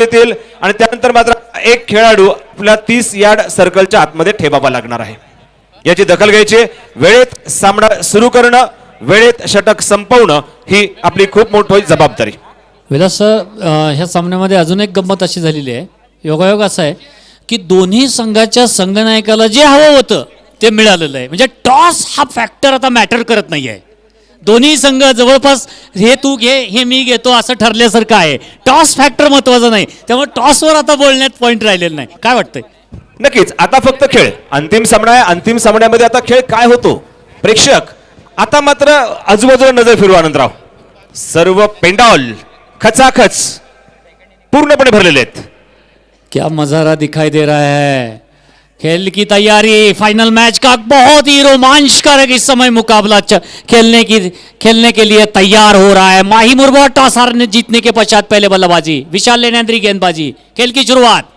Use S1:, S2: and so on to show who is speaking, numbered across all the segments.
S1: येतील आणि त्यानंतर मात्र एक खेळाडू आपल्या 30 यार्ड सर्कलच्या आतमध्ये ठेवावा लागणार आहे. याची दखल घ्यायची. वेळेत सामना सुरू करणं, वेळेत षटक संपवणं ही आपली खूप मोठी जबाबदारी.
S2: विलास, ह्या सामन्यामध्ये अजून एक गंमत अशी झालेली आहे, योगायोग असा आहे की दोन्ही संघाच्या संघनायकाला जे हवं होतं ते मिळालेलं आहे. म्हणजे टॉस हा फॅक्टर आता मॅटर करत नाही आहे. दोन्ही संघ जवळपास हे तू घे हे मी घेतो असं ठरल्यासारखं आहे. टॉस फॅक्टर महत्वाचा नाही, त्यामुळे टॉसवर आता बोलण्यात पॉईंट राहिलेला नाही. काय वाटतंय?
S1: नक्कीच आता फक्त खेळ अंतिम सामना आहे. अंतिम सामन्यामध्ये आता खेळ काय होतो प्रेक्षक आता मात्र आजूबाजूला नजर फिरवा. अनंतराव, सर्व पेंडॉल खचाखच पूर्णपणे भरलेले आहेत.
S2: क्या नजारा दिखाई दे रहा है. खेल की तैयारी, फाइनल मैच का बहुत ही रोमांचकारक इस समय मुकाबला खेलने के लिए तैयार हो रहा है. माही मुरबाड टॉस हारने जीतने के पश्चात पहले बल्लेबाजी, विशाल लेनेंद्री गेंदबाजी. खेल की शुरुआत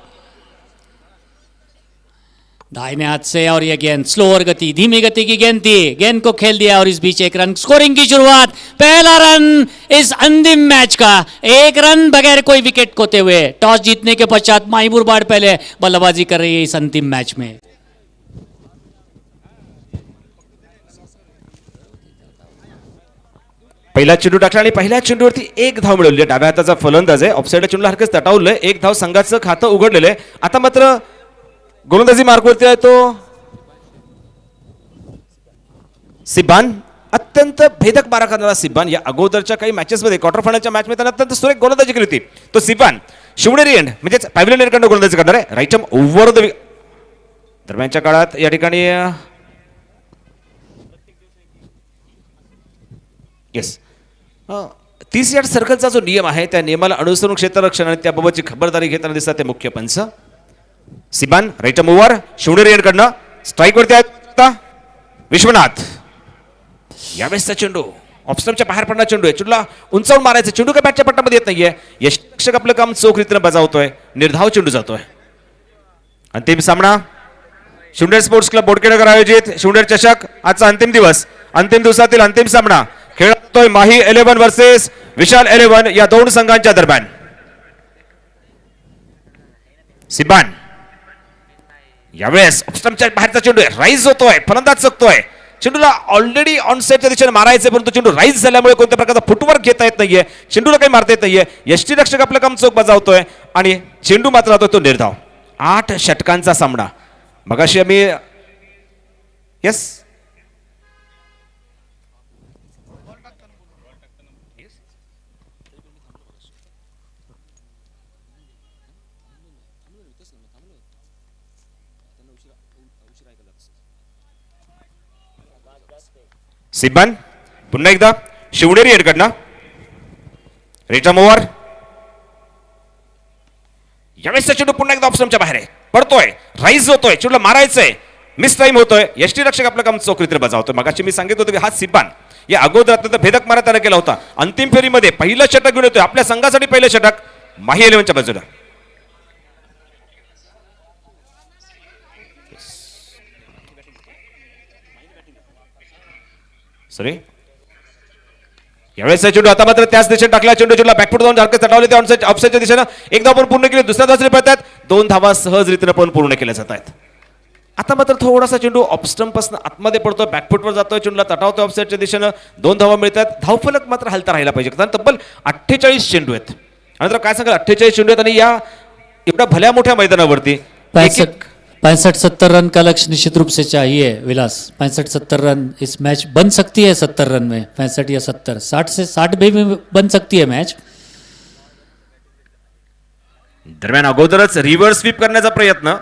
S2: दाहिने हाथ से और ये गेंद स्लोअर गति, धीमी गति की गेंद थी. गेंद को खेल दिया और इस बीच एक रन. स्कोरिंग की शुरुआत, पहला रन इस अंतिम मैच का. एक रन बगैर कोई विकेट खोते हुए टॉस जीतने के पश्चात माही मुरबाड पहले बल्लेबाजी कर रही है इस अंतिम मैच में.
S1: पहिला चेंडू टाकला आणि पहिल्या चेंडूवरती एक धाव मिळवली. डाव्या हाताचा फलंदाज आहे. ऑफसाईडच्या चेंडूला हरकत तटावलंय. एक धाव संघाचं खातं उघडलेलं आहे. आता मात्र गोलंदाजी मार्गवरती आहे तो सिबान. अत्यंत भेदक मारा करणारा सिबान. या अगोदरच्या काही मॅचेस मध्ये क्वार्टर फायनलच्या मॅच मध्ये त्याने अत्यंत सुरेख गोलंदाजी केली होती. तो सिबान शिवनेरी एंड म्हणजे पॅव्हिलियन एंडकडून गोलंदाजी करणार आहे. राईट आर्म ओव्हर द दरम्यानच्या काळात या ठिकाणी येस 30 यार्ड सर्कलचा जो नियम आहे त्या नियमाला अनुसरून क्षेत्ररक्षण आणि त्याबाबतची खबरदारी घेताना दिसतात ते मुख्य पंच. Siban right arm over Shivneri एंडकडनं स्ट्राईक वरती आहेत विश्वनाथ. यावेळेसचा चेंडू ऑफस्टंपच्या बाहेर पडणारा चेंडू आहे. चेंडूला उंचावून मारायचं. चेंडू काय बॅटच्या पट्टामध्ये येत नाहीये. यशरक्षक आपलं काम चोख रीतीने बजावतोय. निर्धाव चेंडू जातोय. अंतिम सामना शिवनेर स्पोर्ट्स क्लब बोडकेनगर आयोजित शिवनेर चषक आजचा अंतिम दिवस. अंतिम दिवसातील अंतिम सामना खेळतोय माही 11 वर्सेस विशाल 11 या दोन संघांच्या दरम्यान. सिबान यावेळेस ऑफस्टंपच्या बाहेरचा चेंडू आहे. राईज होतोय. फलंदाज चकतोय. चेंडूला ऑलरेडी ऑन साईडच्या दिशेने मारायचे परंतु चेंडू राईज झाल्यामुळे कोणत्या प्रकारचा फुटवर्क घेता येत नाहीये. चेंडूला काही मारता येत नाहीये. यष्टीरक्षक आपलं काम चोख बजावतोय आणि चेंडू मात्र राहतोय तो निर्धाव. 8 षटकांचा सामना. मगाशी आम्ही येस सिबान पुन्हा एकदा शिवनेरी एंडकडनं राईट आर्म ओव्हर. यावेळेसचा चेंडू पुन्हा एकदा ऑफस्टंपच्या बाहेर आहे. पडतोय. राईज होतोय. चेंडूला मारायचंय. मिस टाइम होतोय. यष्टीरक्षक आपलं काम चोखरीत बजावतोय. मगाशी मी सांगितलं होतं की हा सिबान या अगोदर अत्यंत भेदक मारा त्याने केला होता. अंतिम फेरीमध्ये पहिलं षटक घेऊन येतोय. आपल्या संघासाठी पहिलं षटक माही 11च्या बाजूला. सॉरी यावेळेस चेंडू आता मात्र त्याच दिशेने टाकला. चेंडूला बॅकफुट जाऊन हरकत तटावले ते ऑफसाईडच्या दिशेनं एक धाव पण पूर्ण केली. दुसऱ्या धावसरी पळतात. 2 धावा सहज रीतीने पण पूर्ण केल्या जात आहेत. आता मात्र थोडासा चेंडू ऑफस्टंप पासून आतमध्ये पडतोय. बॅकफुटवर जातोय. चेंडूला तटावतोय ऑफसाईडच्या दिशेनं. 2 धावा मिळतात. धावफलक मात्र हलता राहिला पाहिजे. कारण तब्बल 48 चेंडू आहेत. आणि काय सांगाल 48 चेंडू आहेत आणि या एवढ्या भल्या मोठ्या मैदानावरती
S2: 65-70 रन का लक्ष्य निश्चित रूप से चाहिए विलास. 65-70 रन इस मैच बन सकती है. 70 रन में 65 या 70, 60 से 60 भी बन सकती है मैच.
S1: दरम्यान अगोदरच रिव्हर्स स्वीप करण्याचा प्रयत्न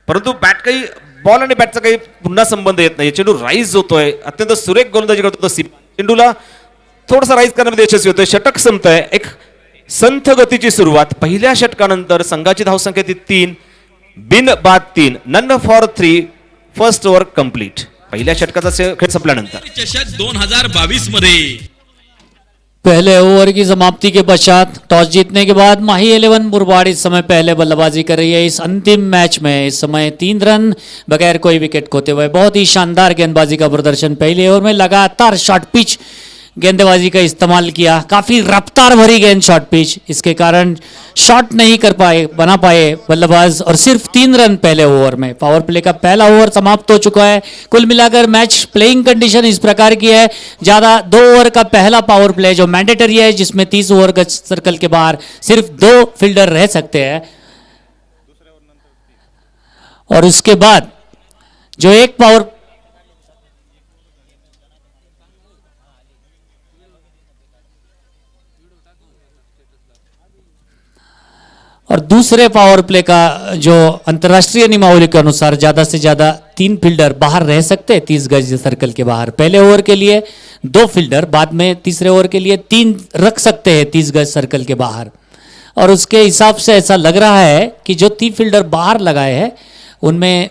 S1: परंतु बॅट काही बॉल आणि बॅटचा काही पुन्हा संबंध येत नाही. चेंडू राईज होतोय. अत्यंत सुरेख गोलंदाजी करतो. चेंडूला थोडासा राईज करण्यामध्ये यशस्वी होतोय. षटक संपतंय. एक संथ गतीची सुरुवात. पहिल्या षटकानंतर संघाची धावसंख्या ती 3 बिन बाद 3 none for 3 first over complete. पहिल्या षटकाचा खेळ संपल्यानंतर
S3: चषक 2022 मध्ये
S2: पहले ओवर की समाप्ति के पश्चात टॉस जीतने के बाद माही 11 मुरबाड इस समय पहले बल्लेबाजी कर रही है इस अंतिम मैच में. इस समय 3 रन बगैर कोई विकेट खोते हुए बहुत ही शानदार गेंदबाजी का प्रदर्शन. पहले ओवर में लगातार शॉर्ट पिच गेंदबाजी का इस्तेमाल किया, काफी रफ्तार भरी गेंद शॉर्ट पिच, इसके कारण शॉट नहीं कर पाए, बना पाए बल्लेबाज और सिर्फ 3 रन पहले ओवर में। पावर प्ले का पहला ओवर समाप्त हो चुका है। कुल मिलाकर मैच प्लेइंग कंडीशन इस प्रकार की है, ज्यादा 2 ओवर का पहला पावर प्ले जो मैंडेटरी है, जिसमें 30 ओवर का सर्कल के बाहर सिर्फ 2 फील्डर रह सकते हैं, और उसके बाद जो एक पावर और दूसरे पावर प्ले का जो अंतर्राष्ट्रीय नियमावली के अनुसार ज्यादा से ज्यादा 3 फील्डर बाहर रह सकते हैं 30 गज सर्कल के बाहर। पहले ओवर के लिए 2 फील्डर, बाद में तीसरे ओवर के लिए 3 रख सकते हैं 30 गज सर्कल के बाहर। और उसके हिसाब से ऐसा लग रहा है कि जो 3 फील्डर बाहर लगाए हैं उनमें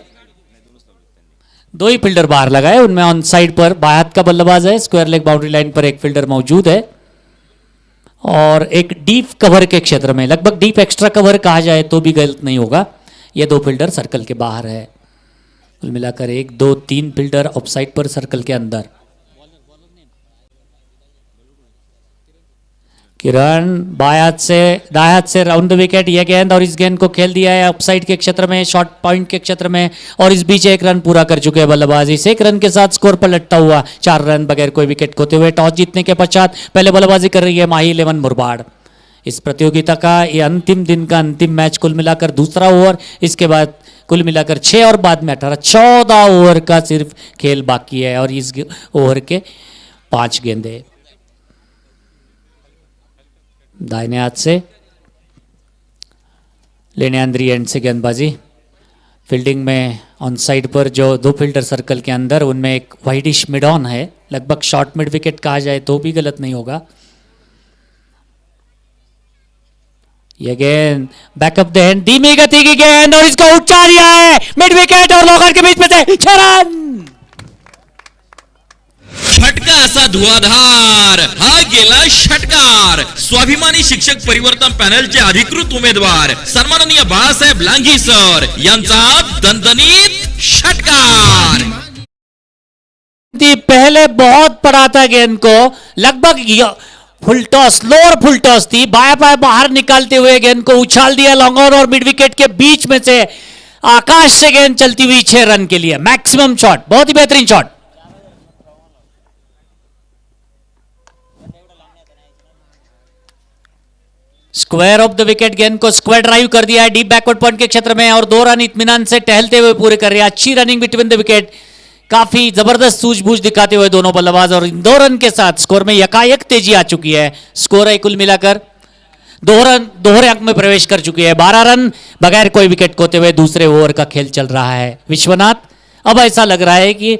S2: 2 ही फील्डर बाहर लगाए, उनमें ऑन साइड पर बाएं हाथ का बल्लेबाज है, स्क्वायर लेग बाउंड्री लाइन पर एक फील्डर मौजूद है, और एक डीप कवर के क्षेत्र में, लगभग डीप एक्स्ट्रा कवर कहा जाए तो भी गलत नहीं होगा, ये 2 फील्डर सर्कल के बाहर है। कुल मिलाकर 1 2 3 फील्डर ऑफसाइड पर सर्कल के अंदर। किरण बाएं हाथ से दाएं हाथ से राउंड द विकेट, यह गेंद और इस गेंद को खेल दिया है ऑफसाइड के क्षेत्र में, शॉर्ट पॉइंट के क्षेत्र में, और इस बीच 1 रन पूरा कर चुके हैं बल्लेबाज। इस 1 रन के साथ स्कोर पर लटता हुआ 4 रन बगैर कोई विकेट खोते हुए। टॉस जीतने के पश्चात पहले बल्लेबाजी कर रही है माही 11 मुरबाड। इस प्रतियोगिता का ये अंतिम दिन का अंतिम मैच, कुल मिलाकर दूसरा ओवर, इसके बाद कुल मिलाकर 6 और बाद में 18 14 ओवर का सिर्फ खेल बाकी है, और इस ओवर के 5 गेंदे। दाहिने हाथ से लेने अंदरी एंड से गेंदबाजी। फील्डिंग में ऑन साइड पर जो 2 फील्डर सर्कल के अंदर, उनमें एक वाइडिश मिड ऑन है, लगभग शॉर्ट मिड विकेट कहा जाए तो भी गलत नहीं होगा। यह गेंद बैकअप द हैंड, धीमी गति की गेंद, और इसको उठा दिया है मिड विकेट और लॉकर के बीच में से 6 रन।
S3: फटका असा धुआधार, हा गेला षटकार। स्वाभिमानी शिक्षक परिवर्तन पॅनलचे अधिकृत उमेदवार सन्माननीय बाळासाहेब लांघी सर यांचा दणदणीत षटकार।
S2: पहले बहुत पड़ा था गेंद को, लगभग फुल टॉस, लोअर फुल टॉस थी, बाएं पाए बाहर निकालते हुए गेंद को उछाल दिया लॉन्ग ऑन, और मिड विकेट के बीच में से आकाश से गेंद चलती हुई 6 रन के लिए मैक्सिमम शॉट, बहुत ही बेहतरीन shot. Square of the wicket, गेंद को स्क्वायर ड्राइव कर दिया है डीप बैकवर्ड पॉइंट के क्षेत्र में, और 2 रन इत्मीनान से टहलते हुए पूरे कर रहे हैं। अच्छी रनिंग बिटवीन द विकेट, काफी जबरदस्त सूझबूझ दिखाते हुए दोनों बल्लेबाज, और इन 2 रन के साथ स्कोर में यकायक तेजी आ चुकी है। स्कोर है कुल मिलाकर 2 रन, दोहरे अंक में प्रवेश कर चुकी है। 12 रन बगैर कोई विकेट खोते हुए दूसरे ओवर का खेल चल रहा है। विश्वनाथ, अब ऐसा लग रहा है कि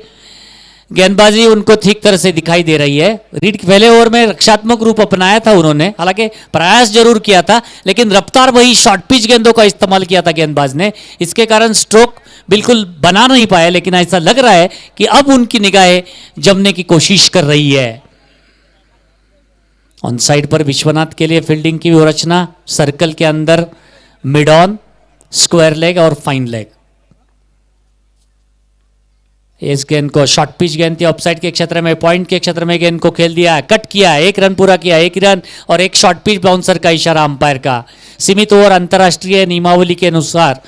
S2: गेंदबाजी उनको ठीक तरह से दिखाई दे रही है। रीड पहले ओवर में रक्षात्मक रूप अपनाया था उन्होंने, हालांकि प्रयास जरूर किया था, लेकिन रफ्तार वही शॉर्ट पिच गेंदों का इस्तेमाल किया था गेंदबाज ने, इसके कारण स्ट्रोक बिल्कुल बना नहीं पाए। लेकिन ऐसा लग रहा है कि अब उनकी निगाहें जमने की कोशिश कर रही है। ऑन साइड पर विश्वनाथ के लिए फील्डिंग की रचना, सर्कल के अंदर मिड ऑन, स्क्वायर लेग और फाइन लेग। इस गेंद को शॉर्ट पिच गेंद थी, ऑफसाइड के क्षेत्र में, पॉइंट के क्षेत्र में गेंद को खेल दिया, कट किया, 1 रन पूरा किया, 1 रन और 1 शॉर्ट पिच बाउंसर का इशारा अंपायर का। सीमित ओवर अंतर्राष्ट्रीय नियमावली के अनुसार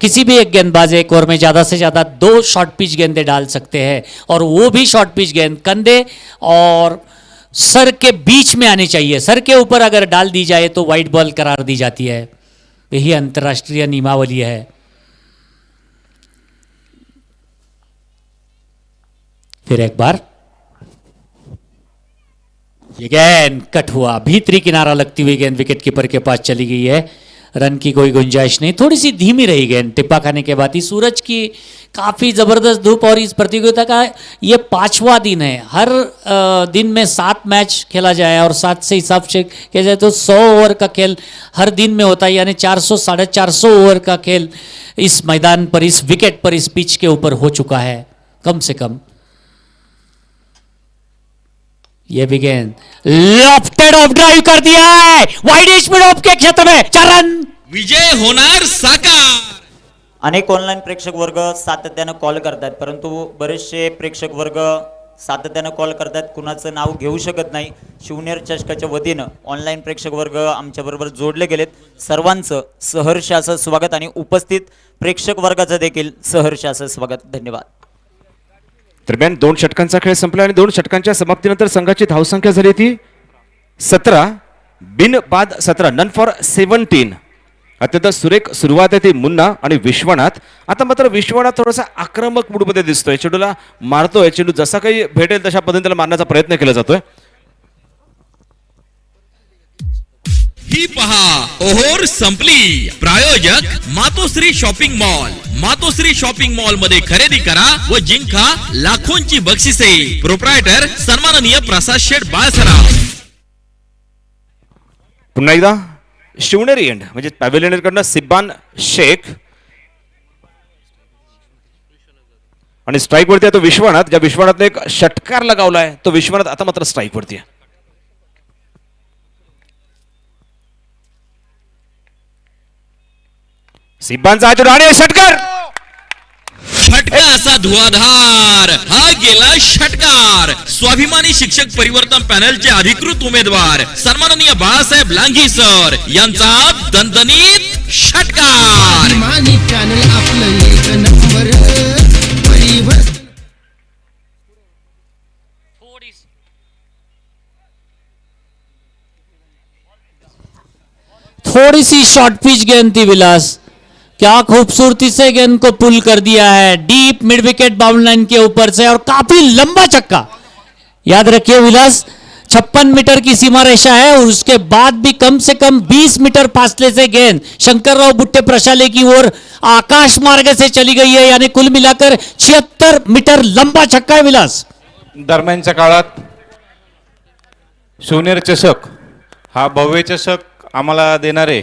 S2: किसी भी एक गेंदबाज एक ओवर में ज्यादा से ज्यादा 2 शॉर्ट पिच गेंदें डाल सकते हैं, और वो भी शॉर्ट पिच गेंद कंधे और सर के बीच में आनी चाहिए। सर के ऊपर अगर डाल दी जाए तो वाइड बॉल करार दी जाती है, यही अंतर्राष्ट्रीय नियमावली है। फिर एक बार ये गेंद कट हुआ, भीतरी किनारा लगती हुई गेंद विकेट कीपर के पास चली गई है। रन की कोई गुंजाइश नहीं, थोड़ी सी धीमी रही गेंद टिप्पा खाने के बाद। इस सूरज की काफी जबरदस्त धूप, और इस प्रतियोगिता का ये 5वां दिन है। हर दिन में 7 मैच खेला जाए, और 7 से हिसाब से किया जाए तो 100 ओवर का खेल हर दिन में होता है, यानी 400 450 ओवर का खेल इस मैदान पर, इस विकेट पर, इस पिच के ऊपर हो चुका है कम से कम। ये भी गेंद लॉफ्टेड ऑफ ड्राइव कर दिया है वाइड स्पीड ऑफ के क्षेत्र में, 4 रन।
S3: विजय होणार साकार।
S4: अनेक ऑनलाईन प्रेक्षक वर्ग सातत्यानं कॉल करतात, परंतु बरेचसे प्रेक्षक वर्ग सातत्यानं कॉल करतात, कुणाचं नाव घेऊ शकत नाही. शिवनेर चषकाच्या वतीनं ऑनलाईन प्रेक्षक वर्ग आमच्याबरोबर जोडले गेलेत. सर्वांचं सहर्ष असं स्वागत आणि उपस्थित प्रेक्षक वर्गाचं देखील सहर्ष असं स्वागत. धन्यवाद.
S1: दरम्यान 2 षटकांचा खेळ संपला आणि 2 षटकांच्या समाप्तीनंतर संघाची धावसंख्या झाली ती 17, बिन बाद 17, नन फॉर 17. अत्यंत सुरेख सुरुवात आहे ती मुन्ना आणि विश्वनाथ. आता मात्र विश्वनाथ थोडासा आक्रमक मूडमध्ये दिसतोय, चेंडूला मारतोय, चेंडू जसा काही भेटेल तशा पद्धतीने त्याला मारण्याचा प्रयत्न केला जातोय.
S3: ही पहा ओहोर संपली. प्रायोजक Matoshri shopping mall. Matoshri shopping mall मध्ये खरेदी करा व जिंका लाखोंची बक्षिसे. प्रोप्रायटर सन्माननीय प्रसाद शेठ बाळसराव.
S1: पुन्हा एकदा शिवनेरी एंड म्हणजे पॅव्हेलियन कडनं सिब्बान शेख आणि स्ट्राईक वरती आहे तो विश्वनाथ. ज्या विश्वनाथने एक षटकार लगावलाय तो विश्वनाथ आता मात्र स्ट्राईक वरती आहे. सिब्बानचा हा चेंडू आणि षटकार.
S3: फटका असा धुआधार हा गेला षटकार. स्वाभिमानी शिक्षक परिवर्तन पॅनलचे अधिकृत उमेदवार सन्माननीय बाळासाहेब लांघी सर यांचा दणदणीत षटकार.
S5: स्वाभिमानी चॅनल आपलं एक नंबर परिवर्तन.
S2: थोड़ी सी शॉर्ट पिच गेंद थी विलास, क्या खूबसूरती से गेंद को पुल कर दिया है deep mid wicket bound line के ऊपर से और काफी लंबा छक्का. याद रखिए विलास, 56 मीटर की सीमा रेखा है और उसके बाद भी कम से कम 20 मीटर फासले से गेंद शंकरराव बुट्टे प्रशाले की ओर आकाश मार्ग से चली गई है, यानी कुल मिलाकर 76 मीटर लंबा छक्का है विलास.
S6: दरम्यानच्या काळात शिवनेर चषक हा भव्य चषक आम्हाला देणारे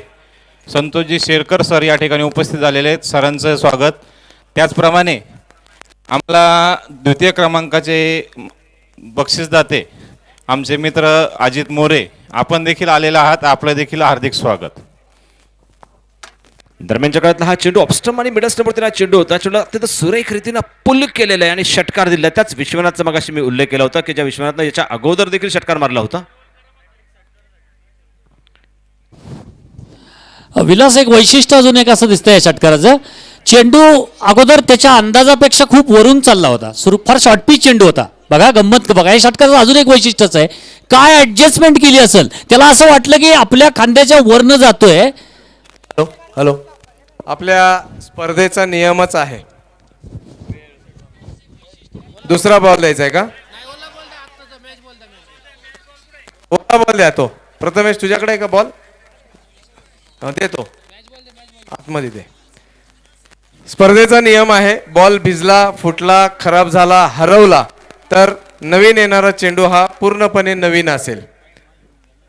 S6: संतोषजी शेरकर सर या ठिकाणी उपस्थित झालेले आहेत. सरांचं स्वागत. त्याचप्रमाणे आम्हाला द्वितीय क्रमांकाचे बक्षीसदाते आमचे मित्र अजित मोरे आपण देखील आलेले आहात. आपलं देखील हार्दिक स्वागत.
S1: दरम्यानच्या काळातला हा चेंडू ऑफस्टम आणि मिडल स्टंपवरती हा चेंडू होता. चेंडूला अत्यंत सुरेख रीतीनं पुल केलेला आहे आणि षटकार दिला. त्याच विश्वनाथचा मगाशी मी उल्लेख केला होता की ज्या विश्वनाथनं याच्या अगोदर देखील षटकार मारला होता.
S2: विलास एक वैशिष्ट्य अजून एक असं दिसतंय या षटकाराचं, चेंडू अगोदर त्याच्या अंदाजापेक्षा खूप वरून चालला होता. फार शॉर्ट पिच चेंडू होता. बघा गंमत बघा, या षटकाचं अजून एक वैशिष्ट्यच आहे, काय ऍडजस्टमेंट केली असेल. त्याला असं वाटलं की आपल्या खांद्याच्या वरनं जातोय.
S7: हॅलो हॅलो, आपल्या स्पर्धेचा नियमच आहे. दुसरा बॉल द्यायचा आहे का? ओला बॉल द्या. तो प्रथमेश तुझ्याकडे आहे का बॉल? देतो आतमध्ये दे. स्पर्धेचा नियम आहे, बॉल भिजला, फुटला, खराब झाला, हरवला तर नवीन येणारा चेंडू हा पूर्णपणे नवीन असेल.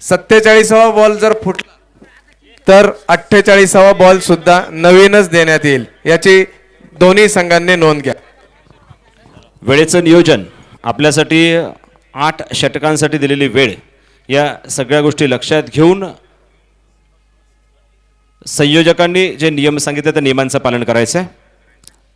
S7: 47वा बॉल जर फुटला तर 48वा बॉल सुद्धा नवीनच देण्यात येईल. याची दोन्ही संघांनी नोंद घ्या.
S1: वेळेचं नियोजन आपल्यासाठी 8 षटकांसाठी दिलेली वेळ या सगळ्या गोष्टी लक्षात घेऊन संयोजकांनी जे नियम सांगितले त्या नियमांचं पालन करायचं आहे.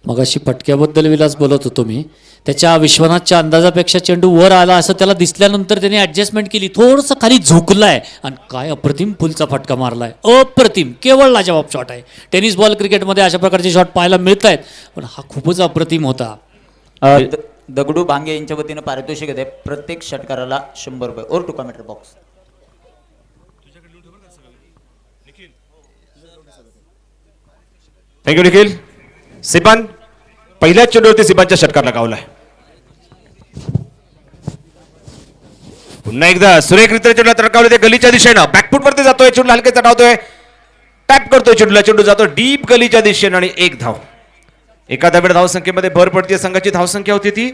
S2: मगाशी फटक्याबद्दल विलास बोलत होतो मी, त्याच्या विश्वनाथच्या अंदाजापेक्षा चेंडू वर आला असं त्याला दिसल्यानंतर त्याने ऍडजस्टमेंट केली, थोडंसं खाली झुकलाय आणि काय अप्रतिम पुलचा फटका मारलाय. अप्रतिम, केवळ लाजवाब शॉट आहे. टेनिस बॉल क्रिकेटमध्ये अशा प्रकारचे शॉट पाहायला मिळत आहेत, पण हा खूपच अप्रतिम होता.
S4: दगडू भांगे यांच्या वतीनं पारितोषिक आहे प्रत्येक षटकाराला 100 रुपये. और to commentator box.
S1: Thank you Nikhil. Siban पहिल्याच चेंडूवरती सिबानच्या षटकार लगावलाय. पुन्हा एकदा सुरेखरित्या चेंडूला तडकावले ते गलीच्या दिशेनं बॅकफुट वरती जातोय. चेंडूला हलके चढावतोय, टॅप करतोय चेंडूला, चेंडू जातो डीप गलीच्या दिशेनं आणि 1 धाव. एका धावेड धावसंख्येमध्ये भर पडते. संघाची धावसंख्या होती ती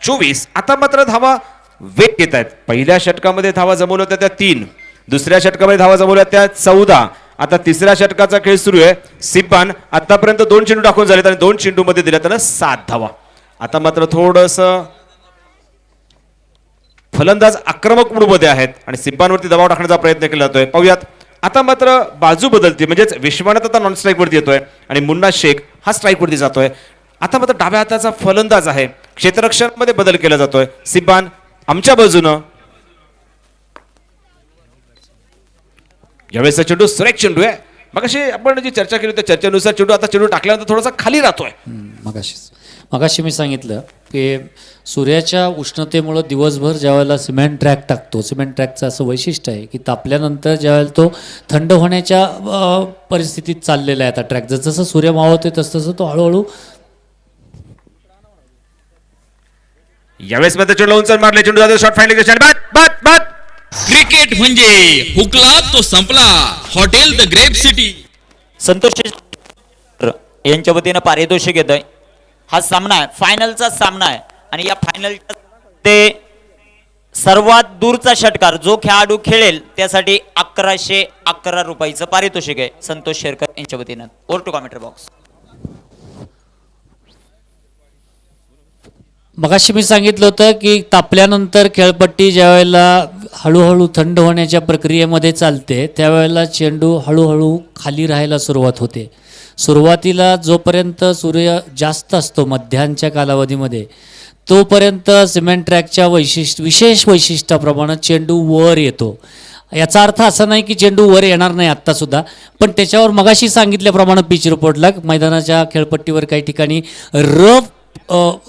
S1: 24. आता मात्र धावा वेग घेत आहेत. पहिल्या षटकामध्ये धावा जमवल्या होत्या त्या 3, दुसऱ्या षटकामध्ये धावा जमवल्या त्या 14. आता तिसऱ्या षटकाचा खेळ सुरू आहे. सिब्बान आतापर्यंत 2 चेंडू टाकून झालेत आणि 2 चेंडू मध्ये दिल्या त्यानं 7 धावा. आता मात्र थोडस फलंदाज आक्रमक मूडमध्ये आहेत आणि सिब्बानवरती दबाव टाकण्याचा प्रयत्न केला जातोय. पाहूयात. आता मात्र बाजू बदलते, म्हणजेच विश्वनाथ आता नॉन स्ट्राईक वरती येतोय आणि मुन्ना शेख हा स्ट्राईक वरती जातोय. आता मात्र डाव्या हाताचा फलंदाज आहे क्षेत्ररक्षणामध्ये बदल केला जातोय. सिब्बान आमच्या बाजूनं. यावेळेस चेंडू सुरेख चेंडू आहे. मग अशी आपण जी चर्चा केली त्या चर्चेनुसार चेंडू आता चेंडू टाकल्यानंतर थोडासा खाली राहतोय.
S2: मगाशी मी सांगितलं की सूर्याच्या उष्णतेमुळं दिवसभर ज्यावेळेला सिमेंट ट्रॅक टाकतो, सिमेंट ट्रॅकचं असं वैशिष्ट्य आहे की तापल्यानंतर ज्यावेळेला तो थंड होण्याच्या परिस्थितीत चाललेला आहे आता ट्रॅक. जसं सूर्य मावळतोय तसं तो हळूहळू.
S1: यावेळेस मध्ये चेंडू उंच मारले. चेंडू जातो short finding. Bat bat bat.
S3: Cricket म्हणजे हुकला तो संपला. Hotel the grape city.
S4: संतोष यांच्या वतीनं पारितोषिक येत आहे. हा सामना आहे, फायनलचा सामना आहे आणि या फायनलच्या ते सर्वात दूरचा षटकार जो खेळाडू खेळेल त्यासाठी 1111 रुपयाचं पारितोषिक आहे संतोष शेरकर यांच्या वतीनं. Over to commentary box.
S2: मगाशी मी सांगितलं होतं की तापल्यानंतर खेळपट्टी ज्यावेळेला हळूहळू थंड होण्याच्या प्रक्रियेमध्ये चालते त्यावेळेला चेंडू हळूहळू खाली राहायला सुरुवात होते. सुरुवातीला जोपर्यंत सूर्य जास्त असतो मध्याह्नच्या कालावधीमध्ये तोपर्यंत सिमेंट ट्रॅकच्या विशेष वैशिष्ट्याप्रमाणे चेंडू वर येतो. याचा अर्थ असा नाही की चेंडू वर येणार नाही आत्तासुद्धा, पण त्याच्यावर मगाशी सांगितल्याप्रमाणे पिच रिपोर्टला मैदानाच्या खेळपट्टीवर काही ठिकाणी रफ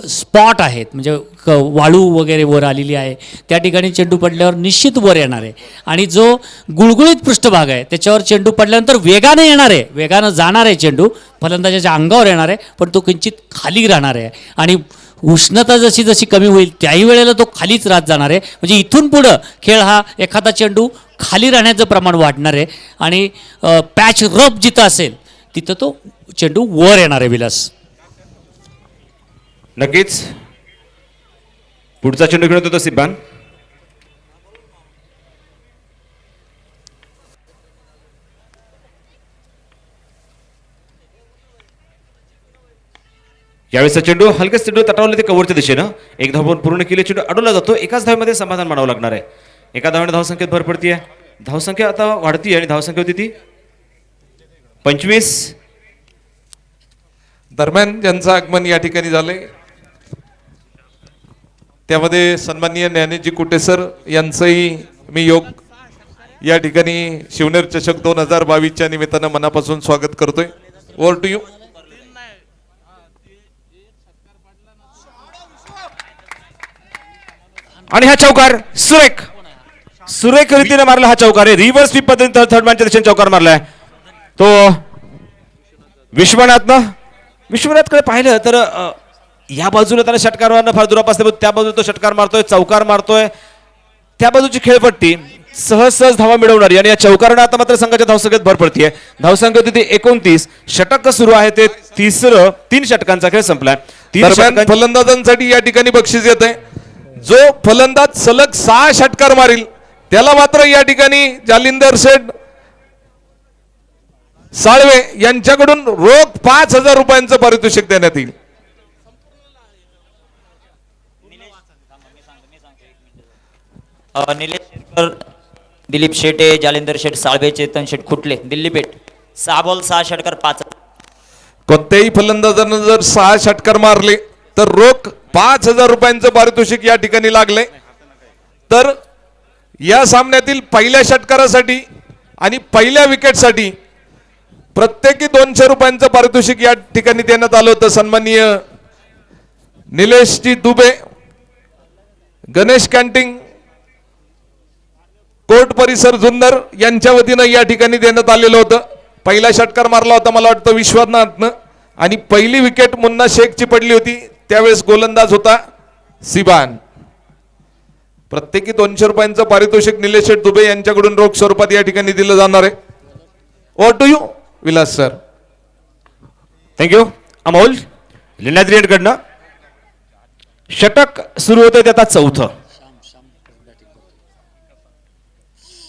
S2: स्पॉट आहेत, म्हणजे वाळू वगैरे वर आलेली आहे, त्या ठिकाणी चेंडू पडल्यावर निश्चित वर येणार आहे. आणि जो गुळगुळीत पृष्ठभाग आहे त्याच्यावर चेंडू पडल्यानंतर वेगाने येणार आहे, वेगानं जाणार आहे चेंडू, फलंदाजाच्या अंगावर येणार आहे, पण तो किंचित खाली राहणार आहे. आणि उष्णता जशी जशी कमी होईल त्याही वेळेला तो खालीच राहत जाणार आहे. म्हणजे इथून पुढं खेळ हा एखादा चेंडू खाली राहण्याचं प्रमाण वाढणार आहे आणि पॅच रफ जिथं असेल तिथं तो चेंडू वर येणार आहे. विलास
S1: नक्कीच पुढचा चेंडू खेळत होता सिब्बान. यावेळेसचा चेंडू हलकेच चेंडू तटावले ते कव्हरच्या दिशेनं. एक धाव पूर्ण केले. चेंडू अडवला जातो. एकाच धावेमध्ये समाधान मानावं लागणार आहे. एका धावेने धावसंख्येत भर पडतीये. धावसंख्या आता वाढतीये आणि धावसंख्या होती ती 25.
S8: दरम्यान ज्यांचं आगमन या ठिकाणी झालंय त्यामध्ये सन्माननीय ज्ञानेजी कुटे सर यांचंही मी योग या ठिकाणी शिवनेर चषक 2022च्या निमित्तानं मनापासून स्वागत करतोय. Over to you.
S1: आणि हा चौकार सुरेख सुरेख रीतीने मारला. हा चौकार आहे. रिव्हर्स स्वीप पद्धतीने थर्ड मॅनच्या दिशेने चौकार मारलाय तो विश्वनाथकडे पाहिलं तर या बाजूला त्याला षटकार मारणं फार दुरापास्त, त्या बाजूला तो षटकार मारतोय, चौकार मारतोय. त्या बाजूची खेळपट्टी सहज धावा मिळवणारी आणि या चौकाराने आता मात्र संघाच्या धावसंख्येत भर पडतीये. धावसंख्या होती ती 29. षटक सुरू आहे ते तिसरं. 3 षटकांचा खेळ संपलाय. 3 षटकांचा
S8: फलंदाजांसाठी या ठिकाणी बक्षीस येत आहे. जो फलंदाज सलग 6 षटकार मारील त्याला मात्र या ठिकाणी जालिंदर शेठ साळवे यांच्याकडून रोख 5000 रुपयांचं पारितोषिक देण्यात येईल.
S4: निलेश शेरकर, दिलीप शेटे, जालिंदर शेठ साळवे, चेतन शेठ खुटले, दिल्ली पेठ. 6 बॉल 6 षटकार 5.
S8: कोणत्याही फलंदाजानं जर 6 षटकार मारले तर रोख 5000 रुपयांचं पारितोषिक या ठिकाणी लागले. तर या सामन्यातील पहिल्या षटकारासाठी आणि पहिल्या विकेटसाठी प्रत्येकी 200 रुपयांचं पारितोषिक या ठिकाणी देण्यात आलं होतं. सन्माननीय निलेशजी दुबे, गणेश कॅन्टिंग, कोर्ट परिसर जुन्नर यांच्या वतीनं या ठिकाणी देण्यात आलेलं होतं. पहिला षटकार मारला होता मला वाटतं विश्वनाथनं आणि पहिली विकेट मुन्ना शेखची पडली होती. त्यावेळेस गोलंदाज होता सिबान. प्रत्येकी 200 रुपयांचं पारितोषिक निलेश शेठ दुबे यांच्याकडून रोख स्वरूपात या ठिकाणी दिलं जाणार आहे. Over to you Vilas sir.
S1: Thank you. Amol लिनाद्रियनकडनं षटक सुरू होतं ते आता 4थं.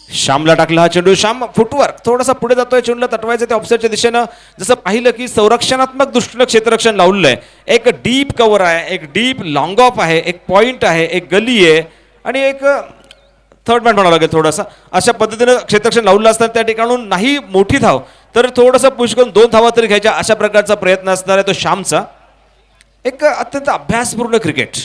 S1: श्यामला टाकला हा चेंडू. श्याम फुटवर्क थोडासा पुढे जातोय. चेंडूला तटवायचं ते ऑफसाईडच्या दिशेनं. जसं पाहिलं की संरक्षणात्मक दृष्टीनं क्षेत्ररक्षण लावलेलं आहे. एक डीप कव्हर आहे, एक डीप लॉंग ऑफ आहे, एक पॉइंट आहे, एक गली आहे आणि एक थर्ड मॅन म्हणावं लागेल थोडासा. अशा पद्धतीनं क्षेत्ररक्षण लावलं असताना त्या ठिकाणून नाही मोठी धाव तर थोडंसं पुश करून 2 धावा तरी घ्यायच्या अशा प्रकारचा प्रयत्न असणार आहे तो श्यामचा. एक अत्यंत अभ्यासपूर्ण क्रिकेट.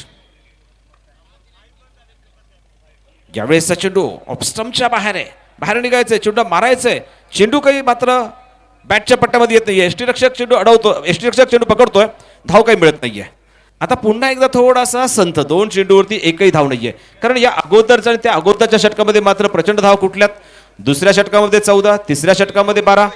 S1: यावेळेसचा चेंडू ऑफस्टम्पच्या बाहेर आहे, बाहेर निघायचंय, चेंडू मारायचंय, चेंडू काही मात्र बॅटच्या पट्ट्यामध्ये येत नाहीये. यष्टीरक्षक चेंडू अडवतो, यष्टीरक्षक चेंडू पकडतोय, धाव काही मिळत नाहीये. आता पुन्हा एकदा थोडासा संथ, 2 चेंडूवरती एकही धाव नाहीये. कारण या अगोदरच्या आणि त्या अगोदरच्या षटकामध्ये मात्र प्रचंड धाव कुठल्यात. दुसऱ्या षटकामध्ये 14, तिसऱ्या षटकामध्ये 12.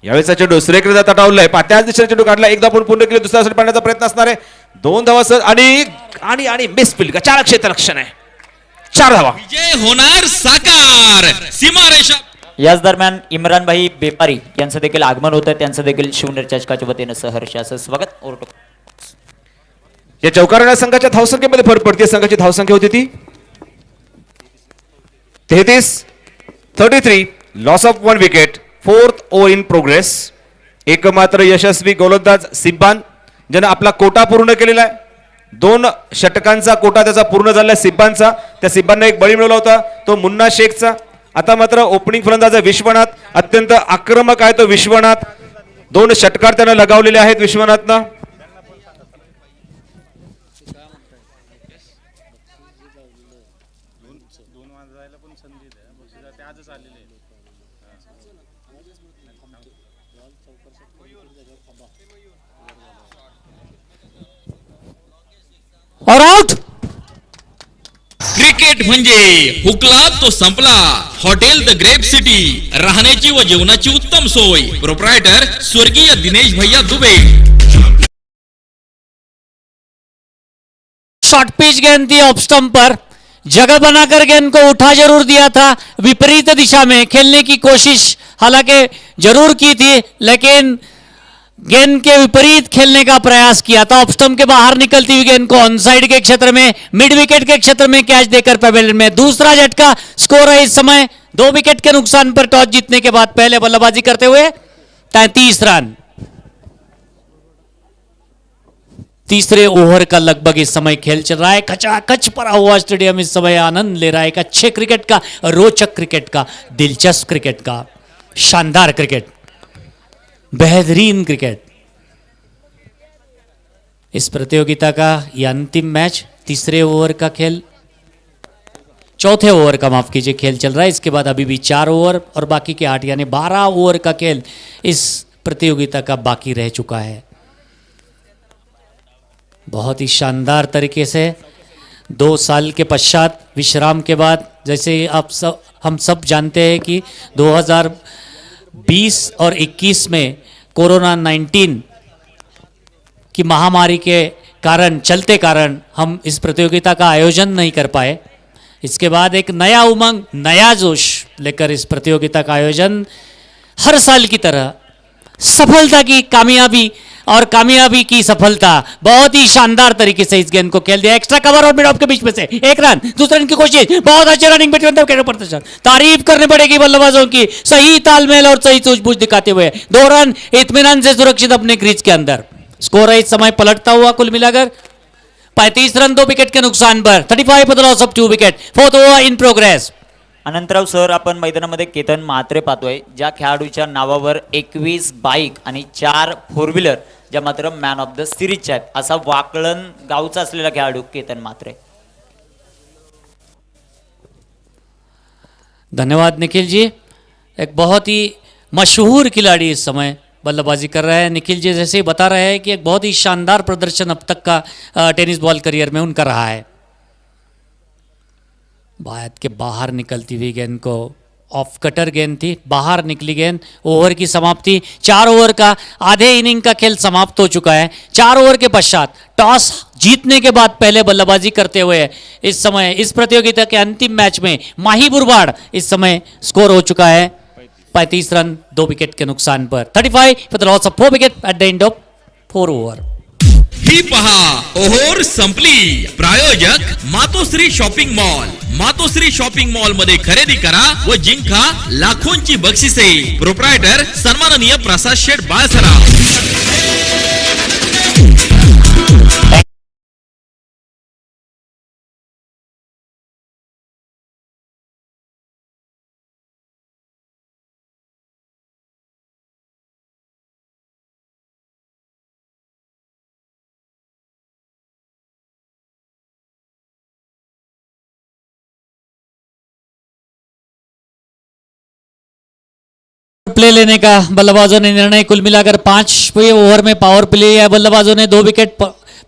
S1: यावेळेचा चेंडू सुरेखरित्या तटावलाय, त्याच दिशेने चेंडू काढला, एकदा पण पूर्ण केली, दुसऱ्या साठी पाडण्याचा प्रयत्न असणार आहे. 2 धावा सर आणि आणि आणि मिस फील्ड का 4 क्षेत्ररक्षण आहे. 4 धावा.
S3: विजय होणार साकार. सीमारेषा
S4: याच दरम्यान इम्रान भाई बेपारी यांचं देखील आगमन होतं, त्यांचं देखील शिवनेर चषकाच्या वतीनं सहर्ष असं स्वागत. ओरटो
S1: या चौकारण्या संघाच्या धावसंख्येमध्ये फरक पडते. संघाची धावसंख्या होती ती 33. Loss of 1 wicket. 4th over in progress. एकमात्र यशस्वी गोलंदाज सिब्बान ज्यानं आपला कोटा पूर्ण केलेला आहे. 2 षटकांचा कोटा त्याचा पूर्ण झाला सिब्बानचा. त्या सिब्बानने एक बळी मिळवला होता, तो मुन्ना शेखचा. आता मात्र ओपनिंग फलंदाज विश्वनाथ, अत्यंत आक्रमक आहे तो विश्वनाथ. 2 षटकार त्यानं लगावलेले आहेत विश्वनाथनं.
S2: और आउट.
S3: क्रिकेट म्हणजे हुकला तो संपला. हॉटेल द ग्रेप सिटी, राहण्याची व जेवणाची उत्तम सोय. प्रोप्रायटर स्वर्गीय दिनेश भैया दुबे.
S2: शॉर्ट पिच गेंद थी ऑफ स्टंप पर, जगह बनाकर गेंद को उठा जरूर दिया था, विपरीत दिशा में खेलने की कोशिश हालांकि जरूर की थी, लेकिन गेंद के विपरीत खेलने का प्रयास किया था. ऑफ स्टंप के बाहर निकलती हुई गेंद को ऑन साइड के क्षेत्र में, मिड विकेट के क्षेत्र में कैच देकर पवेलियन में. दूसरा झटका. स्कोर है इस समय 2 विकेट के नुकसान पर टॉस जीतने के बाद पहले बल्लेबाजी करते हुए 33 रन. तीसरे ओवर का लगभग इस समय खेल चल रहा है. खचाखच भरा हुआ स्टेडियम इस समय आनंद ले रहा है एक अच्छे क्रिकेट का, रोचक क्रिकेट का, दिलचस्प क्रिकेट का, शानदार क्रिकेट, बेहतरीन क्रिकेट. इस प्रतियोगिता का यह अंतिम मैच, तीसरे ओवर का खेल, चौथे ओवर का माफ कीजिए खेल चल रहा है. इसके बाद अभी भी 4 ओवर और बाकी के 8 यानी 12 ओवर का खेल इस प्रतियोगिता का बाकी रह चुका है. बहुत ही शानदार तरीके से 2 साल के पश्चात विश्राम के बाद, जैसे हम सब जानते हैं कि 2020 और 21 में कोरोना 19 की महामारी के कारण, चलते कारण हम इस प्रतियोगिता का आयोजन नहीं कर पाए. इसके बाद एक नया उमंग, नया जोश लेकर इस प्रतियोगिता का आयोजन हर साल की तरह सफलता की कामयाबी और कामयाबी की सफलता. बहुत ही शानदार तरीके से इस गेंद को खेल दिया. एक्स्ट्रा कवर और मिड ऑफ के बीच में से 1 रन, दूसरे रन की कोशिश, बहुत अच्छे रनिंग बिटवीन द विकेट प्रदर्शन. तारीफ करनी पड़ेगी बल्लेबाजों की, सही तालमेल और सही सूझबूझ दिखाते हुए 2 रन इत्मीनान से सुरक्षित अपने क्रीज के अंदर. स्कोर है इस समय पलटता हुआ कुल मिलाकर 35 रन 2 विकेट के नुकसान पर. 35 for the loss of 2 wicket. 4th over in progress.
S4: Anantrao sir, आपण मैदानामध्ये केतन म्हात्रे पाहतोय, ज्या खेळाडूच्या नावावर 21 बाईक आणि 4 4 व्हीलर, ज्या मात्र मॅन ऑफ द सिरीजच्या आहेत, असा वाकलन गावचा असलेला खेळाडू केतन म्हात्रे.
S2: धन्यवाद निखिल जी. एक बहुत ही मशहूर खिलाड़ी इस समय बल्लेबाजी कर रहे हैं. निखिल जी जैसे ही बता रहे हैं कि एक बहुत ही शानदार प्रदर्शन अब तक का टेनिस बॉल करियर में उनका रहा है. बायत के बाहर निकलती हुई गेंद को, ऑफ कटर गेंद थी, बाहर निकली गेंद. ओवर की समाप्ति. 4 ओवर का आधे इनिंग का खेल समाप्त हो चुका है. 4 ओवर के पश्चात टॉस जीतने के बाद पहले बल्लेबाजी करते हुए इस समय इस प्रतियोगिता के अंतिम मैच में माही बुरबाड़ इस समय स्कोर हो चुका है 35 रन 2 विकेट के नुकसान पर. 35 for the loss of 4 wicket at the end of 4 over.
S3: ही पहा ओहोर संपली. प्रायोजक Matoshri shopping mall. Matoshri shopping mall मध्ये खरेदी करा व जिंका लाखोंची बक्षिसे. प्रोप्रायटर सन्माननीय प्रसाद शेठ बाळसरा.
S2: प्ले लेने का बल्लेबाजों ने निर्णय, कुल मिलाकर 5वें ओवर में पावर प्ले है, बल्लेबाजों ने 2 विकेट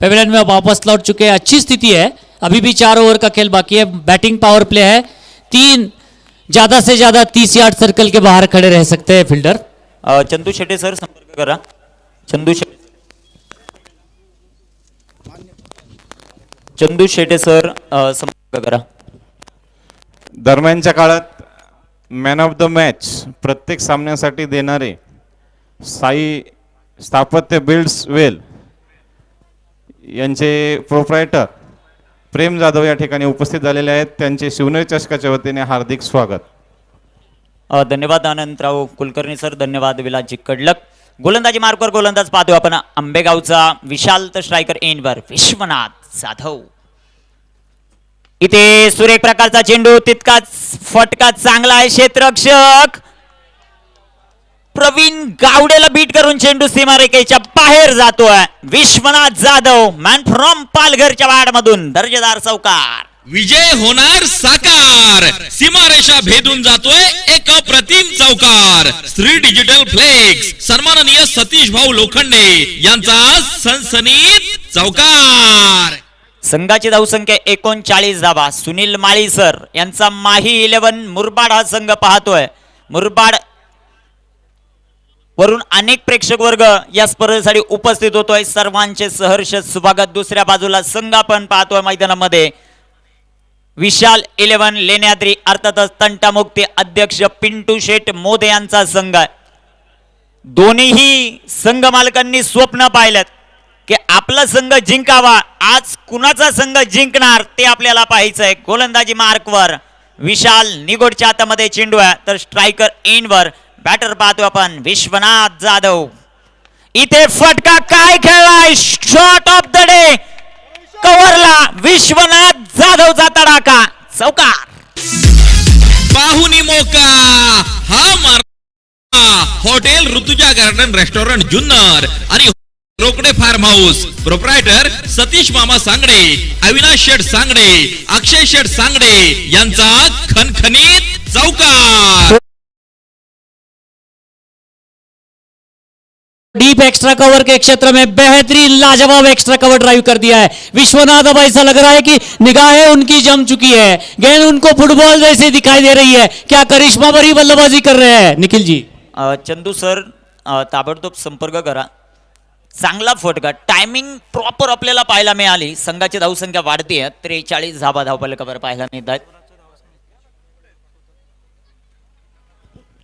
S2: पेविलियन में वापस लौट चुके हैं, अच्छी स्थिति है, अभी भी 4 ओवर का खेल बाकी है, बैटिंग पावर प्ले है, 3 ज्यादा से ज्यादा 30 यार्ड सर्कल के बाहर खड़े रह सकते हैं फील्डर।
S4: चंदू शेटे सर संपर्क करा, चंदू शेटे सर संपर्क करा।
S6: दरम्यानच्या काळात मॅन ऑफ द मॅच प्रत्येक सामन्यासाठी देणारे साई स्थापत्य बिल्ड्स वेल यांचे प्रोप्रायटर प्रेम जाधव या ठिकाणी उपस्थित झालेले आहेत, त्यांचे शिवनेरी चषकाच्या वतीने हार्दिक स्वागत।
S4: धन्यवाद अनंतराव कुलकर्णी सर, धन्यवाद विलासजी कडलक। गोलंदाजी मार्कवर गोलंदाज पाहतोय आपण आंबेगावचा विशाल, तर स्ट्रायकर एंडवर विश्वनाथ जाधव। इथे सुरेख प्रकारचा चेंडू, तितकाच फटका चांगला आहे, क्षेत्ररक्षक प्रवीण गावडेला बीट करून चेंडू सीमारेषेच्या बाहेर जातोय। विश्वनाथ जाधव मॅन फ्रॉम पालघरच्या वाडमधून दर्जेदार चौकार।
S3: विजय होणार साकार, सीमारेषा भेदून जातोय एक अप्रतिम चौकार। श्री डिजिटल फ्लेक्स सन्माननीय सतीश भाऊ लोखंडे यांचा सनसनीत चौकार।
S4: संघाची धावसंख्या 39 धावा। सुनील माळी सर यांचा माही 11 मुरबाड हा संघ पाहतोय। मुरबाड वरून अनेक प्रेक्षक वर्ग या स्पर्धेसाठी उपस्थित होतोय, सर्वांचे सहर्ष स्वागत। दुसऱ्या बाजूला संघ आपण पाहतोय मैदानामध्ये विशाल 11 लेण्याद्री, अर्थातच तंटामुक्ती अध्यक्ष पिंटू शेठ मोदे यांचा संघ आहे। दोन्हीही संघ मालकांनी स्वप्न पाहिलं की आपला संघ जिंकावा, आज कुणाचा संघ जिंकणार ते आपल्याला पाहायचंय। गोलंदाजी मार्कवर विशाल निगोडच्या हातामध्ये चेंडू आहे, तर स्ट्रायकर एंडवर बॅटर पाहतो आपण विश्वनाथ जाधव। इथे फटका काय खेळलाय, शॉट ऑफ द डे कव्हरला विश्वनाथ जाधवचा तडाखा, चौकार।
S3: पाहुणी मोका हा मार्ग hotel Rutuja garden restaurant Junnar आणि Rokade farm house, proprietor Satish मामा सांगडे, अविनाश शेठ सांगडे, अक्षय शेठ सांगडे यांचा खणखणीत चौकार।
S2: डीप एक्स्ट्रा कवर के क्षेत्र में बेहतरीन लाजवाब एक्स्ट्रा कवर ड्राइव कर दिया है विश्वनाथ। अब ऐसा लग रहा है कि निगाहें उनकी जम चुकी है, गेंद उनको फुटबॉल जैसे दिखाई दे रही है, क्या करिश्मा भरी बल्लेबाजी कर रहे हैं निखिल जी।
S4: चंदू सर ताबडतोब संपर्क करा, चांगला फटका, टायमिंग प्रॉपर आपल्याला पाहायला मिळाली। संघाची धावसंख्या वाढते, 43 धावा धावफलकावर पाहायला मिळतात।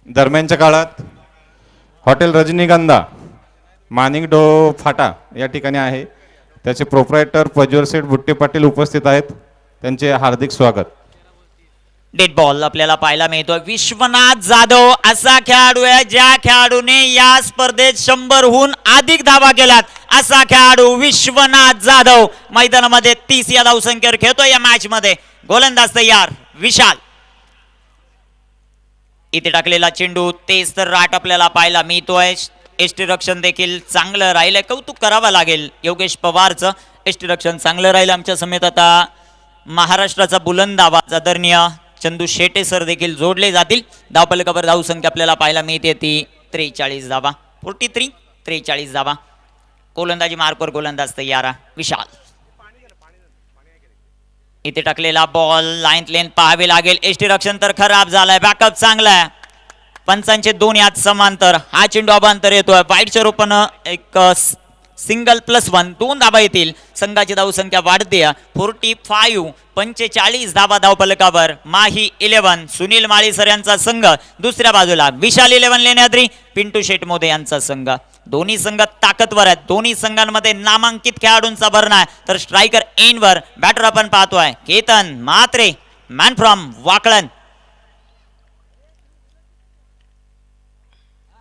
S6: दरम्यानच्या काळात हॉटेल रजनीगंधा माणिकडो फाटा या ठिकाणी आहे, त्याचे प्रोप्रायटर प्रज्वल शेठ बुट्टे पाटील उपस्थित आहेत, त्यांचे हार्दिक स्वागत।
S4: डेड बॉल आपल्याला पाहायला मिळतोय। विश्वनाथ जाधव असा खेळाडू आहे ज्या खेळाडूने या स्पर्धेत 100हून अधिक धावा केल्यात, असा खेळाडू विश्वनाथ जाधव मैदानामध्ये 30 या धावसंख्येवर खेळतोय या मॅच मध्ये। गोलंदाज तयार विशाल, इथे टाकलेला चेंडू, तेच तर राट आपल्याला पाहायला मिळतोय। एष्टी रक्षण देखील चांगलं राहिलंय, कौतुक करावं लागेल योगेश पवारचं, एष्टी रक्षण चांगलं राहिलं। आमच्या समेत आता महाराष्ट्राचा बुलंद आवाज आदरणीय चंदू शेटे सर देखील जोडले जातील। धावफलकावर धावसंख्या आपल्याला पाहायला मिळते ती 43 धावा, 43 धावा। गोलंदाजी मार्कवर गोलंदाज तयार विशाल, इथे टाकलेला बॉल लाईन लेन पाहावे लागेल। एष्टी रक्षण तर खराब झालाय, बॅकअप चांगला आहे, पंचांचे 2 यात समांतर, हा चेंडू अभांतर येतोय, वाईटच्या रूपानं एक सिंगल +1 2 धावा येतील। संघाची धावसंख्या वाढते 45 धावा धावफलकावर। माही 11 सुनील माळी सर यांचा संघ, दुसऱ्या बाजूला विशाल 11 लेण्याद्री पिंटू शेठ मोदे यांचा संघ। दोन्ही संघ ताकदवर आहेत, दोन्ही संघांमध्ये नामांकित खेळाडूंचा भरणा आहे। तर स्ट्रायकर एंडवर बॅटर आपण पाहतोय केतन म्हात्रे, मॅन फ्रॉम वाकळण।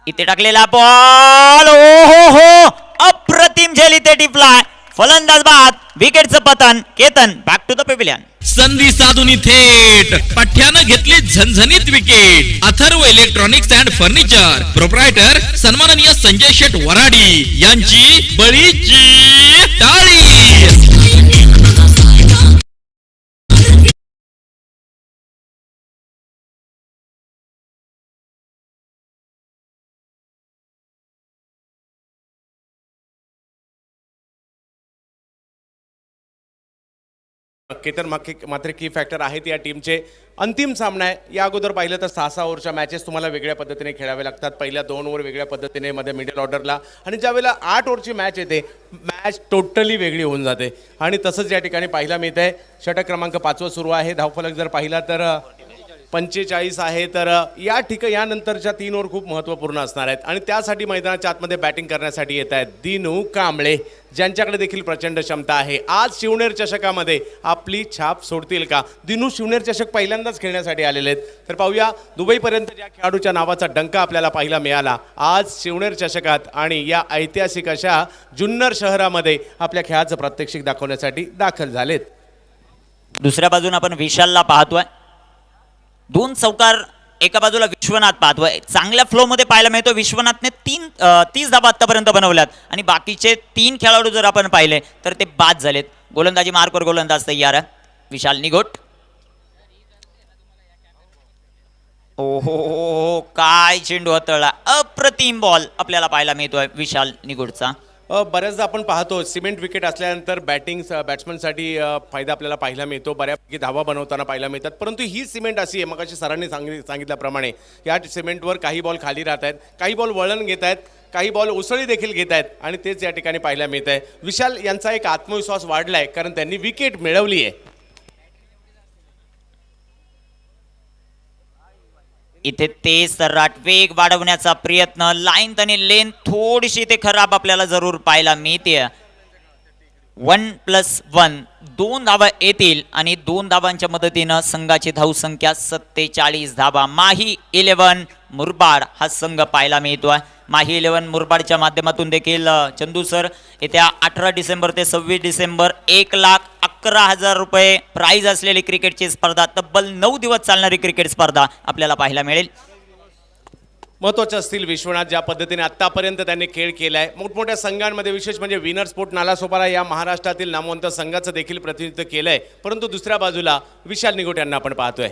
S4: इथे टाकलेला बॉल, ओ हो अप्रतिम झेल इथे टिपलाय, फलंदाज बाद, विकेटचं पतन। Ketan back to the pavilion.
S3: संधी साधून थेट पठ्यानं घेतली झणझणीत wicket. Atharva electronics and furniture, proprietor सन्माननीय संजय शेठ वराडी यांची बळीची टाळी।
S7: केतन मात्र की फॅक्टर आहेत या टीमचे. अंतिम सामना आहे. या अगोदर पाहिलं तर 6-6 ओव्हरच्या मॅचेस तुम्हाला वेगळ्या पद्धतीने खेळावे लागतात. पहिल्या 2 ओव्हर वेगळ्या पद्धतीने मध्ये मिडल ऑर्डरला, आणि ज्यावेळेला 8 ओव्हरची मॅच येते मॅच टोटली वेगळी होऊन जाते. आणि तसंच या ठिकाणी पाहायला मिळत आहे. षटक क्रमांक 5 सुरू आहे. धावफलक जर पाहिला तर 45 आहे. तर यानंतरच्या 3 ओव्हर खूप महत्त्वपूर्ण असणार आहेत, आणि त्यासाठी मैदानाच्या आतमध्ये बॅटिंग करण्यासाठी येत आहेत दिनू कांबळे, ज्यांच्याकडे देखील प्रचंड क्षमता आहे. आज शिवनेर चषकामध्ये आपली छाप सोडतील का? दिनू शिवनेर चषक पहिल्यांदाच खेळण्यासाठी आलेले आहेत. तर पाहूया दुबईपर्यंत ज्या खेळाडूच्या नावाचा डंका आपल्याला पाहायला मिळाला आज शिवनेर चषकात, आणि या ऐतिहासिक अशा जुन्नर शहरामध्ये आपल्या खेळाचं प्रात्यक्षिक दाखवण्यासाठी दाखल झालेत.
S4: दुसऱ्या बाजूने आपण विशालला पाहतोय. 2 चौकार एका बाजूला विश्वनाथ पाहतोय. चांगल्या फ्लो मध्ये पाहायला मिळतो. विश्वनाथने 30 धाबा आतापर्यंत बनवल्यात, आणि बाकीचे 3 खेळाडू जर आपण पाहिले तर ते बाद झालेत. गोलंदाजी मार्कवर गोलंदाज तयार आहे विशाल निगोट. ओहो, काय चेंडू हाताळला. अप्रतिम बॉल आपल्याला पाहायला मिळतोय विशाल निगोटचा.
S7: बऱ्याचदा आपण पाहतो सिमेंट विकेट असल्यानंतर बॅट्समनसाठी फायदा आपल्याला पाहायला मिळतो. बऱ्यापैकी धावा बनवताना पाहायला मिळतात. परंतु ही सिमेंट अशी आहे, मगाशी सरांनी सांगितल्याप्रमाणे या सिमेंटवर काही बॉल खाली राहत आहेत, काही बॉल वळण घेत आहेत, काही बॉल उसळी देखील घेत आहेत, आणि तेच या ठिकाणी पाहायला मिळत आहे. विशाल यांचा एक आत्मविश्वास वाढला आहे, कारण त्यांनी विकेट मिळवली आहे.
S4: इथे ते सर्राट वेग वाढवण्याचा प्रयत्न. लाईन आणि लेन थोडीशी ते खराब आपल्याला जरूर पाहायला मिळते. 1+1 2 धावा येतील, आणि 2 धावांच्या मदतीनं संघाची धावसंख्या 47 धावा. माही 11 मुरबाड हा संघ पाहायला मिळतोय. माही 11 मुरबाडच्या माध्यमातून देखील चंदू सर येत्या 18 डिसेंबर ते 26 डिसेंबर 1,11,000 रुपये प्राइज असलेली क्रिकेटची स्पर्धा, तब्बल 9 दिवस चालणारी क्रिकेट स्पर्धा आपल्याला पाहायला मिळेल.
S7: महत्त्वाचे असतील विश्वनाथ, ज्या पद्धतीने आत्तापर्यंत त्यांनी खेळ केला आहे. मोठमोठ्या संघांमध्ये, विशेष म्हणजे विनर स्पोर्ट नालासोपारा या महाराष्ट्रातील नामवंत संघाचं देखील प्रतिनिधित्व केलं आहे. परंतु दुसऱ्या बाजूला विशाल निगोट यांना आपण पाहतोय.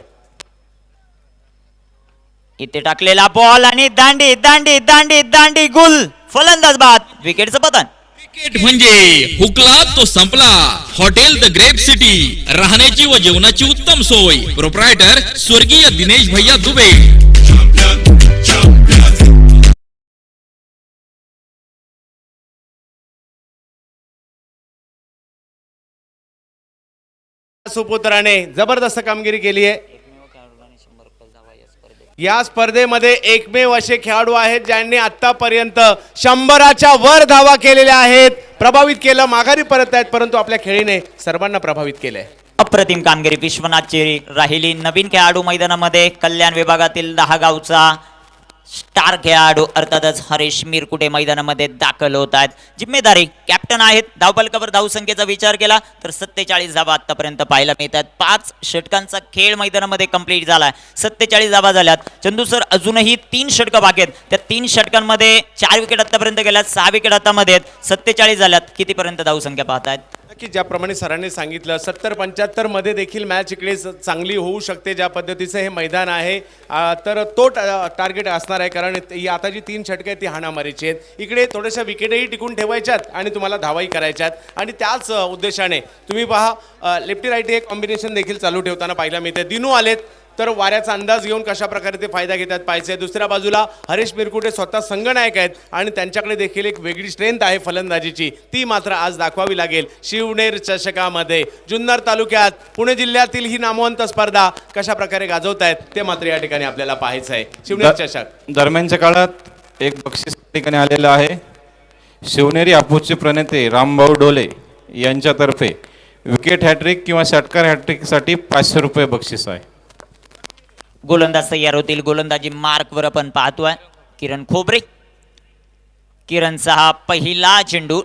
S4: इथे टाकलेला बॉल, आणि दांडी दांडी दांडी दांडी गुल. फलंदाज बाद. विकेटचं पतन.
S3: क्रिकेट म्हणजे हुकला तो संपला. हॉटेल द ग्रेप सिटी, राहण्याची व जेवणाची उत्तम सोय. प्रोप्रायटर स्वर्गीय दिनेश भैया दुबे.
S7: सुपुत्राने जबरदस्त कामगिरी केली आहे. या स्पर्धेमध्ये एकमेव असे खेळाडू आहेत ज्यांनी आतापर्यंत 100च्या वर धावा केलेल्या आहेत. प्रभावित केलं, माघारी परत आहेत, परंतु आपल्या खेळीने सर्वांना प्रभावित केलंय.
S4: अप्रतिम कामगिरी विश्वनाथची राहिली. नवीन खेळाडू मैदानामध्ये कल्याण विभागातील 10 गावचा स्टार खेळाडू अर्थातच हरीश मिरकुटे मैदानामध्ये दाखल होत आहेत. जिम्मेदारी कॅप्टन आहेत. धावफलकावर धावसंख्येचा विचार केला तर 47 धावा आतापर्यंत पाहायला मिळतात. 5 षटकांचा खेळ मैदानामध्ये कंप्लीट झालाय. 47 धावा झाल्यात. चंदू सर अजूनही 3 षटकं बाकी आहेत. त्या 3 षटकांमध्ये 4 विकेट आतापर्यंत गेल्यात, 6 विकेट हातामध्ये आहेत. 47 झाल्यात. कितीपर्यंत धावसंख्या पाहतायत?
S7: की ज्याप्रमाणे सरांनी सांगितलं 70-75 मध्ये देखील मॅच इकडे चांगली होऊ शकते. ज्या पद्धतीचं हे मैदान आहे, तर तो टार्गेट असणार आहे, कारण ही आता जी 3 षटकं आहेत ती हाणामारीची आहेत. इकडे थोड्याशा विकेटही टिकून ठेवायच्यात आणि तुम्हाला धावाही करायच्यात, आणि त्याच उद्देशाने तुम्ही पहा लेफ्टी राईटी हे कॉम्बिनेशन देखील चालू ठेवताना पाहायला मिळते. दिनू आलेत तर वाऱ्याचा अंदाज घेऊन कशा प्रकारे ते फायदा घेतात पाहिजे. दुसऱ्या बाजूला हरीश मिरकुटे स्वतः संघनायक आहेत, आणि त्यांच्याकडे देखील एक वेगळी स्ट्रेंथ आहे फलंदाजीची, ती मात्र आज दाखवावी लागेल. शिवनेर चषकामध्ये जुन्नर तालुक्यात पुणे जिल्ह्यातील ही नामवंत स्पर्धा कशा प्रकारे गाजवतायत ते मात्र या ठिकाणी आपल्याला पाहायचं आहे. शिवनेर चषक
S6: दरम्यानच्या काळात एक बक्षीस ठिकाणी आलेलं आहे. शिवनेरी आपूचे प्रणेते रामभाऊ डोले यांच्यातर्फे विकेट हॅट्रिक किंवा षटकार हॅट्रिकसाठी 500 रुपये बक्षीस आहे.
S4: गोलंदाज तयार होतील. गोलंदाजी मार्कवर आपण पाहतोय किरण खोबरे. किरणचा हा पहिला चेंडू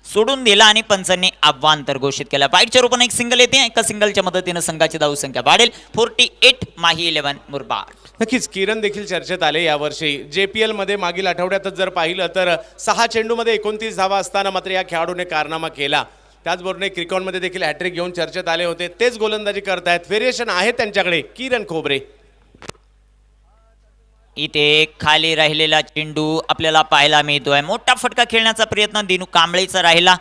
S4: सोडून दिला, आणि पंचांनी आव्हान तर घोषित केला. वाईटच्या रूपाने एक सिंगल येते. एका सिंगलच्या मदतीने संघाची धावसंख्या वाढेल. 48 माही 11 मुरबाड.
S7: नक्कीच किरण देखील चर्चेत आले यावर्षी. JPL मध्ये मागील आठवड्यातच जर पाहिलं तर 6 चेंडूमध्ये 29 धावा असताना मात्र या खेळाडूने कारनामा केला. त्याचबरोबर क्रिकॉनमध्ये देखील हॅट्रिक घेऊन चर्चेत आले होते. तेच गोलंदाजी करतायत. व्हेरिएशन आहे त्यांच्याकडे. किरण खोबरे.
S4: इथे खाली राहिलेला चेंडू आपल्याला पाहायला मिळतोय. मोठा फटका खेळण्याचा प्रयत्न दिनू कांबळेचा राहिला.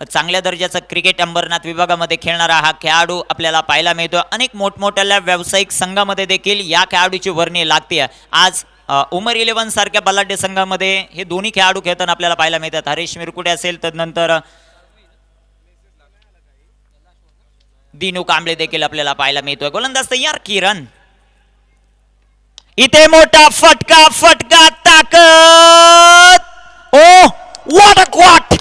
S4: चांगल्या दर्जाचं क्रिकेट अंबरनाथ विभागामध्ये खेळणारा हा खेळाडू आपल्याला पाहायला मिळतो. अनेक मोठमोठ्या व्यावसायिक संघामध्ये देखील या खेळाडूची वर्णी लागते. आज उमर 11 सारख्या बलाढ्य संघामध्ये हे दोन्ही खेळाडू खेळताना आपल्याला पाहायला मिळतात. हरीश मिरकुटे असेल, तदनंतर दिनू कांबळे देखील आपल्याला पाहायला मिळतोय. गोलंदाज तयार किरण. इथे मोठा फटका, फटका ताकद. Oh what a caught,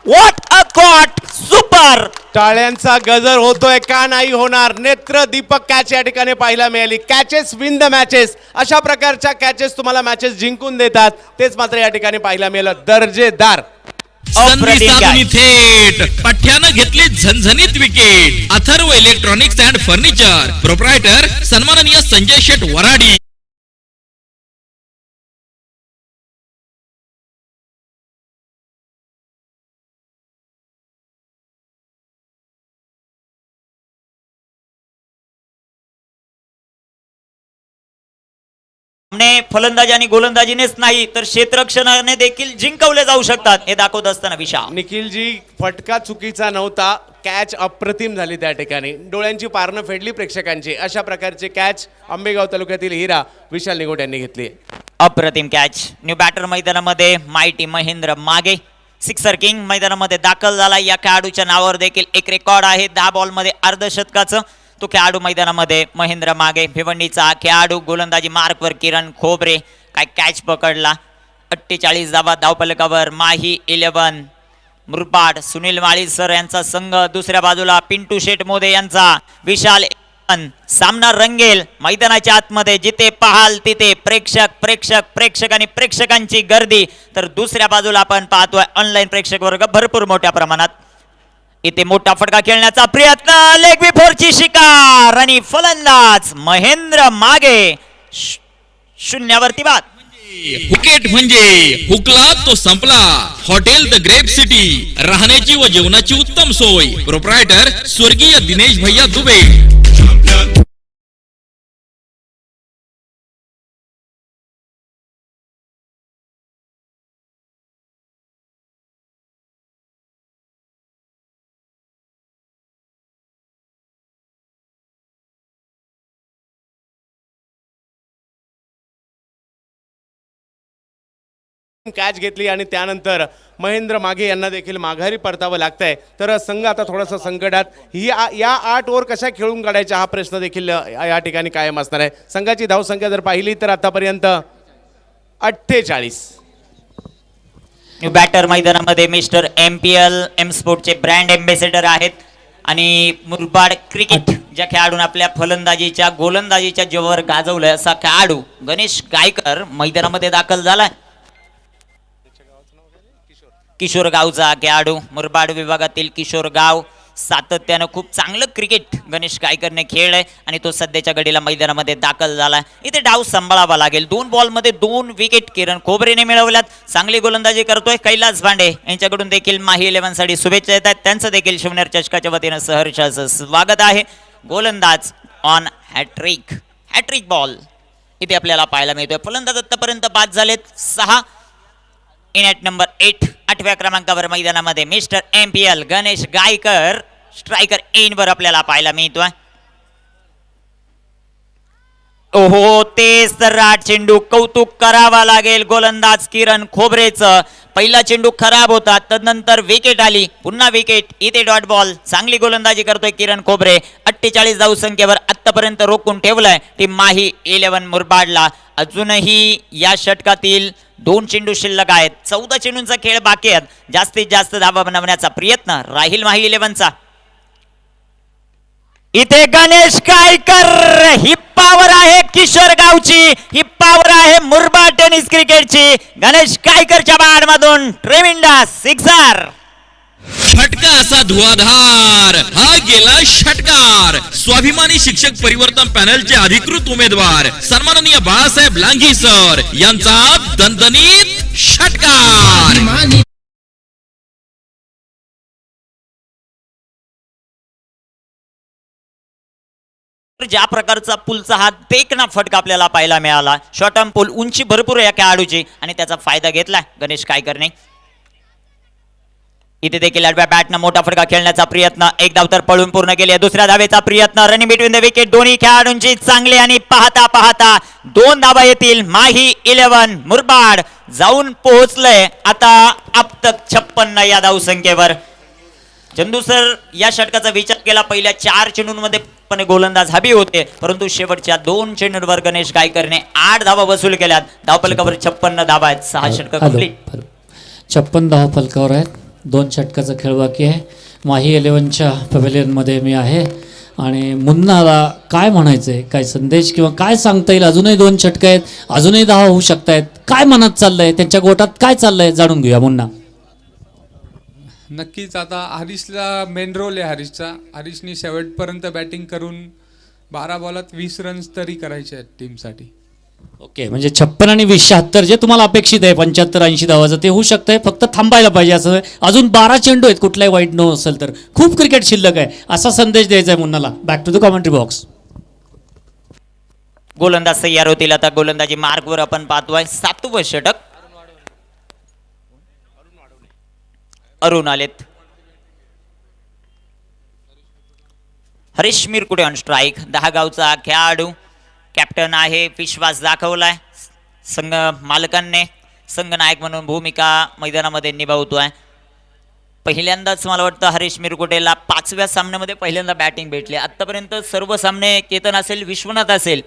S4: what a caught, super.
S7: टाळ्यांचा गजर होतोय का नाही होणार. नेत्र दीपक कॅच या ठिकाणी पाहायला मिळाली. Catches win the matches. अशा प्रकारच्या कॅचेस तुम्हाला मॅचेस जिंकून देतात. तेच मात्र या ठिकाणी पाहायला मिळालं. दर्जेदार
S3: संधी साधून थेट पठ्यानं घेतली झणझणीत wicket. Atharva electronics and furniture proprietor सन्माननीय संजय शेठ वराडी.
S4: फलंदाजी आणि गोलंदाजीनेच नाही तर क्षेत्ररक्षणाने देखील जिंकवले जाऊ शकतात हे दाखवत असताना विशाल.
S7: निखिलजी फटका चुकीचा नव्हता. कॅच अप्रतिम झाली त्या ठिकाणी. डोळ्यांची पारणं फेडली प्रेक्षकांची. अशा प्रकारचे कॅच आंबेगाव तालुक्यातील हिरा विशाल निगोट यांनी घेतली.
S4: अप्रतिम कॅच. न्यू बॅटर मैदानामध्ये माइटी महेंद्र मागे सिक्सर किंग मैदानामध्ये दाखल झाला. या खेळाडूच्या नावावर देखील एक रेकॉर्ड आहे. 10 बॉलमध्ये अर्धशतकाचं. तो खेळाडू मैदानामध्ये महेंद्र मागे. भिवंडीचा खेळाडू. गोलंदाजी मार्कवर किरण खोबरे. काय कॅच पकडला. 48 धावा धावफलकावर. माही 11 मुरबाड. सुनील माळी सर यांचा संघ. दुसऱ्या बाजूला पिंटू शेठ मोदे यांचा विशाल. सामना रंगेल. मैदानाच्या आतमध्ये जिथे पाहाल तिथे प्रेक्षक प्रेक्षक प्रेक्षक आणि प्रेक्षकांची गर्दी. तर दुसऱ्या बाजूला आपण पाहतोय ऑनलाईन प्रेक्षक वर्ग भरपूर मोठ्या प्रमाणात. इथे मोठा फटका खेळण्याचा प्रयत्न. लेग बिफोरची शिकार आणि फलंदाज महेंद्र मागे. शून्यावरती बाद.
S3: हुकेट म्हणजे हुकला तो संपला. हॉटेल द ग्रेप सिटी राहण्याची व जेवणाची उत्तम सोय. प्रोप्रायटर स्वर्गीय दिनेश भैया दुबे.
S7: कॅच घेतली आणि त्यानंतर महेंद्र मागे यांना देखील माघारी परतावं लागतंय. तर संघ आता थोडासा संकटात. या 8 ओव्हर कशा खेळून काढायच्या हा प्रश्न देखील या ठिकाणी कायम असणार आहे. संघाची धावसंख्या जर पाहिली तर आतापर्यंत 48.
S4: न्यू बॅटर मैदानामध्ये मिस्टर MPL एम स्पोर्टचे ब्रँड एम्बेसेडर आहेत. आणि मुरबाड क्रिकेट ज्या खेळाडून आपल्या फलंदाजीच्या गोलंदाजीच्या जीवावर गाजवलंय असा खेळाडू गणेश गायकर मैदानामध्ये दाखल झालाय. किशोर गावचा खेळाडू. मुरबाड विभागातील किशोर गाव. सातत्यानं खूप चांगलं क्रिकेट गणेश गायकरने खेळलंय आणि तो सध्याच्या घडीला मैदानामध्ये दाखल झाला. इथे डाव सांभाळावा लागेल. 2 बॉलमध्ये 2 विकेट किरण खोबरेने मिळवल्यात. चांगली गोलंदाजी करतोय कैलास भांडे यांच्याकडून देखील माही 11 साठी शुभेच्छा येतात. त्यांचं देखील शिवनेर चषकाच्या वतीनं सहर्षाचं स्वागत आहे. गोलंदाज ऑन हॅट्रिक. हॅट्रिक बॉल इथे आपल्याला पाहायला मिळतोय. फलंदाज आतापर्यंत बाद झालेत 6. इन ॲट नंबर 8 8व्या क्रमांकावर मैदानामध्ये mister MPL Ganesh Gaykar. Striker in वर आपल्याला पाहायला मिळतोय. ओहो तेच तर राट चेंडू. कौतुक करावा लागेल गोलंदाज किरण खोबरेचं. पहिला चेंडू खराब होता. तदनंतर विकेट आली. पुन्हा विकेट. इथे डॉट बॉल. चांगली गोलंदाजी करतोय किरण खोबरे. 48 धावसंख्येवर आतापर्यंत रोखून ठेवलंय टीम माही 11 मुरबाडला. अजूनही या षटकातील 2 चेंडू शिल्लक आहेत. 14 चेंडूंचा खेळ बाकी आहेत. जास्तीत जास्त धावा बनवण्याचा प्रयत्न राहील माही 11चा. इथे गणेश गायकर. ही पावर आहे किशोर गावची. ही पावर आहे मुरबाड टेनिस क्रिकेटची. गणेश गायकरच्या बॅटमधून ट्रेमिंडा सिक्सर.
S3: फटका असा धुआधार. हा गेला षटकार. स्वाभिमानी शिक्षक परिवर्तन पॅनलचे अधिकृत उमेदवार सन्माननीय बाळासाहेब लांघी सर यांचा दणदणीत षटकार.
S5: अभिमानी
S4: ज्या प्रकारचा पुलचा हा देखना फटका आपल्याला पाहायला मिळाला. शॉर्ट टर्म पुल. उंची भरपूर या खेळाडूची आणि त्याचा फायदा घेतला गणेश गायकरने. इथे देखील आडव्या बॅटनं मोठा फटका खेळण्याचा प्रयत्न, एक धाव तर पळून पूर्ण केली आहे. दुसऱ्या धावेचा प्रयत्न, रनिंग बिटवीन द विकेट, दोन्ही खेळाडूंची चांगली आणि पाहता पाहता 2 धावा येतील. माही 11 मुरबाड जाऊन पोहोचलंय आता अब तक 56 या धावसंख्येवर. चंदू सर, या षटकाचा विचार केला पहिल्या 4 चेंडूंमध्ये पण गोलंदाज हबी होते, परंतु शेवटच्या 2 चेंडूंवर गणेश गायकरने 8 धावा वसूल केल्यात. धावफलकावर 56 धावा आहेत. 6 षटकं कंप्लीट.
S2: 56 धावा फलकावर आहेत. 2 षटकाचा खेळ बाकी आहे. माही 11च्या पॅव्हेलियनमध्ये मी आहे आणि मुन्नाला काय म्हणायचंय, काय संदेश किंवा काय सांगता येईल? अजूनही 2 षटकं आहेत, अजूनही 10 होऊ शकतायत. काय मनात चाललंय, त्यांच्या गोटात काय चाललंय, जाणून घेऊया. मुन्ना.
S9: नक्कीच आता हरीशला मेन रोल आहे. हरीशनी शेवटपर्यंत बॅटिंग करून 12 बॉलात 20 रन्स तरी करायचे आहेत टीमसाठी.
S2: ओके, म्हणजे 56 आणि 20 76 जे तुम्हाला अपेक्षित आहे 75-80 धावाचं ते होऊ शकतंय. फक्त थांबायला पाहिजे असं आहे. अजून 12 चेंडू आहेत, कुठलाही वाईट न असेल तर. खूप क्रिकेट शिल्लक आहे असा संदेश द्यायचा आहे मुन्नाला. Back to the commentary box.
S4: गोलंदाज तयार होतील. आता गोलंदाजी मार्कवर आपण पाहतोय. 7वं षटक. अरुण आलेत. Harish Mirkute on strike. 10 गावचा खेळाडू, कॅप्टन आहे, विश्वास दाखवलाय. संघ मालकांनी संघनायक म्हणून भूमिका मैदानामध्ये निभावतोय. पहिल्यांदाच मला वाटतं हरीश मिरकुटेला 5व्या सामन्यामध्ये पहिल्यांदा बॅटिंग भेटली. आतापर्यंत सर्व सामने केतन असेल, विश्वनाथ असेल,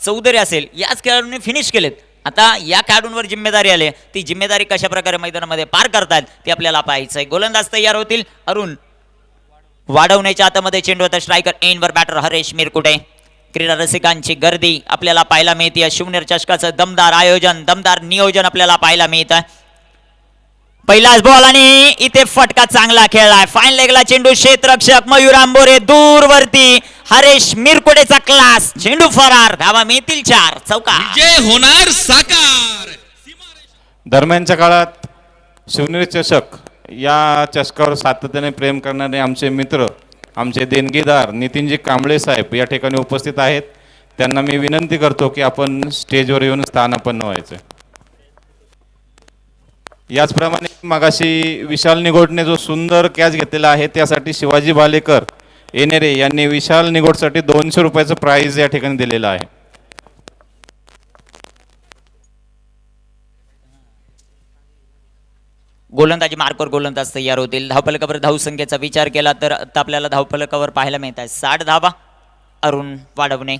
S4: चौधरी असेल, याच खेळाडूंनी फिनिश केलेत. आता या खेळाडूंवर जिम्मेदारी आली. ती जिम्मेदारी कशा प्रकारे मैदानामध्ये पार करतात ते आपल्याला पाहायचंय. गोलंदाज तयार होतील. अरुण वाढवण्याच्या हातामध्ये चेंडू होता. स्ट्रायकर एंडवर बॅटर हरीश मिरकुटे. क्रीडा रसिकांची गर्दी आपल्याला पाहायला मिळते. शिवनेर चषकाचं दमदार आयोजन, दमदार नियोजन आपल्याला पाहायला मिळतं. पहिलाच बॉल आणि इथे फटका चांगला खेळलाय. फाईन लेगला चेंडू, क्षेत्ररक्षक मयूर आंबोरे दूरवरती. हरीश मिरकुटेचा क्लास, चेंडू फरार. धावा मिळतील 4. चौका.
S3: विजय होणार साकार.
S6: दरम्यानच्या काळात शिवनेरी चषक या चषकावर सातत्याने प्रेम करणारे आमचे मित्र, आमचे देणगीदार नितीनजी कांबळे साहेब या ठिकाणी उपस्थित आहेत. त्यांना मी विनंती करतो की आपण स्टेजवर येऊन स्थानापन्न व्हायचं. याचप्रमाणे मगाशी विशाल निगोडने जो सुंदर कॅच घेतलेला आहे त्यासाठी शिवाजी भालेकर येणेरे यांनी विशाल निगोडसाठी 200 रुपयाचं प्राइज या ठिकाणी दिलेलं आहे.
S4: गोलंदाजी मार्कवर गोलंदाज तयार होतील. धावफलकावर धावसंख्येचा विचार केला तर आता आपल्याला धावफलकावर पाहायला मिळत आहे 60 धावा. अरुण वाढवणे.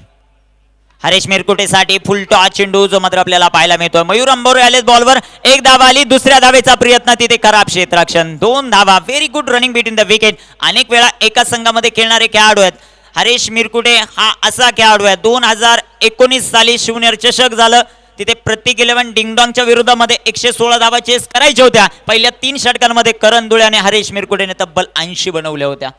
S4: हरीश मिरकुटेसाठी फुल टॉस चेंडू जो मात्र आपल्याला पाहायला मिळतोय. मयूर अंबोरे आले बॉलवर. 1 धावा आली. दुसऱ्या धावेचा प्रयत्न, तिथे खराब क्षेत्ररक्षण. 2 धावा. Very good running between the wicket. अनेक वेळा एका संघामध्ये खेळणारे खेळाडू आहेत. हरीश मिरकुटे हा असा खेळाडू आहे. 2019 साली शिवनेर चषक झालं, तिथे प्रत्येक 11 डिंगडॉंगच्या विरोधामध्ये 116 धावा चेस करायच्या होत्या. पहिल्या 3 षटकांमध्ये करण दुळे आणि हरीश मिरकुटेने तब्बल 80 बनवल्या होत्या.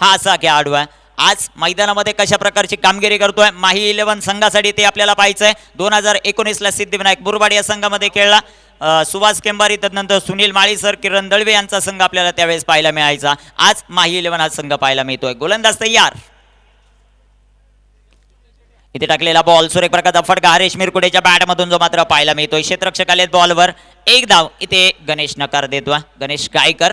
S4: हा असा खेळाडू आहे. आज मैदानामध्ये कशा प्रकारची कामगिरी करतोय माही 11 संघासाठी ते आपल्याला पाहायचंय. 2019 ला सिद्धिविनायक बुरबाड या संघामध्ये खेळला. सुभाष केंबारी, तदनंतर सुनील माळीसर, किरण दळवे यांचा संघ आपल्याला त्यावेळेस पाहायला मिळायचा. आज माही 11 हा संघ पाहायला मिळतोय. गोलंदाज तयार. इथे टाकलेला बॉल, सुरेख प्रकारचा फटका हरीश मिरकुटेच्या बॅटमधून जो मात्र पाहायला मिळतोय. क्षेत्ररक्षक आले बॉलवर. 1 धाव. इथे गणेश नकार देतोय. गणेश गायकर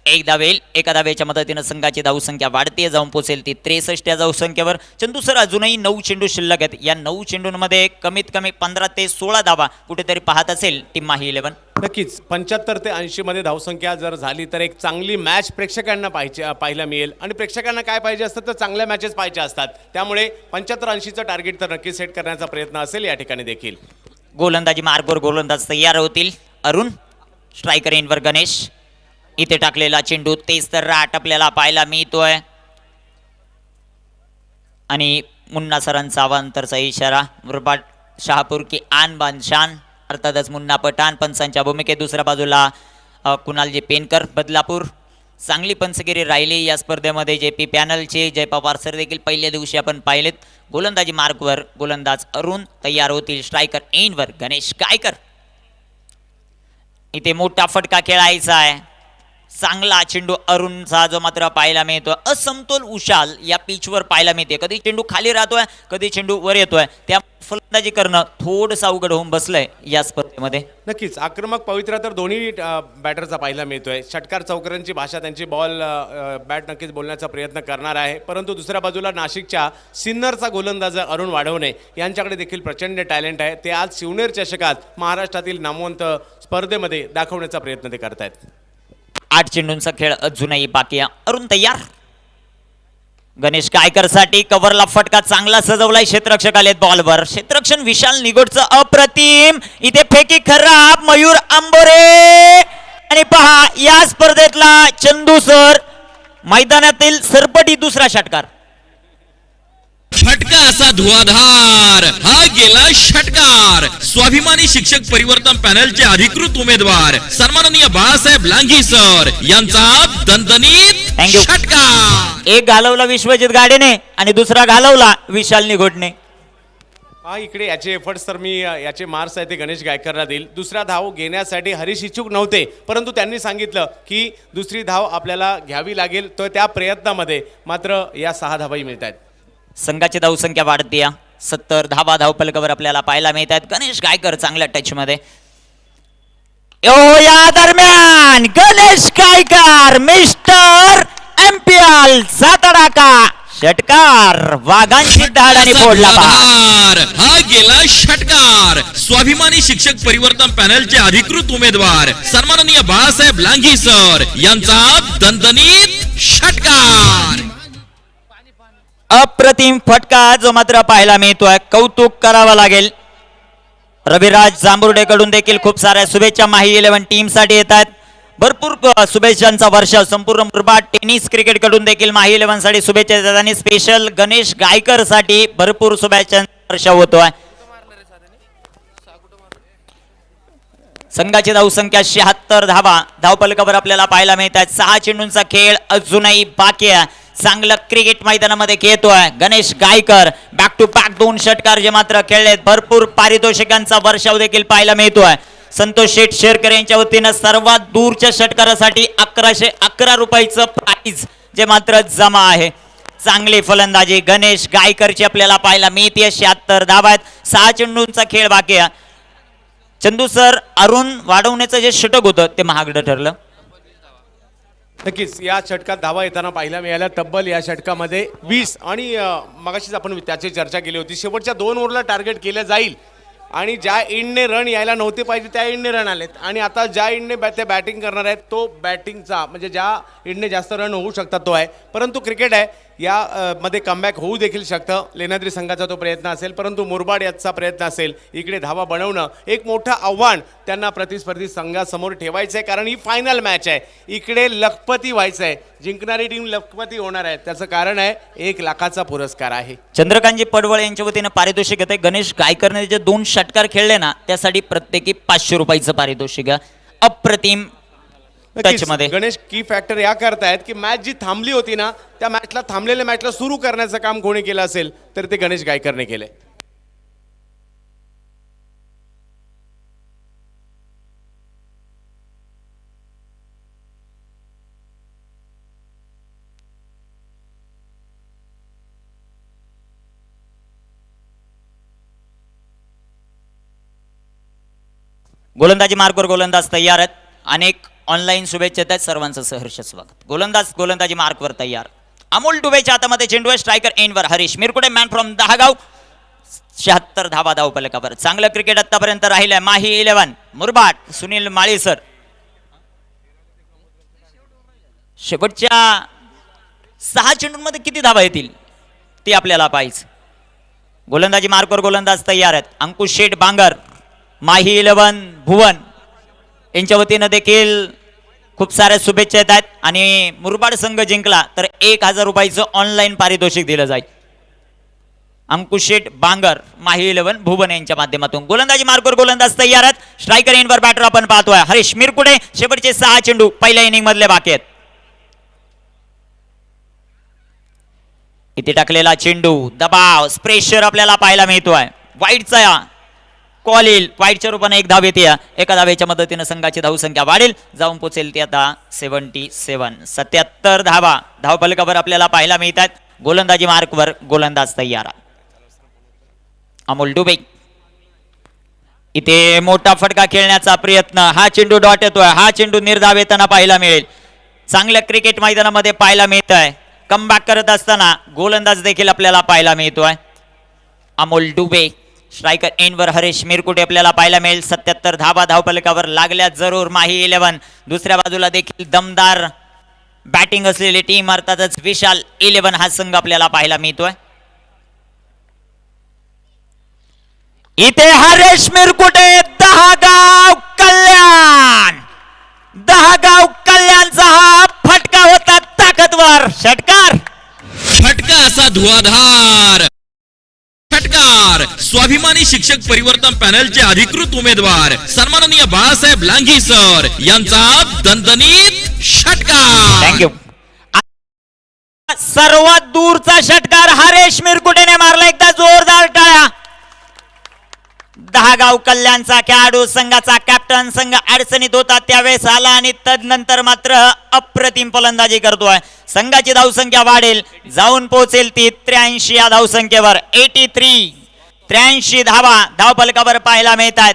S4: 1 धाव येईल. एका धावेच्या मदतीनं संघाची धावसंख्या वाढते, जाऊन पोहोचेल ती 63 या धावसंख्येवर. चंदू सर, अजूनही 9 चेंडू शिल्लक आहेत. या 9 चेंडूंमध्ये कमीत कमी 15 ते 16 धावा कुठेतरी पाहत असेल टीम माही 11.
S10: नक्कीच 75 ते 80 मध्ये धावसंख्या जर झाली तर एक चांगली मॅच प्रेक्षकांना पाहायला मिळेल. आणि प्रेक्षकांना काय पाहिजे असतं तर चांगल्या मॅचेस पाहिजे असतात. त्यामुळे 75-80चं टार्गेट तर नक्कीच सेट करण्याचा प्रयत्न असेल या ठिकाणी देखील.
S4: गोलंदाजी मार्गवर गोलंदाज तयार होतील. अरुण. स्ट्रायकर एंडवर गणेश. इथे टाकलेला चेंडू, तेच तर राट आपल्याला पाहायला मिळतोय. आणि मुन्ना सरांचा अवांतरचा इशारा. मुरबाड शहापूर की आन बान शान. अर्थातच मुन्ना पठाण पंचांच्या भूमिकेत. दुसऱ्या बाजूला कुणालजी पेनकर बदलापूर. चांगली पंचगिरी राहिली या स्पर्धेमध्ये. जे पी पॅनलचे जय पवार सर देखील पहिल्या दिवशी आपण पाहिलेत. गोलंदाजी मार्कवर गोलंदाज अरुण तयार होतील. स्ट्रायकर एंडवर गणेश गायकर. इथे मोठा फटका खेळायचा आहे. चांगला चेंडू अरुणचा जो मात्र पाहायला मिळतो. असमतोल उशाल या पिचवर पाहायला मिळते. कधी चेंडू खाली राहतोय, कधी चेंडू वर येतोय. त्या फलंदाजी करणं थोडंसं अवघड होऊन बसलंय या स्पर्धेमध्ये.
S10: नक्कीच आक्रमक पवित्रा तर दोन्ही बॅटरचा पाहायला मिळतोय. षटकार चौकरांची भाषा त्यांची बॉल बॅट नक्कीच बोलण्याचा प्रयत्न करणार आहे. परंतु दुसऱ्या बाजूला नाशिकच्या सिन्नरचा गोलंदाज अरुण वाढवणे यांच्याकडे देखील प्रचंड टॅलेंट आहे. ते आज शिवनेर चषकात महाराष्ट्रातील नामवंत स्पर्धेमध्ये दाखवण्याचा प्रयत्न ते करतायत.
S4: 8 चेंडूंचा खेळ अजूनही बाकी आहे. अरुण तयार. गणेश गायकर साठी कव्हरला फटका चांगला सजवलाय. क्षेत्ररक्षक आलेत बॉलवर. क्षेत्ररक्षण विशाल निगोडचं अप्रतिम. इथे फेकी खराब. मयूर आंबोरे आणि पहा या स्पर्धेतला चंदू सर मैदानातील सरपटी दुसरा षटकार.
S3: फटका असा धुआधार हा गेला षटकार. स्वाभिमानी शिक्षक परिवर्तन पॅनलचे अधिकृत उमेदवार सन्माननीय बाळासाहेब लांघी सर यांचा दणदणीत
S4: Thank you.
S3: षटकार.
S4: एक घालवला विश्वजित गाडेने आणि दुसरा घालवला विशाल निगोडने.
S10: हा इकडे याचे एफर्ट्स तर मी याचे मार्क्स आहे ते गणेश गायकरला देईल. दुसरा धाव घेण्यासाठी हरीश इच्छुक नव्हते, परंतु त्यांनी सांगितलं की दुसरी धाव आपल्याला घ्यावी लागेल. तर त्या प्रयत्नामध्ये मात्र या 6 धावाही मिळत आहेत.
S4: संघाची धावसंख्या वाढते. 70 धावा धावपलकावर आपल्याला पाहायला मिळत आहेत. गणेश गायकर चांगल्या टच मध्ये. या दरम्यान गणेश गायकर मिस्टर एमपीएल तडाका षटकार. वाघांची धाड आणि फोडला पहा.
S3: धुआधार हा गेला षटकार. स्वाभिमानी शिक्षक परिवर्तन पॅनलचे अधिकृत उमेदवार सन्माननीय बाळासाहेब लांघी सर यांचा दणदणीत षटकार.
S4: अप्रतिम फटका जो मात्र पाहायला मिळतोय. कौतुक करावं लागेल. रविराज जांभुर्डे कडून देखील खूप साऱ्या शुभेच्छा माही 11 टीम साठी येत आहेत. भरपूर शुभेच्छांचा वर्षाव संपूर्ण मुरबाड टेनिस क्रिकेट कडून देखील माही 11 साठी शुभेच्छा येतात आणि स्पेशल गणेश गायकर साठी भरपूर शुभेच्छांचा वर्षाव होतोय. संघाची धावसंख्या 76 धावा धावपलकावर आपल्याला पाहायला मिळत आहेत. 6 चेंडूंचा खेळ अजूनही बाकी आहे. चांगलं क्रिकेट मैदानामध्ये खेळतोय Ganesh Gaykar. Back to back 2 षटकार जे मात्र खेळलेत. भरपूर पारितोषिकांचा वर्षाव देखील पाहायला मिळतोय. संतोष शेठ शेरकर यांच्या वतीनं सर्वात दूरच्या षटकारासाठी 1111 रुपयाचं प्राइज जे मात्र जमा आहे. चांगली फलंदाजी गणेश गायकरची आपल्याला पाहायला मिळते. 76 धावा आहेत. 6 चेंडूंचा खेळ बाकी आहे. चंदू सर अरुण वाढवण्याचं जे षटक होतं ते महागडं ठरलं.
S10: नक्कीच या षटकात धावा येताना पाहायला मिळाल्या. तब्बल या षटकामध्ये 20 आणि मगाशीच आपण त्याची चर्चा केली होती. शेवटच्या 2 ओव्हरला टार्गेट केलं जाईल आणि ज्या इंडने रन यायला नव्हते पाहिजे त्या इंडने रन आलेत. आणि आता ज्या इंडने ते बॅटिंग करणार आहेत तो बॅटिंगचा म्हणजे ज्या इंडने जास्त रन होऊ शकतात तो आहे. परंतु क्रिकेट आहे या मध्ये कमबॅक होऊ देखील शकतं. लेण्याद्री संघाचा तो प्रयत्न असेल, परंतु मुरबाड याचा प्रयत्न असेल. इकडे धावा बनवणं एक मोठं आव्हान त्यांना प्रतिस्पर्धी संघासमोर ठेवायचं आहे, कारण ही फायनल मॅच आहे. इकडे लखपती व्हायचं आहे. जिंकणारी टीम लखपती होणार आहे. त्याचं कारण आहे 1 लाखाचा पुरस्कार आहे.
S4: चंद्रकांतजी पडवळ यांच्या वतीनं पारितोषिक येते. गणेश गायकरने जे 2 षटकार खेळले ना त्यासाठी प्रत्येकी 500 रुपयाचं पारितोषिक. अप्रतिम टच मध्ये.
S10: गणेश की फॅक्टर या करतायत की मॅच जी थांबली होती ना त्या मॅचला थांबलेल्या मॅचला सुरू करण्याचं काम कोणी केलं असेल तर ते गणेश गायकरने केलंय.
S4: गोलंदाजी मार्कवर गोलंदाज तयार आहेत. अनेक ऑनलाईन शुभेच्छा आहेत. सर्वांचं सहर्ष स्वागत. गोलंदाजी मार्कवर तयार. अमोल डुबेच्या हातामध्ये चेंडू आहे. स्ट्रायकर एंडवर हरीश मिरकुडे मॅन फ्रॉम दहागाव. 76 धावा धावपलकावर. चांगलं क्रिकेट आतापर्यंत राहिलंय. माही 11 मुरबाड सुनील माळी सर. शेवटच्या 6 चेंडूंमध्ये किती धावा येतील ती आपल्याला पाहिजे. गोलंदाजी मार्कवर गोलंदाज तयार आहेत. अंकुश शेठ बांगर माही 11 भुवन यांच्या वतीनं देखील खूप साऱ्या शुभेच्छा येत आहेत. आणि मुरबाड संघ जिंकला तर 1000 रुपयाचं ऑनलाईन पारितोषिक दिलं जाईल. अंकुश शेठ बांगर माही 11 भुवन यांच्या माध्यमातून. गोलंदाजी मार्कवर गोलंदाज तयार आहेत. स्ट्रायकर इनवर बॅटर आपण पाहतोय हरीश मिरकुडे. शेवटचे 6 चेंडू पहिल्या इनिंग मधले बाकी आहेत. इथे टाकलेला चेंडू दबाव प्रेशर आपल्याला पाहायला मिळतोय. वाईटचा कॉल येईल, वाईटच्या रूपाने एक धाव येते, एका धावेच्या मदतीनं संघाची धावसंख्या वाढेल, जाऊन पोचेल ती आता 77. 77 धावा धावफलकावर आपल्याला पाहायला मिळतात. गोलंदाजी मार्कवर गोलंदाज तयार. अमोल डुबे इथे मोठा फटका खेळण्याचा प्रयत्न, हा चेंडू डॉट येतोय, हा चेंडू निर्धाव येताना पाहायला मिळेल. चांगल्या क्रिकेट मैदानामध्ये पाहायला मिळत आहे. कमबॅक करत असताना गोलंदाज देखील आपल्याला पाहायला मिळतोय. अमोल डुबे स्ट्रायकर एंडवर हरेश मिरकुटे आपल्याला पाहायला मिळेल. 77 धावा धावफलकावर लागल्या जरूर माही 11. दुसऱ्या बाजूला देखील दमदार बॅटिंग असलेली टीम अर्थातच विशाल 11 हा संघ आपल्याला पाहायला मिळतोय. इथे हरेश मिरकुटे 10 गाव कल्याण, 10 गाव कल्याणचा हा फटका होता ताकदवर षटकार.
S3: फटका असा धुआधार फटकार. स्वाभिमानी शिक्षक परिवर्तन पॅनलचे अधिकृत उमेदवार सन्माननीय बाळासाहेब लांघी सर यांचा दणदणीत षटकार.
S4: थँक्यू. सर्वात दूरचा षटकार हरेश मिरकुटेने मारला. एकदा जोरदार टाळ्या. 10 गाव कल्याणचा खेळाडू संघाचा कॅप्टन, संघ अडचणीत होता त्यावेळेस आला आणि तदनंतर मात्र अप्रतिम फलंदाजी करतोय. संघाची धावसंख्या वाढेल, जाऊन पोहोचेल ती 83 या धावसंख्येवर. 83 धावा धावफलकावर पाहायला मिळतात.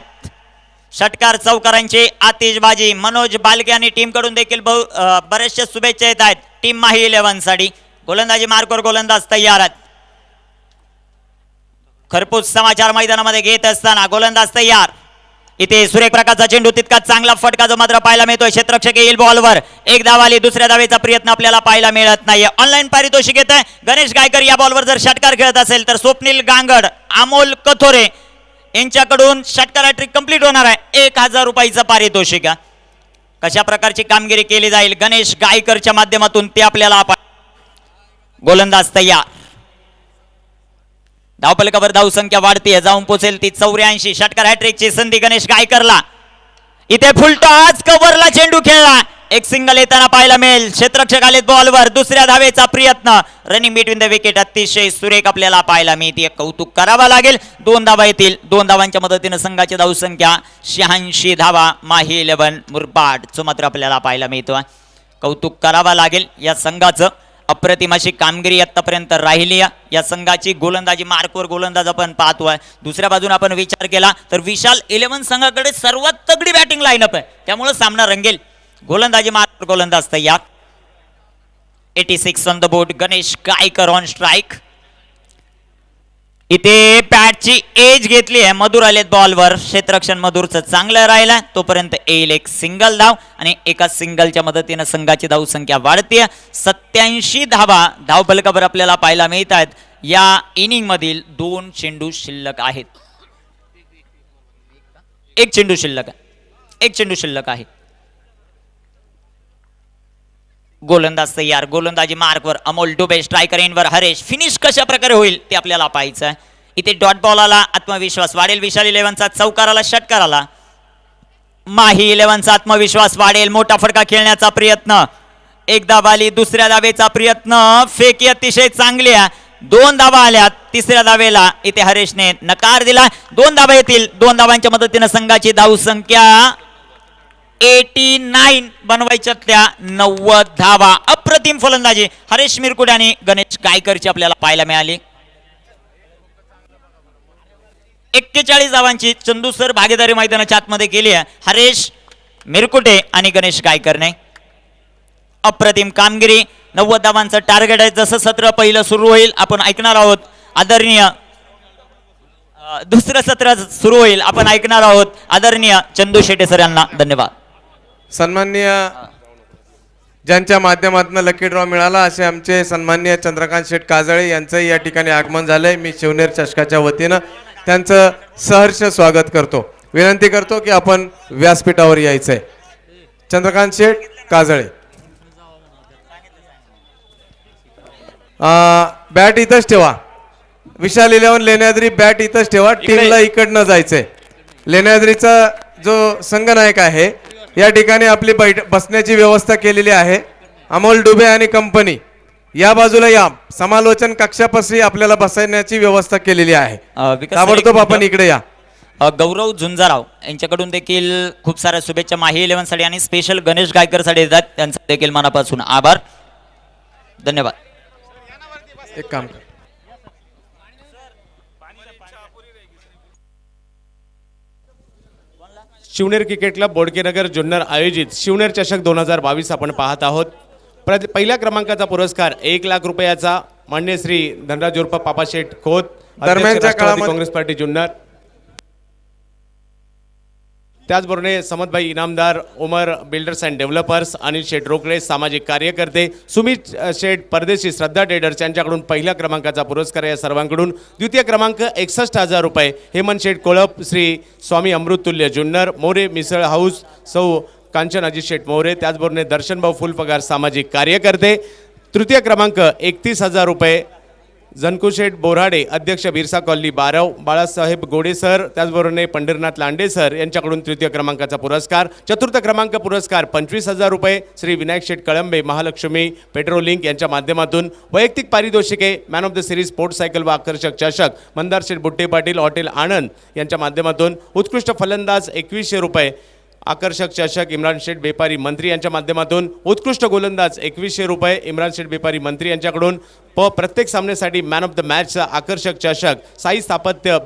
S4: षटकार चौकारांची आतिषबाजी. मनोज बालके आणि टीम कडून देखील बरेचशे शुभेच्छा येत आहेत टीम माही 11 साठी. गोलंदाजी मार्कवर गोलंदाज तयार आहेत. खरपूस समाचार मैदानामध्ये घेत असताना गोलंदाज तयार. इथे सुरेख प्रकारचा चेंडू, तितका चांगला फटका जो मात्र पाहायला मिळतोय. क्षेत्ररक्षक येईल बॉलवर, एक धाव आली, दुसऱ्या धावेचा प्रयत्न आपल्याला पाहायला मिळत नाहीये. ऑनलाईन पारितोषिक येत आहे. गणेश गायकर या बॉलवर जर षटकार खेळत असेल तर स्वप्नील गांगड, अमोल कथोरे यांच्याकडून षटकार हॅट्रिक कंप्लीट होणार आहे. 1000 रुपयाचं पारितोषिक. कशा प्रकारची कामगिरी केली जाईल गणेश गायकरच्या माध्यमातून ते आपल्याला. गोलंदाज तयार. धावफलकावर धावसंख्या वाढते, जाऊन पोचेल ती 84. षटकार हॅट्रिकची संधी गणेश गायकरला. इथे फुलटॉस कव्हरला चेंडू खेळला, एक सिंगल येताना पाहायला मिळेल. क्षेत्ररक्षक आलेत बॉलवर, दुसऱ्या धावेचा प्रयत्न. रनिंग बिटवीन द विकेट अतिशय सुरेख आपल्याला पाहायला मिळते. कौतुक करावा लागेल. 2 धावा येतील. 2 धावांच्या मदतीने संघाची धावसंख्या 86 धावा माही 11 मुरबाड जो मात्र आपल्याला पाहायला मिळतो. कौतुक करावा लागेल या संघाचं. अप्रतिम अशी कामगिरी आतापर्यंत राहिली. या संघाची गोलंदाजी मार्कवर गोलंदाज आपण पाहतोय. दुसऱ्या बाजूने आपण विचार केला तर विशाल 11 संघाकडे सर्वात तगडी बॅटिंग लाईनअप आहे, त्यामुळे सामना रंगेल. गोलंदाजी मार्कवर गोलंदाज तयार. 86 on the board. Ganesh Gaykar on strike. इथे पॅटची एज घेतली आहे. मधुर आलेत बॉलवर. क्षेत्ररक्षण मधुरचं चांगलं राहिलं. तोपर्यंत येईल एक सिंगल धाव आणि एका सिंगलच्या मदतीने संघाची धावसंख्या वाढते. 87 धावा धावफलकावर आपल्याला पाहायला मिळत आहेत. या इनिंग मधील 2 चेंडू शिल्लक आहेत. एक चेंडू शिल्लक आहे. गोलंदाज तयार. गोलंदाजी मार्कवर अमोल डुबे. स्ट्रायकर एंडवर हरेश. फिनिश कशा प्रकारे होईल ते आपल्याला पाहायचं आहे. इथे डॉट बॉल आला, आत्मविश्वास वाढेल. विशाल 11चा चौकार आला, षटकार आला. माही 11चा आत्मविश्वास वाढेल. मोठा फटका खेळण्याचा प्रयत्न. एक धाव आली, दुसऱ्या धावेचा प्रयत्न. फेकी अतिशय चांगली आहे. 2 धावा आल्यात. तिसऱ्या धावेला इथे हरेशने नकार दिला. 2 धावा येतील. 2 धावांच्या मदतीने संघाची धावसंख्या 89 बनवायच्या त्या 90 धावा. अप्रतिम फलंदाजी हरेश मिरकुटे आणि गणेश गायकरची आपल्याला पाहायला मिळाली. 41 धावांची चंदूसर भागीदारी मैदानाच्या आतमध्ये केली आहे हरेश मिरकुटे आणि गणेश गायकरने. अप्रतिम कामगिरी. 90 धावांचं टार्गेट आहे. जसं सत्र पहिलं सुरू होईल आपण ऐकणार आहोत. आदरणीय दुसरं सत्र सुरू होईल आपण ऐकणार आहोत आदरणीय चंदू शेटे सर यांना धन्यवाद.
S7: सन्माननीय ज्यांच्या माध्यमातून लकी ड्रॉ मिळाला असे आमचे सन्माननीय चंद्रकांत शेठ काजळे यांचंही या ठिकाणी आगमन झालंय. मी शिवनेर चषकाच्या वतीनं त्यांचं सहर्ष स्वागत करतो. विनंती करतो की आपण व्यासपीठावर यायचंय. चंद्रकांत शेठ काजळे. बॅट इथंच ठेवा. विशाल 11 लेण्याद्री बॅट इथंच ठेवा. टीमला इकडनं जायचंय. लेण्याद्रीचा जो संघनायक आहे या ठिकाणी आपली बसण्याची व्यवस्था केलेली आहे. अमोल डुबे आणि कंपनी या बाजूला या. समालोचन कक्षापाशी आपल्याला बसण्याची व्यवस्था केलेली आहे. ताबडतोब आपण इकडे या.
S4: गौरव झुंजाराव यांच्याकडून देखील खूप साऱ्या शुभेच्छा माही 11साठी आणि स्पेशल गणेश गायकरसाठी देतात, त्यांचा देखील मनापासून आभार, धन्यवाद.
S7: एक काम कर.
S10: शिवनेर क्रिकेट क्लब बोडकेनगर जुन्नर आयोजित शिवनेर चषक 2022 आपण पाहत आहोत. पहिल्या क्रमांकाचा पुरस्कार 1 लाख रुपयाचा मान्य श्री धनराज उर्फ पापाशेठ खोत,
S7: दरम्यानच्या
S10: अध्यक्ष राष्ट्रवादी
S7: काळामध्ये-
S10: काँग्रेस पार्टी जुन्नर. त्याचबरोबर समतभाई इनामदार, उमर बिल्डर्स अँड डेव्हलपर्स, अनिल शेठ रोकडे सामाजिक कार्यकर्ते, सुमित शेठ परदेशी, श्रद्धा ट्रेडर्स यांच्याकडून पहिल्या क्रमांकाचा पुरस्कार या सर्वांकडून. द्वितीय क्रमांक 61,000 रुपये हेमंत शेठ कोळप, श्री स्वामी अमृततुल्य जुन्नर, मोरे मिसळ हाऊस, सौ कांचन अजित शेठ मोरे, त्याचबरोबर दर्शनभाऊ फुलपगार सामाजिक कार्यकर्ते. तृतीय क्रमांक 31,000 रुपये जनकुशेठ बोराडे, अध्यक्ष बिरसा कॉलनी बारव, बाळासाहेब गोडे सर, त्याचबरोबर पंढरीनाथ लांडे सर यांच्याकडून तृतीय क्रमांकाचा पुरस्कार. चतुर्थ क्रमांक पुरस्कार 25,000 रुपये श्री विनायक शेठ कळंबे, महालक्ष्मी पेट्रोलिंक यांच्या माध्यमातून. वैयक्तिक पारितोषिके man of the series, sports cycle व आकर्षक चषक मंदार शेठ बुट्टे पाटील, हॉटेल आनंद यांच्या माध्यमातून. उत्कृष्ट फलंदाज 2100 रुपये आकर्षक चषक इम्रान शेठ बेपारी मंत्री यांच्या माध्यमातून. उत्कृष्ट गोलंदाज 2100 रुपये इम्रान शेठ बेपारी मंत्री यांच्याकडून. प्रत्येक सामन्यासाठी मॅन ऑफ द मॅचचा आकर्षक चषक साई स्थापत्य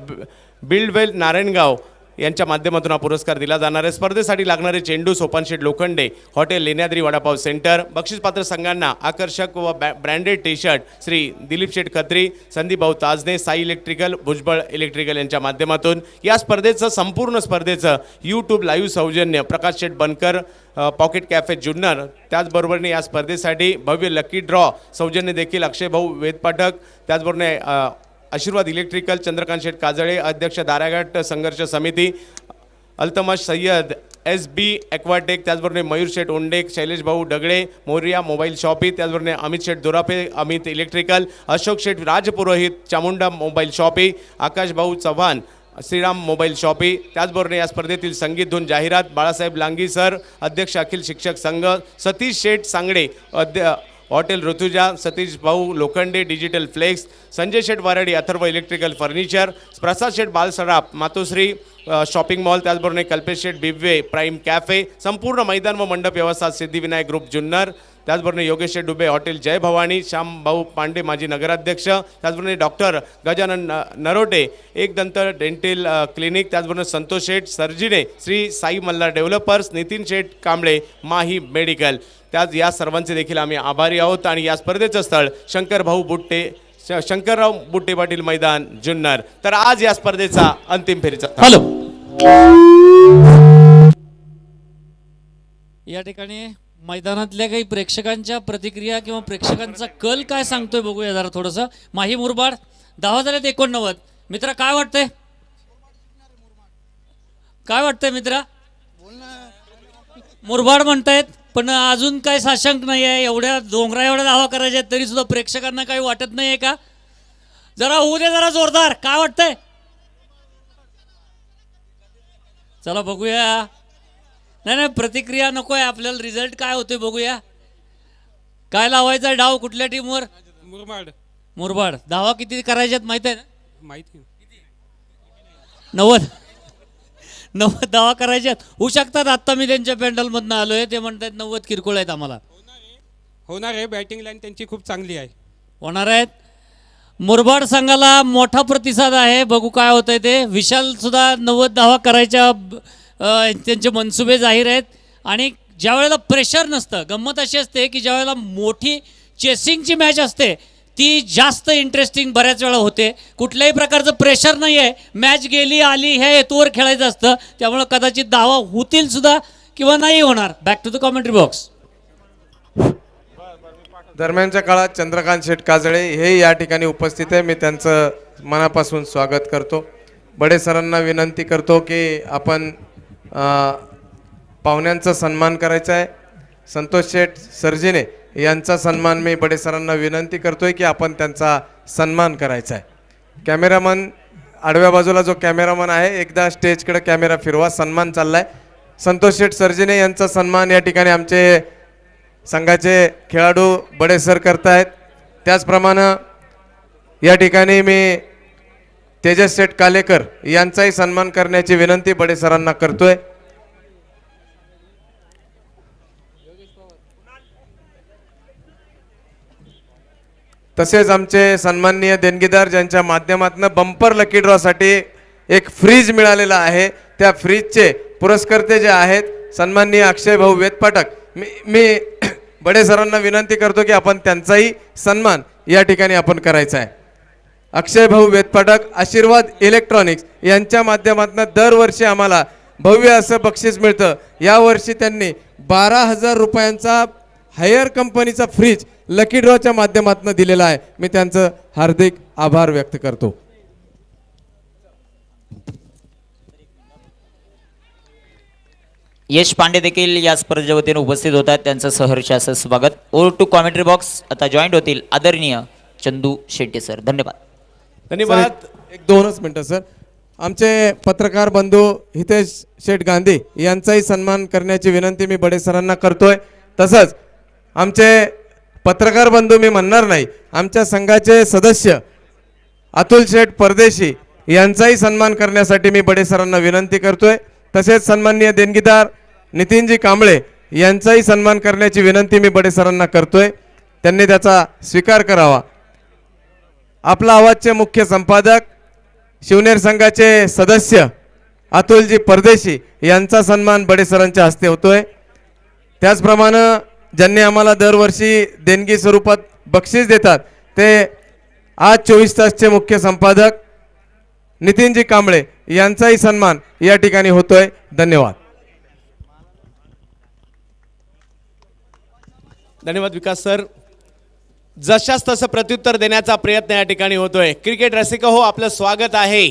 S10: बिल्डवेल नारायणगाव यांच्या माध्यमातून हा पुरस्कार दिला जाणार आहे. स्पर्धेसाठी लागणारे चेंडू सोपानशेठ लोखंडे, हॉटेल लेण्याद्री वडापाव सेंटर. बक्षीसपात्र संघांना आकर्षक व branded T shirt Shri Dilip Sheth Khatri, Sandeep भाऊ ताजने, साई इलेक्ट्रिकल, भुजबळ इलेक्ट्रिकल यांच्या माध्यमातून. या स्पर्धेचं संपूर्ण स्पर्धेचं यूट्यूब लाईव्ह सौजन्य प्रकाश शेठ बनकर, पॉकेट कॅफे जुन्नर. त्याचबरोबरने या स्पर्धेसाठी भव्य लकी ड्रॉ सौजन्य देखील अक्षय भाऊ वेदपाठक, त्याचबरोबर आशीर्वाद इलेक्ट्रिकल, चंद्रकांत शेठ काजळे, अध्यक्ष दाराघाट संघर्ष समिती, अल्तमश सय्यद, SB ॲक्वाटेक, त्याचबरोबर मयूर शेठ ओंडेक, शैलेश भाऊ डगळे, मोरिया मोबाईल शॉपी, त्याचबरोबर अमित शेठ दोरापे, अमित इलेक्ट्रिकल, अशोक शेठ राजपुरोहित, चामुंडा मोबाईल शॉपी, आकाश भाऊ चव्हाण, श्रीराम मोबाईल शॉपी. त्याचबरोबर या स्पर्धेतील संगीत धून जाहिरात बाळासाहेब लांगी सर, अध्यक्ष अखिल शिक्षक संघ, सतीश शेठ सांगडे, hotel Rutuja, Satish Bhau Lokhande, digital flex, Sanjay शेठ वाराडी, अथर्व इलेक्ट्रिकल फर्निचर, प्रसाद शेठ बालसराफ, मातोश्री शॉपिंग मॉल, त्याचबरोबर कल्पेश शेठ बिब्वे प्राईम कॅफे. संपूर्ण मैदान व मंडप व्यवस्था सिद्धिविनायक ग्रुप जुन्नर. त्याचबरोबर योगेश शेठ डुबे, हॉटेल जय भवानी, श्याम भाऊ पांडे माजी नगराध्यक्ष, त्याचबरोबर डॉक्टर गजानन नरोटे, एक दंत डेंटल क्लिनिक, त्याचबरोबर संतोष शेठ सर्जिने, श्री साई मल्हार डेव्हलपर्स, नितीन शेठ कांबळे माही मेडिकल. त्याच या सर्वांचे देखील आम्ही आभारी आहोत. आणि या स्पर्धेचं स्थळ शंकरराव बुट्टे पाटील मैदान जुन्नर. तर आज या स्पर्धेचा अंतिम फेरीचा
S2: हॅलो, या ठिकाणी मैदानातल्या काही प्रेक्षकांच्या प्रतिक्रिया किंवा प्रेक्षकांचा कल काय सांगतोय बघूया जरा थोडंसं. माही मुरबाड 10,089. मित्रा काय वाटतंय, काय वाटतंय मित्रा? मुरबाड म्हणतायत पण अजून काय साशंक नाही आहे. एवढ्या डोंगरा एवढ्या धावा करायच्या आहेत तरी सुद्धा प्रेक्षकांना काही वाटत नाही आहे का? जरा होऊ दे जरा जोरदार, काय वाटतंय? चला बघूया. नाही नाही प्रतिक्रिया नको आहे आपल्याला, रिझल्ट काय होते बघूया. काय लावायचा डाव कुठल्या टीमवर?
S9: मुरबाड.
S2: मुरबाड. धावा किती करायच्यात माहिती आहे ना?
S9: माहिती
S2: 90 धावा करायच्यात होऊ शकतात. आत्ता मी त्यांच्या पॅन्डलमधनं आलोय, ते म्हणतात 90 किरकोळ आहेत आम्हाला.
S9: होणार आहे. बॅटिंग लाईन त्यांची खूप चांगली आहे.
S2: होणार आहेत. मुरबाड संघाला मोठा प्रतिसाद आहे, बघू काय होतंय ते. विशाल सुद्धा 90 धावा करायच्या त्यांचे मनसुबे जाहीर आहेत. आणि ज्या वेळेला प्रेशर नसतं, गंमत अशी असते की ज्या वेळेला मोठी चेसिंगची मॅच असते ती जास्त इंटरेस्टिंग बऱ्याच वेळा होते. कुठल्याही प्रकारचं प्रेशर नाही आहे, मॅच गेली आली ह्या हेतूवर खेळायचं असतं. त्यामुळं कदाचित धावा होतील सुद्धा किंवा नाही होणार. Back to the commentary box.
S7: दरम्यानच्या काळात चंद्रकांत शेठ काजळे हे या ठिकाणी उपस्थित आहे. मी त्यांचं मनापासून स्वागत करतो. बडे सरांना विनंती करतो की आपण पाहुण्यांचा सन्मान करायचा आहे. संतोष शेठ सर्जिने यांचा सन्मान मी बडे सरांना विनंती करतोय की आपण त्यांचा सन्मान करायचा आहे. कॅमेरामन आडव्या बाजूला जो कॅमेरामन आहे एकदा स्टेजकडे कॅमेरा फिरवा. सन्मान चाललाय. संतोष शेठ सर्जिने यांचा सन्मान या ठिकाणी आमचे संघाचे खेळाडू बडे सर करतायत. त्याचप्रमाणे या ठिकाणी मी तेजस शेठ कालेकर यांचाही सन्मान करण्याची विनंती बडे सरांना करतोय. तसेच आमचे सन्माननीय देणगीदार ज्यांच्या माध्यमातून बंपर लकी ड्रॉ साठी एक फ्रीज मिळालेला आहे, त्या फ्रीजचे पुरस्कर्ते जे आहेत सन्माननीय अक्षय भाऊ वेदपाठक, मी बडे सरांना विनंती करतो की आपण त्यांचाही सन्मान या ठिकाणी आपण करायचा आहे. अक्षय भाऊ वेदपाठक आशीर्वाद इलेक्ट्रॉनिक्स यांच्या माध्यमातून दरवर्षी आम्हाला भव्य असं बक्षीस मिळतं. यावर्षी त्यांनी 12,000 रुपयांचा हायर कंपनीचा फ्रीज लकी ड्रॉच्या माध्यमातून दिलेला आहे. मी त्यांचं हार्दिक आभार व्यक्त करतो.
S4: यश पांडे देखील या स्पर्धेच्या वतीने उपस्थित होत आहेत, त्यांचं सहर्ष असं स्वागत. ओव्हर टू कॉमेंट्री बॉक्स आता जॉईंट होतील आदरणीय चंदू शेट्टी सर. धन्यवाद.
S10: धन्यवाद.
S7: एक 2च मिनिटं सर. आमचे पत्रकार बंधू हितेश शेठ गांधी यांचाही सन्मान करण्याची विनंती मी बडे सरांना करतोय. तसंच आमचे पत्रकार बंधू मी म्हणणार नाही, आमच्या संघाचे सदस्य अतुल शेठ परदेशी यांचाही सन्मान करण्यासाठी मी बडे सरांना विनंती करतोय. तसेच सन्माननीय देणगीदार नितीनजी कांबळे यांचाही सन्मान करण्याची विनंती मी बडे सरांना करतोय. त्यांनी त्याचा स्वीकार करावा. आपला आवाजचे मुख्य संपादक शिवनेर संघाचे सदस्य अतुलजी परदेशी यांचा सन्मान बडे सरांच्या हस्ते होतोय. त्याचप्रमाणे ज्यांनी आम्हाला दरवर्षी देणगी स्वरूपात बक्षीस देतात ते आज 24 तासचे मुख्य संपादक नितीनजी कांबळे यांचाही सन्मान या ठिकाणी होतोय. धन्यवाद.
S10: धन्यवाद विकास सर. जशास तसं प्रत्युत्तर देण्याचा प्रयत्न या ठिकाणी होतोय. क्रिकेट रसिक हो, आपलं स्वागत आहे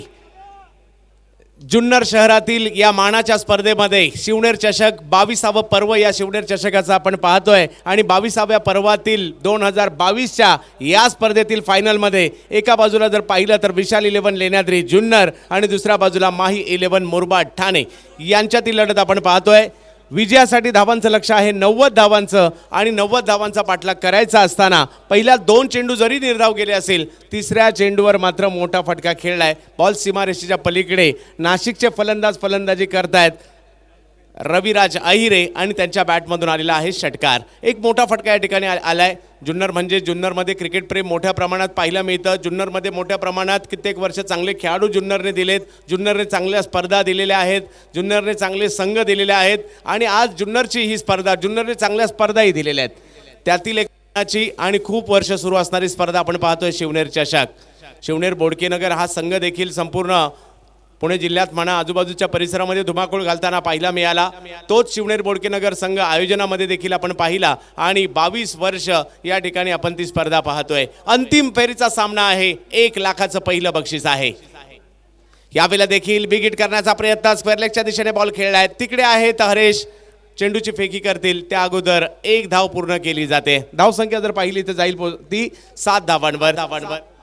S10: जुन्नर शहरातील या मानाच्या स्पर्धेमध्ये. शिवनेर चषक 22वा पर्व या शिवनेर चषकाचा आपण पाहतोय आणि 22व्या पर्वातील 2022च्या या स्पर्धेतील फायनलमध्ये एका बाजूला जर पाहिलं तर विशाल 11 लेण्याद्री जुन्नर आणि दुसऱ्या बाजूला माही 11 मुरबाड ठाणे यांच्यातील लढत आपण पाहतोय. विजयासाठी धावांचं लक्ष आहे 90 धावांचं आणि 90 धावांचा पाठलाग करायचा असताना पहिल्या 2 चेंडू जरी निर्धाव गेले असेल, तिसऱ्या चेंडूवर मात्र मोठा फटका खेळलाय. बॉल सीमारेषेच्या पलीकडे नाशिकचे फलंदाज फलंदाजी करतायत रविराज अहिरे आणि त्यांच्या बॅटमधून आलेला आहे षटकार. एक मोठा फटका या ठिकाणी आलाय. जुन्नर म्हणजे जुन्नरमध्ये क्रिकेट प्रेम मोठ्या प्रमाणात पाहायला मिळतं. जुन्नरमध्ये मोठ्या प्रमाणात कित्येक वर्ष चांगले खेळाडू जुन्नरने दिलेत. जुन्नरने चांगल्या स्पर्धा दिलेल्या आहेत. जुन्नरने चांगले संघ दिलेले आहेत आणि आज जुन्नरची ही स्पर्धा, जुन्नरने चांगल्या स्पर्धाही दिलेल्या आहेत. त्यातील एक आणि खूप वर्ष सुरू असणारी स्पर्धा आपण पाहतोय शिवनेर चषक. शिवनेर बोडकेनगर हा संघ देखील संपूर्ण पुणे जिल्ह्यात म्हणा आजूबाजूच्या परिसरामध्ये धुमाकूळ घालताना पाहायला मिळाला. तोच शिवनेर बोडकेनगर संघ आयोजनामध्ये देखील आपण पाहिला आणि 22 वर्ष या ठिकाणी आपण ती स्पर्धा पाहतोय. अंतिम फेरीचा सामना आहे. 1 लाखाचं पहिलं बक्षीस आहे. यावेळेला देखील बिग हिट करण्याचा प्रयत्न स्क्वेअर लेगच्या दिशेने बॉल खेळलाय. तिकडे आहेत हरेश, चेंडूची फेकी करतील त्या अगोदर 1 धाव पूर्ण केली जाते. धावसंख्या जर पाहिली तर जाईल ती 7 धावांवर.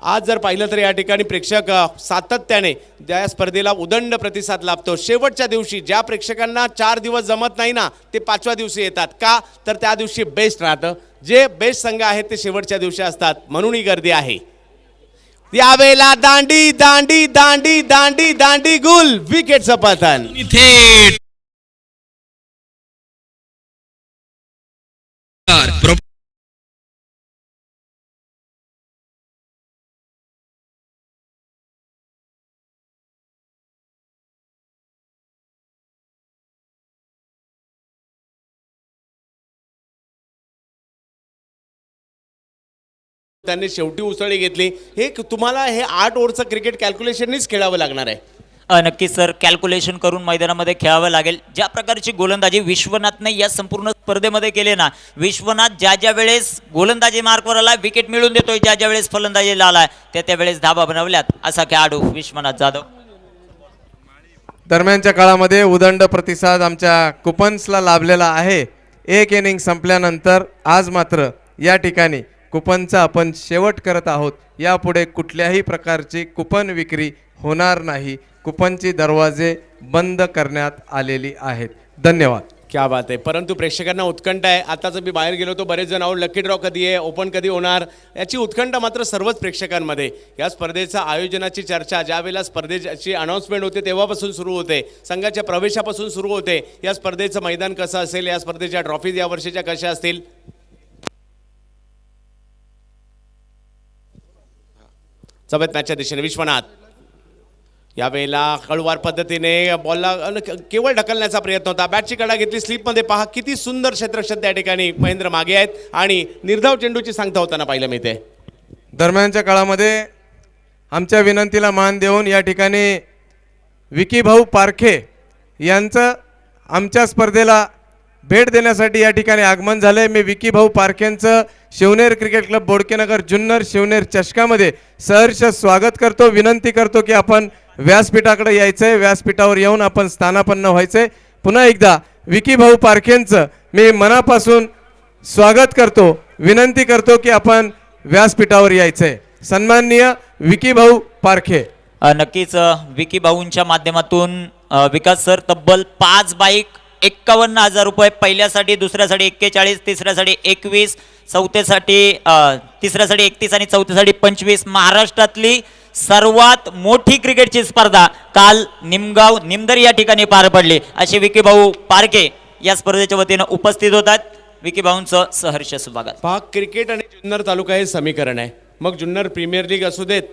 S10: आज जर पाहिलं तर या ठिकाणी प्रेक्षक सातत्याने ज्या स्पर्धेला उदंड प्रतिसाद लाभतो. शेवटच्या दिवशी ज्या प्रेक्षकांना 4 दिवस जमत नाही ना, ते 5व्या दिवशी येतात. का तर त्या दिवशी बेस्ट राहतं. जे बेस्ट संघ आहेत ते शेवटच्या दिवशी असतात, म्हणून ही गर्दी आहे. यावेळेला दांडी दांडी दांडी दांडी दांडी गुल, विकेटचं पतन.
S3: थेट
S10: त्यांनी शेवटी उसळी घेतली. हे तुम्हाला हे 8 ओव्हरचं क्रिकेट कॅल्क्युलेशननीच खेळावं लागणार आहे.
S4: नक्कीच सर, कॅल्क्युलेशन करून मैदानामध्ये खेळावं लागेल. ज्या प्रकारची गोलंदाजी विश्वनाथने या संपूर्ण स्पर्धेमध्ये केले ना, विश्वनाथ ज्या ज्या वेळेस गोलंदाजी मार्कवर आला विकेट मिळवून देतोय, ज्या ज्या वेळेस फलंदाजीला आलाय त्या त्या वेळेस धाबा बनवल्यात, असा खेळाडू विश्वनाथ जाधव.
S7: दरम्यानच्या काळामध्ये उदंड प्रतिसाद आमच्या कुपन्सला लाभलेला आहे. 1 इनिंग संपल्यानंतर आज मात्र या ठिकाणी कुपनचा आपण शेवट करत आहोत. यापुढे कुठल्याही प्रकारची कुपन विक्री होणार नाही. कुपनचे दरवाजे बंद करण्यात आलेली आहेत. धन्यवाद.
S10: क्या बात आहे. परंतु प्रेक्षकांना उत्कंठ आहे. आताच मी बाहेर गेलो होतो, बरेच जण लकी ड्रॉ कधी आहे, ओपन कधी होणार, याची उत्कंठ मात्र सर्वच प्रेक्षकांमध्ये. या स्पर्धेचं आयोजनाची चर्चा ज्यावेळेला स्पर्धेची अनाऊन्समेंट होते तेव्हापासून सुरू होते, संघाच्या प्रवेशापासून सुरू होते. या स्पर्धेचं मैदान कसं असेल, या स्पर्धेच्या ट्रॉफीज या वर्षीच्या कशा असतील. चबत मॅचच्या दिशेने विश्वनाथ यावेळेला हळूवार पद्धतीने बॉलला केवळ ढकलण्याचा प्रयत्न होता. बॅटची कडा घेतली, स्लिपमध्ये पहा किती सुंदर क्षेत्ररक्षण त्या ठिकाणी महेंद्र मागे आहेत आणि निर्धाव चेंडूची सांगता होताना पाहायला मिळते.
S7: दरम्यानच्या काळामध्ये आमच्या विनंतीला मान देऊन या ठिकाणी विकी भाऊ पारखे यांचं आमच्या स्पर्धेला भेट देण्यासाठी या ठिकाणी आगमन झालंय. मी विकी भाऊ पारखेंचं शिवनेर क्रिकेट क्लब बोडकेनगर जुन्नर शिवनेर चषकामध्ये सहर्ष स्वागत करतो. विनंती करतो की आपण व्यासपीठाकडे यायचंय, व्यासपीठावर येऊन आपण स्थानापन्न व्हायचंय. पुन्हा एकदा विकी भाऊ पारखेंचं मी मनापासून स्वागत करतो, विनंती करतो की आपण व्यासपीठावर यायचंय. सन्माननीय विकी भाऊ पारखे.
S4: नक्कीच विकी भाऊंच्या माध्यमातून विकास सर तब्बल 5 बाईक 51,000 रुपये, पहिल्यासाठी, दुसऱ्यासाठी 41, तिसऱ्यासाठी 21, चौथ्यासाठी तिसऱ्यासाठी 31 आणि चौथ्यासाठी 25. महाराष्ट्रातली सर्वात मोठी क्रिकेटची स्पर्धा काल निमदर या ठिकाणी पार पडली. असे विकी भाऊ पारखे या स्पर्धेच्या वतीनं उपस्थित होतात. विकी भाऊंचं सहर्ष स्वागत.
S10: पहा, क्रिकेट आणि जुन्नर तालुका हे समीकरण आहे. मग जुन्नर प्रीमियर लीग असू देत,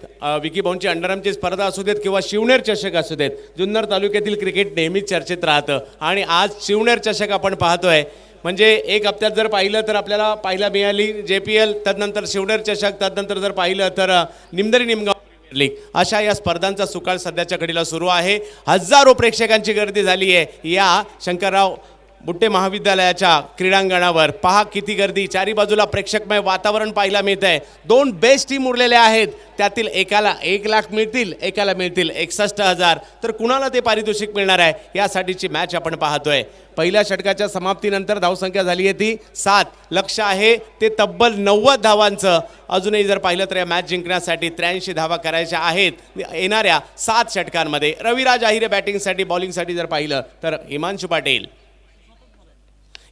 S10: विकी भाऊंची अंडरआर्मची स्पर्धा असू देत किंवा शिवनेर चषक असू देत, जुन्नर तालुक्यातील क्रिकेट नेहमीच चर्चेत राहतं. आणि आज शिवनेर चषक आपण पाहतोय. म्हणजे एक हप्त्यात जर पाहिलं तर आपल्याला पाहायला मिळाली JPL, तदनंतर शिवनेर चषक, तदनंतर जर पाहिलं तर निमगाव लीग. अशा या स्पर्धांचा सुकाळ सध्याच्या घडीला सुरू आहे. हजारो प्रेक्षकांची गर्दी झाली आहे या शंकरराव बुट्टे महाविद्यालयाच्या क्रीडांगणावर. पहा किती गर्दी, चारी बाजूला प्रेक्षकमय वातावरण पाहायला मिळत आहे. 2 बेस्ट टीम उरलेल्या आहेत, त्यातील एकाला 1 लाख मिळतील, एकाला मिळतील 61,000. तर कुणाला ते पारितोषिक मिळणार आहे यासाठीची मॅच आपण पाहतोय. पहिल्या षटकाच्या समाप्तीनंतर धावसंख्या झाली आहे ती 7. लक्ष आहे ते तब्बल 90 धावांचं. अजूनही जर पाहिलं तर या मॅच जिंकण्यासाठी 83 धावा करायच्या आहेत येणाऱ्या 7 षटकांमध्ये. रविराज आहिरे बॅटिंगसाठी, बॉलिंगसाठी जर पाहिलं तर हिमांशू पाटील.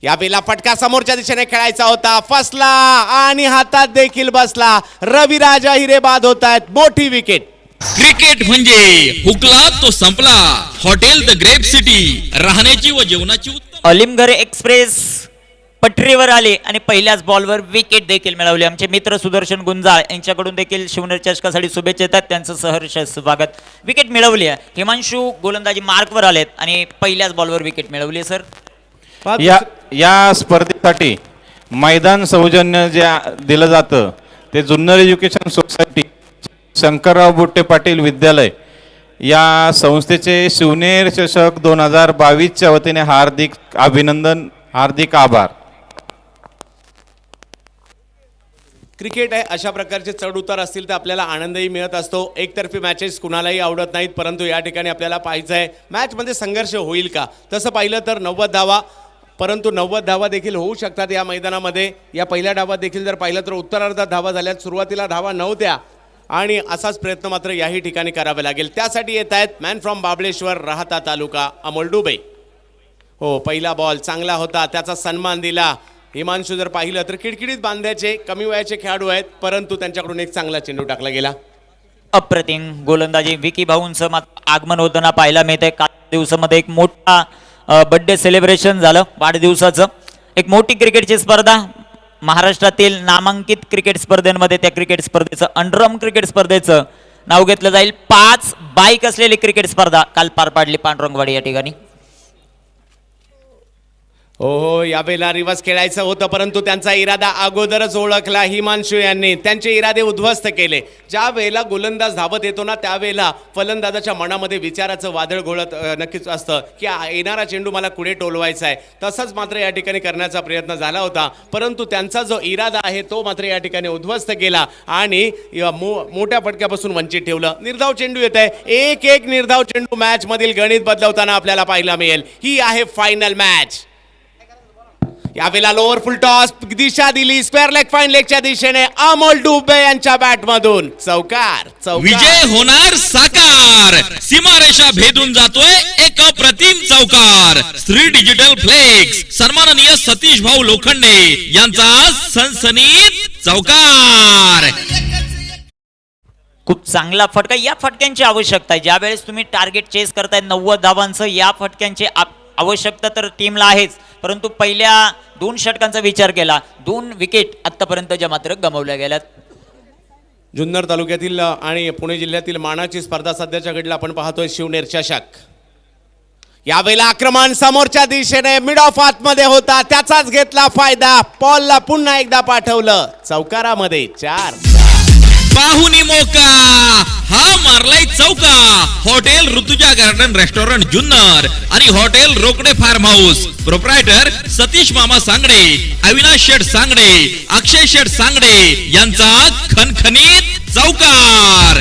S10: यावेळेला फटका समोरच्या दिशेने खेळायचा होता, फसला आणि हातात देखील बसला. रविराज आहिरे बाद होत आहेत. मोठी विकेट.
S3: क्रिकेट म्हणजे हुकला तो संपला. हॉटेल द ग्रेप सिटी, राहण्याची व जेवणाची उत्तम.
S4: अलिमघर एक्सप्रेस पटरीवर आले आणि पहिल्याच बॉलवर विकेट देखील मिळवली. आमचे मित्र सुदर्शन गुंजाळ यांच्याकडून देखील शिवनेर चषकासाठी शुभेच्छा येतात. त्यांचं सहर्ष स्वागत. विकेट मिळवली आहे. हिमांशू गोलंदाजी मार्कवर आलेत आणि पहिल्याच बॉलवर विकेट मिळवली. सर,
S6: या स्पर्धेसाठी मैदान सौजन्य जे दिलं जातं ते जुन्नर एज्युकेशन सोसायटी, शंकरराव बुट्टे पाटील विद्यालय या संस्थेचे शिवनेर चषक 2022च्या वतीने हार्दिक अभिनंदन, हार्दिक आभार.
S10: क्रिकेट आहे, अशा प्रकारचे चढ उतार असतील तर आपल्याला आनंदही मिळत असतो. एकतर्फी मॅचेस कुणालाही आवडत नाहीत, परंतु या ठिकाणी आपल्याला पाहायचं आहे मॅचमध्ये संघर्ष होईल का. तसं पाहिलं तर 90 धावा, परंतु 90 धावा देखील होऊ शकतात या मैदानामध्ये. या पहिल्या डावात देखील जर पाहिलं तर उत्तरार्धात धावा झाल्यात, सुरुवातीला धावा नव्हत्या आणि असाच प्रयत्न मात्र याही ठिकाणी करावे लागेल. त्यासाठी येत आहेत मॅन फ्रॉम बाबळेश्वर, राहता तालुका, अमोल डुबे. हो, पहिला बॉल चांगला होता, त्याचा सन्मान दिला. हिमांशू जर पाहिलं तर किडकिडीत बांध्याचे कमी वयाचे खेळाडू आहेत, परंतु त्यांच्याकडून एक चांगला चेंडू टाकला गेला.
S4: अप्रतिम गोलंदाजी. विकी भाऊंचं आगमन होताना पाहायला मिळतंय. काल दिवसामध्ये एक मोठा बर्थडे सेलिब्रेशन झालं वाढदिवसाचं. एक मोठी क्रिकेटची स्पर्धा, महाराष्ट्रातील नामांकित क्रिकेट स्पर्धेमध्ये त्या क्रिकेट स्पर्धेचं, अंडरआर्म क्रिकेट स्पर्धेचं नाव घेतलं जाईल. 5 बाईक असलेली क्रिकेट स्पर्धा काल पार पाडली पांडुरंगवाडी या ठिकाणी.
S10: हो, यावेळेला रिव्हर्स खेळायचं होतं, परंतु त्यांचा इरादा अगोदरच ओळखला हिमांशू यांनी. त्यांचे इरादे उद्ध्वस्त केले. ज्या वेळेला गोलंदाज धावत येतो ना, त्यावेळेला फलंदाजाच्या मनामध्ये विचाराचं वादळ घोळत नक्कीच असतं की येणारा चेंडू मला कुठे टोलवायचा आहे. तसंच मात्र या ठिकाणी करण्याचा प्रयत्न झाला होता, परंतु त्यांचा जो इरादा आहे तो मात्र या ठिकाणी उद्ध्वस्त केला आणि मोठ्या फटक्यापासून वंचित ठेवलं. निर्धाव चेंडू येत आहे. एक निर्धाव चेंडू मॅच मधील गणित बदलवताना आपल्याला पाहायला मिळेल. ही आहे फायनल मॅच. यावेळेला लोअर फुल टॉस दिशा दिली स्क्वेअर लेग फाईन लेगच्या दिशेने अमोल डुबे यांच्या बॅटमधून चौकार
S3: विजय होणार साकार, सीमारेषा भेदून जातोय एक अप्रतिम चौकार. श्री डिजिटल फ्लेक्स सन्माननीय सतीश भाऊ लोखंडे यांचा सनसनीत चौकार.
S4: खूप चांगला फटका. या फटक्यांची आवश्यकता आहे. ज्या वेळेस तुम्ही टार्गेट चेस करताय 90 धावांचं, या फटक्यांची आवश्यकता तर टीमला आहेच, परंतु पहिल्या 2 षटकांचा विचार केला 2 विकेट आतापर्यंतच्या मात्र गमावल्या गेल्यात.
S10: जुन्नर तालुक्यातील आणि पुणे जिल्ह्यातील मानाची स्पर्धा सध्याच्या घडीला आपण पाहतोय शिवनेर चषक. यावेळेला आक्रमण समोरच्या दिशेने मिड ऑफ आतमध्ये होता, त्याचाच घेतला फायदा. पॉलला पुन्हा एकदा पाठवलं चौकारामध्ये 4.
S3: पाहुनी मोका हा मारलाय चौका. Hotel Rutuja garden restaurant Junnar आणि hotel Rokade farm house proprietor Satish मामा सांगडे, अविनाश शेठ सांगडे, अक्षय शेठ सांगडे यांचा खणखणीत चौकार.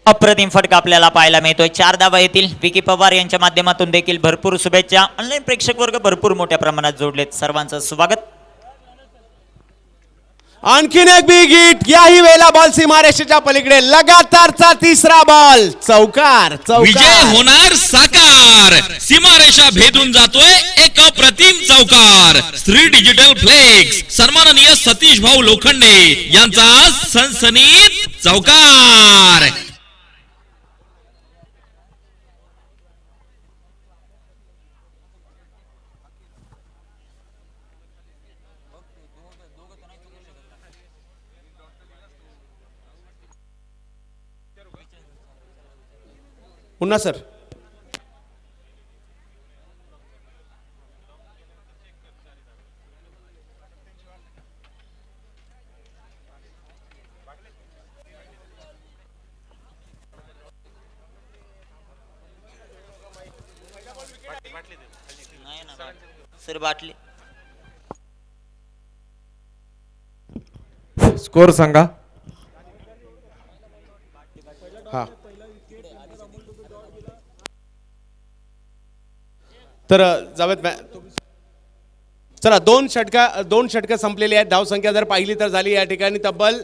S4: अप्रतिम फटका आपल्याला पाहायला मिळतोय. 4 धावा येतील. विकी पवार यांच्या माध्यमातून देखील भरपूर शुभेच्छा. ऑनलाईन प्रेक्षक वर्ग भरपूर मोठ्या प्रमाणात जोडलेत. सर्वांचं स्वागत.
S10: आणखीन एक बिग हिट. याही वेळेला बॉल सीमारेषेच्या पलीकडे लगातारचा 3रा बॉल चौकार.
S3: विजय होणार साकार, सीमारेषा भेदून जातोय एक अप्रतिम चौकार. श्री डिजिटल फ्लेक्स सन्माननीय सतीश भाऊ लोखंडे यांचा सनसनीत चौकार.
S10: पुन्हा सर.
S4: सर बाटली.
S7: स्कोर सांगा.
S10: हा तर जावेद चला 2 षटकं संपलेली आहेत. धावसंख्या जर पाहिली तर झाली या ठिकाणी तब्बल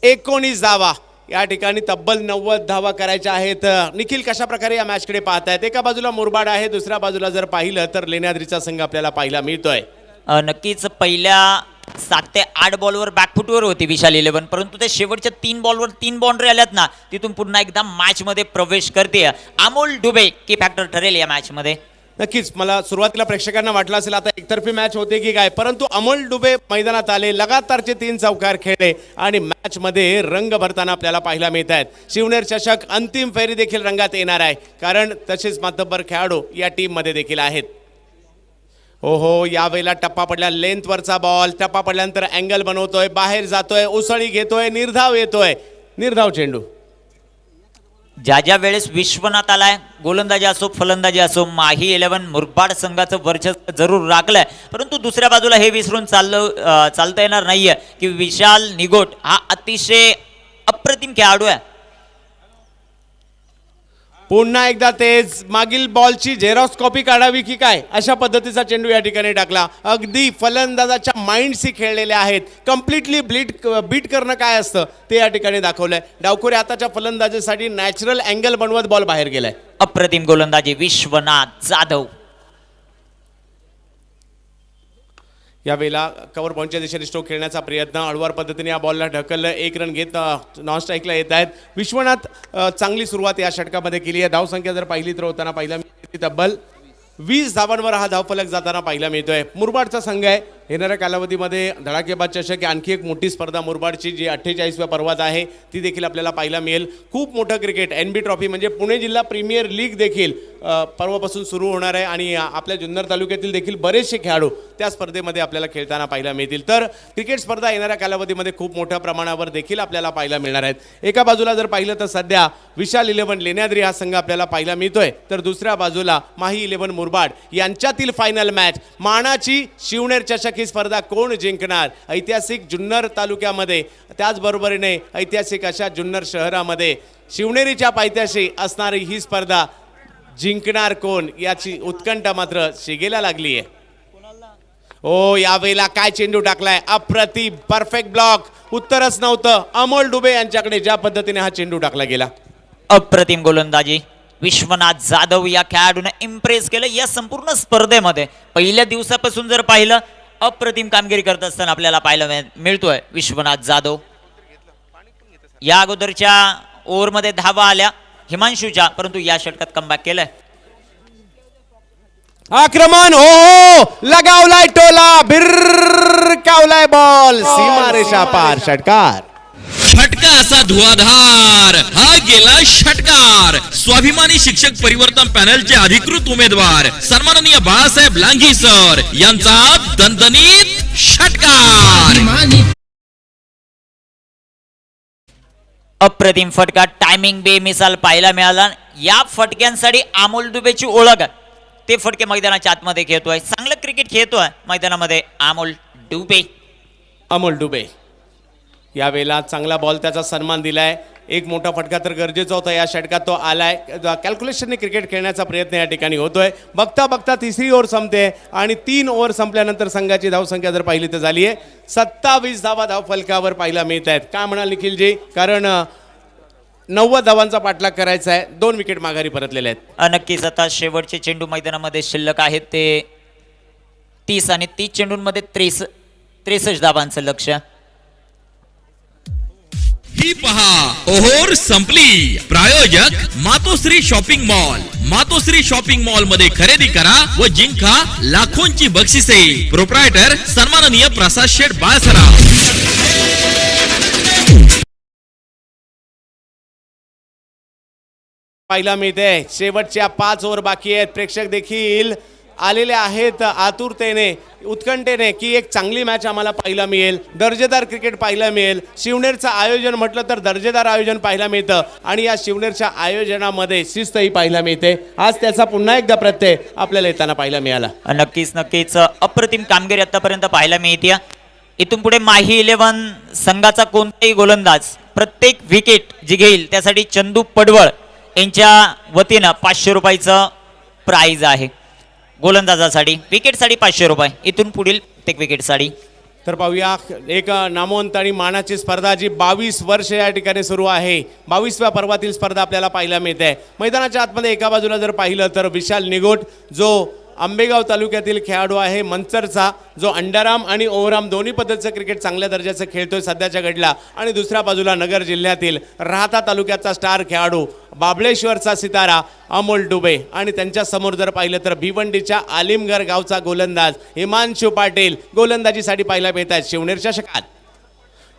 S10: 19 धावा. या ठिकाणी तब्बल 90 धावा करायच्या आहेत. निखिल कशा प्रकारे या मॅचकडे पाहतायत? एका बाजूला मुरबाड आहे, दुसऱ्या बाजूला जर पाहिलं तर लेण्याद्रीचा संघ आपल्याला पाहायला मिळतोय.
S4: नक्कीच पहिल्या 7 ते 8 बॉलवर बॅकफुटवर होती विशाल 11, परंतु ते शेवटच्या 3 बॉलवर 3 बाउंड्री आल्यात ना, तिथून पुन्हा एकदा मॅच मध्ये प्रवेश करते. अमोल डुबे की फॅक्टर ठरेल या मॅच मध्ये.
S10: नक्कीच मला सुरुवातीला प्रेक्षकांना वाटलं असेल आता एकतर्फी मॅच होते की काय, परंतु अमोल डुबे मैदानात आले, लगातारचे 3 चौकार खेळले आणि मॅच मध्ये रंग भरताना आपल्याला पाहायला मिळत आहेत. शिवनेर चषक अंतिम फेरी देखील रंगात येणार आहे, कारण तसेच मातब्बर खेळाडू या टीम मध्ये देखील आहेत. ओहो, यावेळेला टप्पा पडला, लेंथवरचा बॉल टप्पा पडल्यानंतर अँगल बनवतोय, बाहेर जातोय, उसळी घेतोय, निर्धाव येतोय, निर्धाव चेंडू.
S4: ज्या वेळेस विश्वनाथ आलाय, गोलंदाजी असो फलंदाजी असो, माही 11 मुरबाड संघाचं वर्चस्व जरूर राखलंय, परंतु दुसऱ्या बाजूला हे विसरून चालता येणार नाहीये की विशाल निगोट हा अतिशय अप्रतिम खेळाडू आहे.
S10: पुन्हा एकदा तेच मागील बॉलची झेरॉक्स कॉपी काढावी की काय अशा पद्धतीचा चेंडू या ठिकाणी टाकला. अगदी फलंदाजाच्या माइंडशी खेळलेले आहेत. कम्प्लिटली बीट करणं काय असतं ते या ठिकाणी दाखवलंय. डावखोरे हाताच्या फलंदाजीसाठी नॅचरल अँगल बनवत बॉल बाहेर गेलाय.
S4: अप्रतिम गोलंदाजी विश्वनाथ जाधव.
S10: यावेळेला कव्हर बॉलच्या दिशेने स्ट्रोक खेळण्याचा प्रयत्न, हळूवार पद्धतीने या बॉलला ढकललं, 1 रन घेत नॉन स्ट्राईकला येत आहेत. विश्वनाथ चांगली सुरुवात या षटकामध्ये केली आहे. धावसंख्या जर पाहिली तर होताना पाहिला तब्बल 20 धावांवर हा धावफलक जाताना पाहायला मिळतोय. मुरबाडचा संघ आहे. येणाऱ्या कालावधीमध्ये धडाकेबाद चषक आणखी एक मोठी स्पर्धा मुरबाडची जी 48व्या पर्वात आहे ती देखील आपल्याला पाहायला मिळेल. खूप मोठं क्रिकेट NB ट्रॉफी म्हणजे पुणे जिल्हा प्रीमियर लीग देखील पर्वापासून सुरू होणार आहे आणि आपल्या जुन्नर तालुक्यातील देखील बरेचसे खेळाडू त्या स्पर्धेमध्ये आपल्याला खेळताना पाहायला मिळतील. तर क्रिकेट स्पर्धा येणाऱ्या कालावधीमध्ये खूप मोठ्या प्रमाणावर देखील आपल्याला पाहायला मिळणार आहेत. एका बाजूला जर पाहिलं तर सध्या विशाल 11 लेण्याद्री हा संघ आपल्याला पाहायला मिळतोय, तर दुसऱ्या बाजूला माही 11 मुरबाड यांच्यातील फायनल मॅच मानाची शिवनेर चषक ही स्पर्धा कोण जिंकणार. ऐतिहासिक जुन्नर तालुक्यामध्ये त्याचबरोबरीने ऐतिहासिक अशा जुन्नर शहरामध्ये शिवनेरीच्या पायथ्याशी असणारी ही स्पर्धा जिंकणार कोण याची उत्कंठा मात्र शिगेला लागली आहे. ओ यावेळेला काय चेंडू टाकलाय, अप्रतिम, परफेक्ट ब्लॉक, उत्तरच नव्हतं. अमोल डुबे यांच्याकडे ज्या पद्धतीने हा चेंडू टाकला गेला.
S4: अप्रतिम गोलंदाजी. विश्वनाथ जाधव या खेळाडूने इम्प्रेस केलं या संपूर्ण स्पर्धेमध्ये. पहिल्या दिवसापासून जर पाहिलं अप्रतिम कामगिरी करत असताना आपल्याला पाहायला मिळतोय विश्वनाथ जाधव. या अगोदरच्या ओव्हरमध्ये धावा आल्या हिमांशूच्या, परंतु या षटकात कमबॅक केलंय.
S10: आक्रमण, हो लगावलाय टोला, भिरकावलाय बॉल, सीमारेषा पार, षटकार.
S3: फटका असा धुआधार, हा गेला षटकार. स्वाभिमानी शिक्षक परिवर्तन पॅनलचे अधिकृत उमेदवार सन्माननीय बाळासाहेब लांघी सर यांचा दणदणीत षटकार.
S4: अप्रतिम फटका, टायमिंग बेमिसाल पाहायला मिळाला. या फटक्यांसाठी अमोल डुबेची ओळख आहे. ते फटके मैदानाच्या आतमध्ये खेळतोय, चांगलं क्रिकेट खेळतोय मैदानामध्ये अमोल डुबे.
S10: अमोल डुबे यावेळेला चांगला बॉल, त्याचा सन्मान दिलाय. एक मोठा फटका तर गरजेचा होता, या षटकात तो आलाय. कॅल्क्युलेशनने क्रिकेट खेळण्याचा प्रयत्न या ठिकाणी होतोय. बघता बघता तिसरी ओव्हर संपते आणि 3 ओव्हर संपल्यानंतर संघाची धावसंख्या जर पाहिली तर झाली आहे 27 धावा धावफलकावर पाहायला मिळत आहेत. काय म्हणाल निखिलजी, कारण 90 धावांचा पाठलाग करायचा आहे, 2 विकेट माघारी परतलेले आहेत.
S4: नक्कीच आता शेवटचे चेंडू मैदानामध्ये शिल्लक आहेत ते 30 आणि 30 चेंडूंमध्ये 63 धावांचं लक्ष.
S3: ही पहा ओहोर संपली. प्रायोजक Matoshri shopping mall. Matoshri shopping mall मध्ये खरेदी करा व जिंका लाखोंची बक्षिसे. प्रोप्रायटर सन्माननीय प्रसाद शेठ बाळसराव.
S10: पाहायला मिळते शेवटच्या 5 ओव्हर बाकी आहेत. प्रेक्षक देखील आलेले आहेत आतुरतेने, उत्कंठेने की एक चांगली मॅच आम्हाला पाहायला मिळेल, दर्जेदार क्रिकेट पाहायला मिळेल. शिवनेरचं आयोजन म्हटलं तर दर्जेदार आयोजन पाहायला मिळतं आणि या शिवनेरच्या आयोजनामध्ये शिस्तही पाहायला मिळते. आज त्याचा पुन्हा एकदा प्रत्यय आपल्याला येताना पाहायला मिळाला.
S4: नक्कीच अप्रतिम कामगिरी आतापर्यंत पाहायला मिळते. इथून पुढे माही 11 संघाचा कोणताही गोलंदाज प्रत्येक विकेट जी घेईल त्यासाठी चंदू पडवळ यांच्या वतीनं 500 रुपयाचं प्राइज आहे. गोलंदाजासाठी विकेटसाठी 500 रुपये, इथून पुढील प्रत्येक विकेटसाठी.
S10: तर पाहूया एक नामवंत आणि मानाची स्पर्धा जी 22 वर्ष या ठिकाणी सुरू आहे. 22व्या पर्वातील स्पर्धा आपल्याला पाहायला मिळते. मैदानाच्या आतमध्ये एका बाजूला जर पाहिलं तर विशाल निगोट जो आंबेगाव तालुक्यातील खेळाडू आहे, मंचरचा, जो अंडरआर्म आणि ओव्हरआर्म दोन्ही पद्धतीचं क्रिकेट चांगल्या दर्जाचं खेळतोय सध्याच्या घडीला. आणि दुसऱ्या बाजूला नगर जिल्ह्यातील राहाता तालुक्याचा स्टार खेळाडू, बाबळेश्वरचा सितारा अमोल डुबे. आणि त्यांच्या समोर जर पाहिलं तर भिवंडीच्या आलिमगर गावचा गोलंदाज हिमांशू पाटील गोलंदाजीसाठी पाहायला मिळत आहेत शिवनेरच्या षटकात.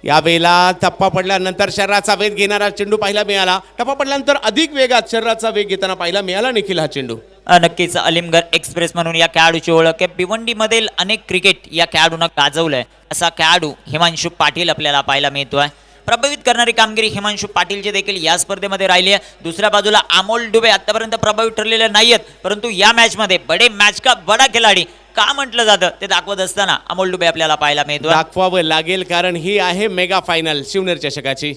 S10: यावेळेला टप्पा पडल्यानंतर शरीराचा वेग घेणारा चेंडू पाहायला मिळाला. टप्पा पडल्यानंतर अधिक वेगात शरीराचा वेग घेताना पाहायला मिळाला निखिल हा चेंडू.
S4: नक्कीच अलिमगर एक्सप्रेस म्हणून या खेळाडूची ओळख आहे. भिवंडीमधील अनेक क्रिकेट या खेळाडूंना गाजवलंय असा खेळाडू हिमांशू पाटील आपल्याला पाहायला मिळतोय. प्रभावित करणारी कामगिरी हिमांशू पाटीलचे देखील या स्पर्धेमध्ये राहिली आहे. दुसऱ्या बाजूला अमोल डुबे आतापर्यंत प्रभावित ठरलेले नाहीयेत, परंतु या मॅचमध्ये बडे मॅच का बडा खिलाडी का म्हटलं जातं ते दाखवत असताना अमोल डुबे आपल्याला पाहायला मिळतो.
S10: दाखवावं लागेल कारण ही आहे मेगा फायनल शिवनेर चषकाची.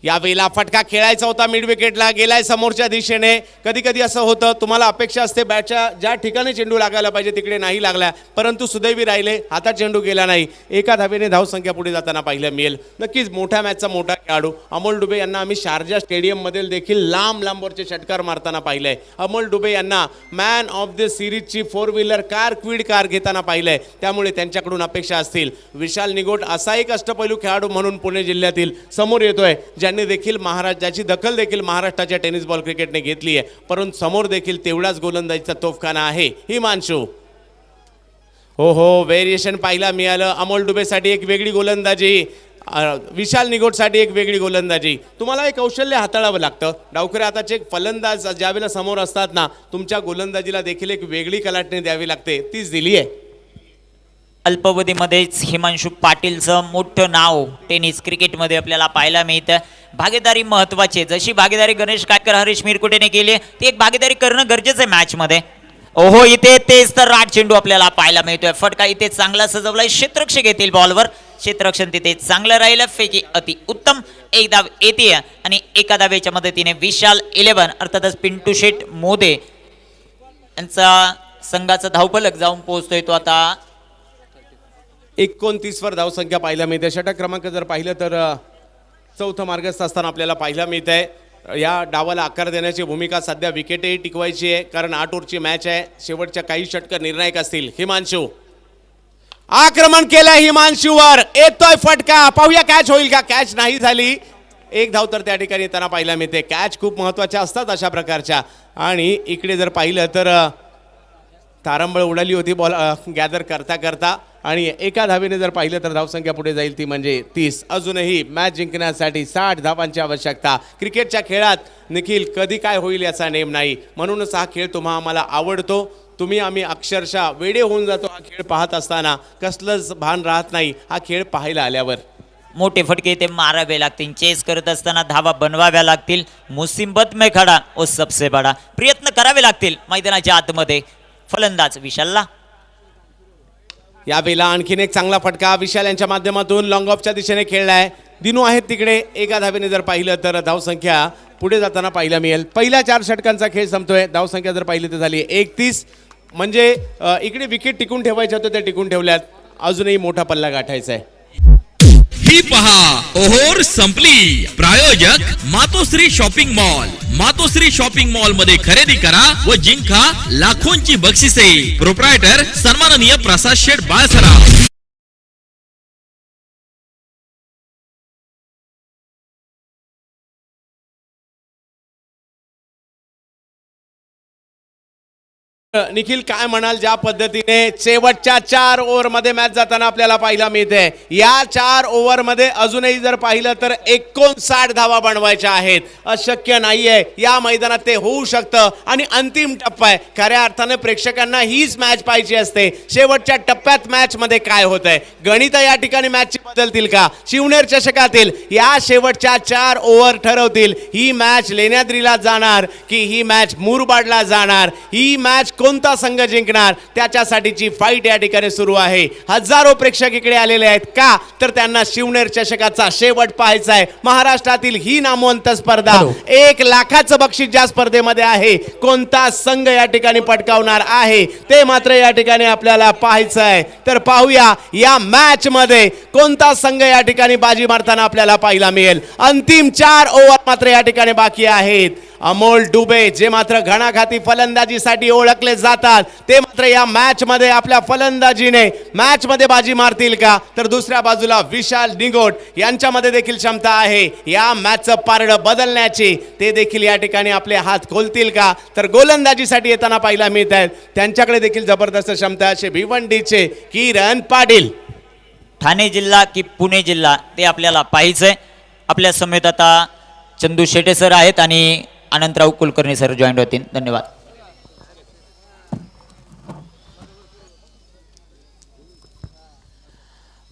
S10: यावेळेला फटका खेळायचा होता, मिड विकेटला गेलाय समोरच्या दिशेने. कधी कधी असं होतं, तुम्हाला अपेक्षा असते बॅटच्या ज्या ठिकाणी चेंडू लागायला पाहिजे तिकडे नाही लागला, परंतु सुदैवी राहिले, हातात चेंडू गेला नाही. एका धावेने धावसंख्या पुढे जाताना पाहायला मिळेल. नक्कीच मोठ्या मॅचचा मोठा खेळाडू अमोल डुबे यांना आम्ही शारजा स्टेडियममध्ये देखील लांब लांबवरचे षटकार मारताना पाहिलंय. अमोल डुबे यांना मॅन ऑफ द सिरीजची 4 व्हीलर कार, क्विड कार घेताना पाहिलंय. त्यामुळे त्यांच्याकडून अपेक्षा असतील. विशाल निगोट असा एक अष्टपैलू खेळाडू म्हणून पुणे जिल्ह्यातील समोर येतोय, ज्यांनी देखील ज्याची दखल देखील महाराष्ट्राच्या टेनिस बॉल क्रिकेटने घेतली आहे. परंतु समोर देखील तेवढाच गोलंदाजीचा तोफखाना आहे हिमांशू. हो व्हेरिएशन पाहायला मिळालं. अमोल डुबेसाठी एक वेगळी गोलंदाजी, विशाल निगोटसाठी एक वेगळी गोलंदाजी. तुम्हाला एक कौशल्य हाताळावं लागतं. डावखरे हाताचे एक फलंदाज ज्यावेळेला समोर असतात ना, तुमच्या गोलंदाजीला देखील एक वेगळी कलाटणी द्यावी लागते, तीच दिली आहे.
S4: अल्पावधीमध्येच हिमांशू पाटीलचं मोठं नाव टेनिस क्रिकेटमध्ये आपल्याला पाहायला मिळतं. भागीदारी महत्वाची, जशी भागीदारी गणेश काटकर, हरीश मिरकुटेने केली ती एक भागीदारी करणं गरजेचं आहे मॅचमध्ये. ओहो इथे तेच तर राट चेंडू आपल्याला पाहायला मिळतोय. फटका इथे चांगला सजवलाय, क्षेत्ररक्षक येतील बॉलवर, क्षेत्ररक्षण तिथे चांगलं राहिलं. फेकी अति उत्तम, एक धाव येते आणि एका धावेच्या मदतीने विशाल 11 अर्थातच पिंटू शेठ मोदे यांचा संघाचा धावफलक जाऊन पोहोचतोय तो आता
S10: 29 वर धावसंख्या पाहायला मिळते. षटक क्रमांक जर पाहिलं तर चौथं मार्गस्थ असताना आपल्याला पाहायला मिळत आहे. या डावाला आकार देण्याची भूमिका सध्या विकेटही टिकवायची आहे, कारण 8 ओव्हरची मॅच आहे. शेवटच्या काही षटक निर्णायक असतील. हिमांशू आक्रमण केलं, हिमांशूवर येतोय फटका, पाहूया कॅच होईल का. कॅच नाही झाली. एक धाव तर त्या ठिकाणी त्यांना पाहायला मिळते. कॅच खूप महत्त्वाच्या असतात अशा प्रकारच्या. आणि इकडे जर पाहिलं तर तारंबळ उडाली होती बॉल गॅदर करता करता. आणि एका धावेने जर पाहिलं तर धावसंख्या पुढे जाईल ती म्हणजे 30. अजूनही मॅच जिंकण्यासाठी 60 धावांची आवश्यकता. क्रिकेटच्या खेळात निखिल कधी काय होईल याचा नेम नाही, म्हणूनच हा खेळ तुम्हा आम्हाला आवडतो. तुम्ही आम्ही अक्षरशः वेडे होऊन जातो हा खेळ पाहत असताना. कसलंच भान राहत नाही हा खेळ पाहायला आल्यावर.
S4: मोठे फटके ते मारावे लागतील. चेस करत असताना धावा बनवाव्या लागतील. मुसीबत में खडा ओ सबसे बडा. प्रयत्न करावे लागतील मैदानाच्या आतमध्ये. फलंदाज विशालला.
S10: यावेळेला आणखीन एक चांगला फटका विशाल यांच्या माध्यमातून लॉंग ऑफच्या दिशेने खेळलाय. दिनू आहेत तिकडे. एका धावेने जर पाहिलं तर धावसंख्या पुढे जाताना पाहायला मिळेल. पहिल्या 4 षटकांचा खेळ संपतोय. धावसंख्या जर पाहिली तर झाली 31. म्हणजे इकडे विकेट टिकून ठेवायच्या होत्या त्या टिकून ठेवल्यात. अजूनही मोठा पल्ला गाठायचा आहे.
S3: ही पहा ओहोर संपली. प्रायोजक Matoshri shopping mall. Matoshri shopping mall मध्ये खरेदी करा व जिंका लाखोंची बक्षिसे. प्रोप्रायटर सन्माननीय प्रसाद शेठ बाळसराव.
S10: निखिल काय म्हणाल, ज्या पद्धतीने शेवटच्या 4 ओव्हरमध्ये मॅच जाताना आपल्याला पाहायला मिळते. या 4 ओव्हरमध्ये अजूनही जर पाहिलं तर 59 धावा बनवायच्या आहेत. अशक्य नाहीये. या मैदानात ते होऊ शकतं. आणि अंतिम टप्पा आहे. खऱ्या अर्थाने प्रेक्षकांना हीच मॅच पाहिजे असते. शेवटच्या टप्प्यात मॅच मध्ये काय होतंय, गणित या ठिकाणी मॅचची बदलतील का. शिवनेर चषकातील या शेवटच्या 4 ओव्हर ठरवतील ही मॅच लेण्याद्रीला जाणार की ही मॅच मुरबाडला जाणार. ही मॅच कोणता संघ जिंकणार त्याच्यासाठीची फाईट या ठिकाणी सुरू आहे. हजारो प्रेक्षक इकडे आलेले आहेत का, तर त्यांना शिवनेर चषकाचा शेवट पाहायचा आहे. महाराष्ट्रातील ही नामवंत स्पर्धा 1 लाखाचं बक्षीस ज्या स्पर्धेमध्ये आहे, कोणता संघ या ठिकाणी पटकावणार आहे ते मात्र या ठिकाणी आपल्याला पाहायचं आहे. तर पाहूया या मॅच मध्ये कोणता संघ या ठिकाणी बाजी मारताना आपल्याला पाहायला मिळेल. अंतिम 4 ओव्हर मात्र या ठिकाणी बाकी आहेत. अमोल डुबे जे मात्र घणाघाती फलंदाजीसाठी ओळखले जातात, ते मात्र या मॅच मध्ये आपल्या फलंदाजीने मॅच मध्ये बाजी मारतील का, तर दुसऱ्या बाजूला विशाल निगोट यांच्यामध्ये देखील क्षमता आहे या मॅचचं पारडं बदलण्याची. ते देखील या ठिकाणी आपले हात खोलतील का, तर गोलंदाजीसाठी येताना पाहायला मिळत आहेत. त्यांच्याकडे देखील जबरदस्त क्षमता असे भिवंडीचे किरण पाटील.
S4: ठाणे जिल्हा की पुणे जिल्हा ते आपल्याला पाहायचंय. आपल्या समेत आता चंदू शेटे सर आहेत आणि अनंतराव कुलकर्णी सर जॉईंट होतील. धन्यवाद.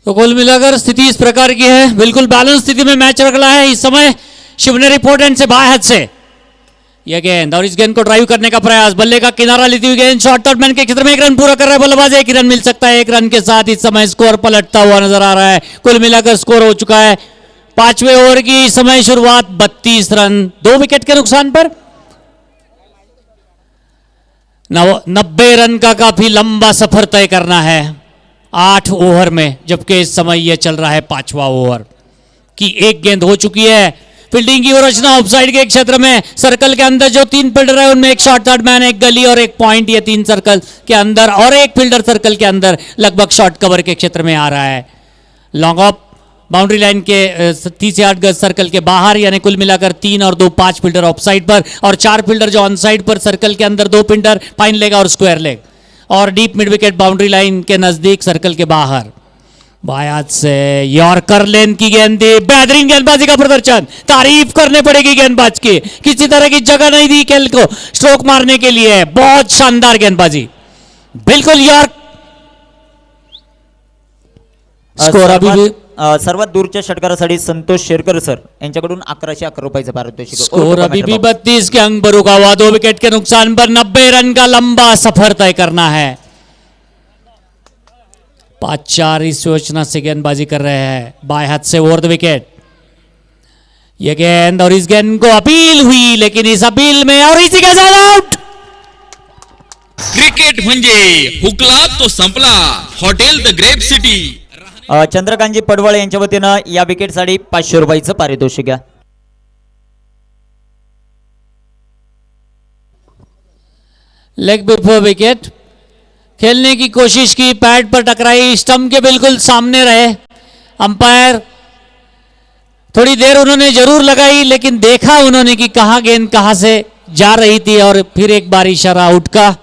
S2: तो कुल मिलाकर स्थिति इस प्रकार की है. बिल्कुल बैलेंस स्थिति में मैच रख रहा है इस समय. शिवनेरी पोर्ट एंड से बाएं हाथ से यह गेंद और इस गेंद को ड्राइव करने का प्रयास. बल्ले का किनारा लेती हुई गेंद शॉर्ट टर्न मैन के क्षेत्र में 1 रन पूरा कर रहा है बल्लेबाज. 1 रन मिल सकता है. 1 रन के साथ इस समय स्कोर पलटता हुआ नजर आ रहा है. कुल मिलाकर स्कोर हो चुका है 5वें ओवर की समय शुरुआत 32 रन 2 विकेट के नुकसान पर. 90 रन का काफी लंबा सफर तय करना है 8 ओवर में, जबकि इस समय यह चल रहा है 5वां ओवर की. 1 गेंद हो चुकी है. फील्डिंग की रचना ऑफसाइड के क्षेत्र में. सर्कल के अंदर जो 3 फील्डर है उनमें 1 शॉर्ट थर्ड मैन, 1 गली और 1 पॉइंट. ये 3 सर्कल के अंदर और 1 फील्डर सर्कल के अंदर लगभग शॉर्ट कवर के क्षेत्र में आ रहा है. लॉन्ग ऑफ बाउंड्री लाइन के 30 यार्ड गज सर्कल के बाहर, यानी कुल मिलाकर 3 और 2 5 फील्डर ऑफ साइड पर और 4 फील्डर जो ऑन साइड पर सर्कल के अंदर, 2 फील्डर फाइन लेग और स्क्वायर लेग और deep mid wicket boundary line के नजदीक सर्कल के बाहर. बाएं हाथ से यॉर्कर लेन की गेंद. बेहतरीन गेंदबाजी का प्रदर्शन. तारीफ करने पड़ेगी गेंदबाज की. किसी तरह की जगह नहीं दी खेल को स्ट्रोक मारने के लिए. बहुत शानदार गेंदबाजी. बिल्कुल यॉर्क. स्कोर अभी भी
S4: सर्वात दूरच्या षटकारासाठी संतोष शेरकर सर यांच्याकडून 1111 रुपयाचं पारितोषिक.
S2: स्कोर अभी भी 32 के अंक पर रुका हुआ. 2 विकेट के नुकसान पर 90 रन का लंबा सफर तय करना है. 5-4 इस योजना से गेंदबाजी कर रहे हैं. बाएं हाथ से ओवर द विकेट. यह गेंद और इस गेंद को अपील हुई, लेकिन इस अपील में और इसी के साथ आउट.
S3: क्रिकेट म्हणजे हुकला तो संपला. हॉटेल द ग्रेप सिटी
S4: चंद्रकांतजी पडवळ यांच्या वतीनं या विकेटसाठी 500 रुपयाचं पारितोषिक घ्या.
S2: लेग बिफोर विकेट, खेलने की कोशिश की, पैड पर टकराई, स्टंप के बिल्कुल सामने रहे अंपायर. थोड़ी देर उन्होंने जरूर लगाई लेकिन देखा उन्होंने कि कहाँ गेंद कहाँ से जा रही थी और फिर एक बार इशारा आउट का.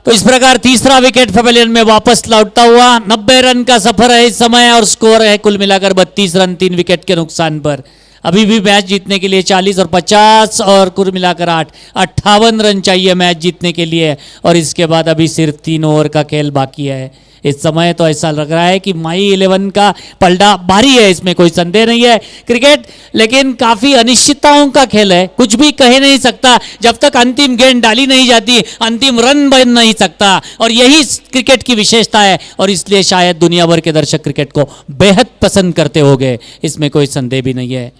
S2: तो इस प्रकार तीसरा विकेट पवेलियन में वापस लौटता हुआ. 90 रन का सफर है इस समय और स्कोर है कुल मिलाकर 32 रन 3 विकेट के नुकसान पर. अभी भी मैच जीतने के लिए 40 और 50 और कुल मिलाकर 58 रन चाहिए मैच जीतने के लिए. और इसके बाद अभी सिर्फ 3 ओवर का खेल बाकी है. इस समय तो ऐसा लग रहा है कि माई 11 का पलटा भारी है, इसमें कोई संदेह नहीं है. क्रिकेट लेकिन काफी अनिश्चितताओं का खेल है, कुछ भी कह नहीं सकता. जब तक अंतिम गेंद डाली नहीं जाती अंतिम रन बन नहीं सकता और यही क्रिकेट की विशेषता है. और इसलिए शायद दुनिया भर के दर्शक क्रिकेट को बेहद पसंद करते होंगे, इसमें कोई संदेह भी नहीं है.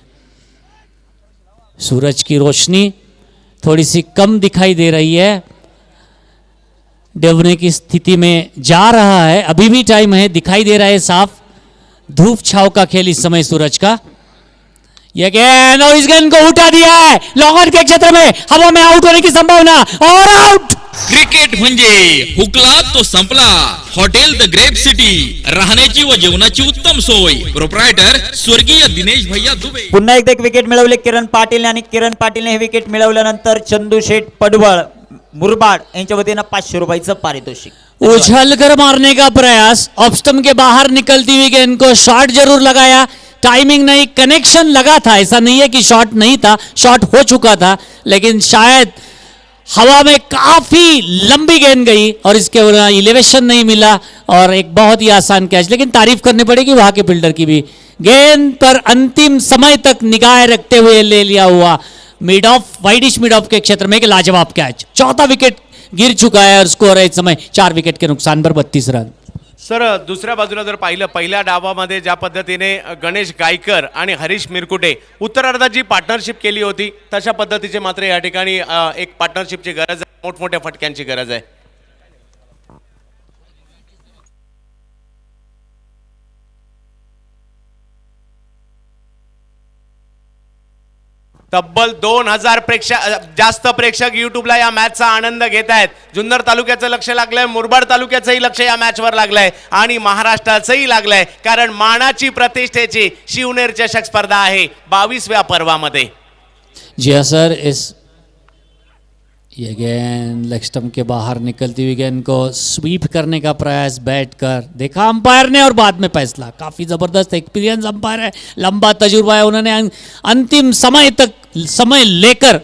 S2: सूरज की रोशनी थोड़ी सी कम दिखाई दे रही है, डूबने की स्थिति में जा रहा है. अभी भी टाइम है, दिखाई दे रहा है साफ. धूप छाव का खेल इस समय सूरज का. यह गेंद और इस गेंद को उठा दिया है लॉन्ग ऑन के क्षेत्र में, हवा में आउट होने की संभावना और आउट.
S3: क्रिकेट म्हणजे हुकला तो संपला. हॉटेल द ग्रेप सिटी, राहण्याची व जेवणाची उत्तम सोय. प्रोप्रायटर स्वर्गीय दिनेश भैया दुबे.
S4: पुन्हा एकदा एक विकेट मिळवले किरण पाटील आणि किरण पाटीलने हे विकेट मिळवल्यानंतर चंदू शेठ पडवळ मुरबाड यांच्या वतीनं 500 रुपयाचं पारितोषिक.
S2: उछल कर मारने का प्रयास, ऑफ स्टंप के बाहर निकलती हुई गेंद को शॉट जरूर लगाया. टाइमिंग नहीं, कनेक्शन लगा था, ऐसा नहीं है कि शॉट नहीं था, शॉट हो चुका था लेकिन शायद हवा में काफी लंबी गेंद गई और इसके इलेवेशन नहीं मिला और एक बहुत ही आसान कैच. लेकिन तारीफ करनी पड़ेगी वहां के फील्डर की भी, गेंद पर अंतिम समय तक निगाह रखते हुए ले लिया हुआ mid off, wideish mid off के क्षेत्र में एक लाजवाब कैच. चौथा विकेट गिर चुका है और स्कोर है इस समय 4 विकेट के नुकसान पर 32 रन.
S10: सर दुसऱ्या बाजूला जर पाहिलं, पहिल्या डावामध्ये ज्या पद्धतीने गणेश गायकर आणि हरीश मिरकुटे उत्तरार्धात जी पार्टनरशिप केली होती तशा पद्धतीचे मात्र या ठिकाणी एक पार्टनरशिपची गरज आहे, मोठमोठ्या फटक्यांची गरज आहे. तब्बल 2000 जास्त प्रेक्षक युट्यूबला या मॅचचा आनंद घेत आहेत. जुन्नर तालुक्याचं लक्ष लागलंय, मुरबाड तालुक्याचंही लक्ष या मॅचवर लागलंय आणि महाराष्ट्राचंही लागलंय, कारण मानाची प्रतिष्ठेची शिवनेर चषक स्पर्धा आहे 22व्या पर्वामध्ये.
S2: जी हाँ सर, इस ये गेंद लेग स्टंप के बाहर निकलती हुई गेंद को स्वीप करने का प्रयास बैट कर देखा अंपायर ने और बाद में फैसला. काफ़ी ज़बरदस्त एक्सपीरियंस अंपायर है, लंबा तजुर्बा है, उन्होंने अंतिम समय तक समय लेकर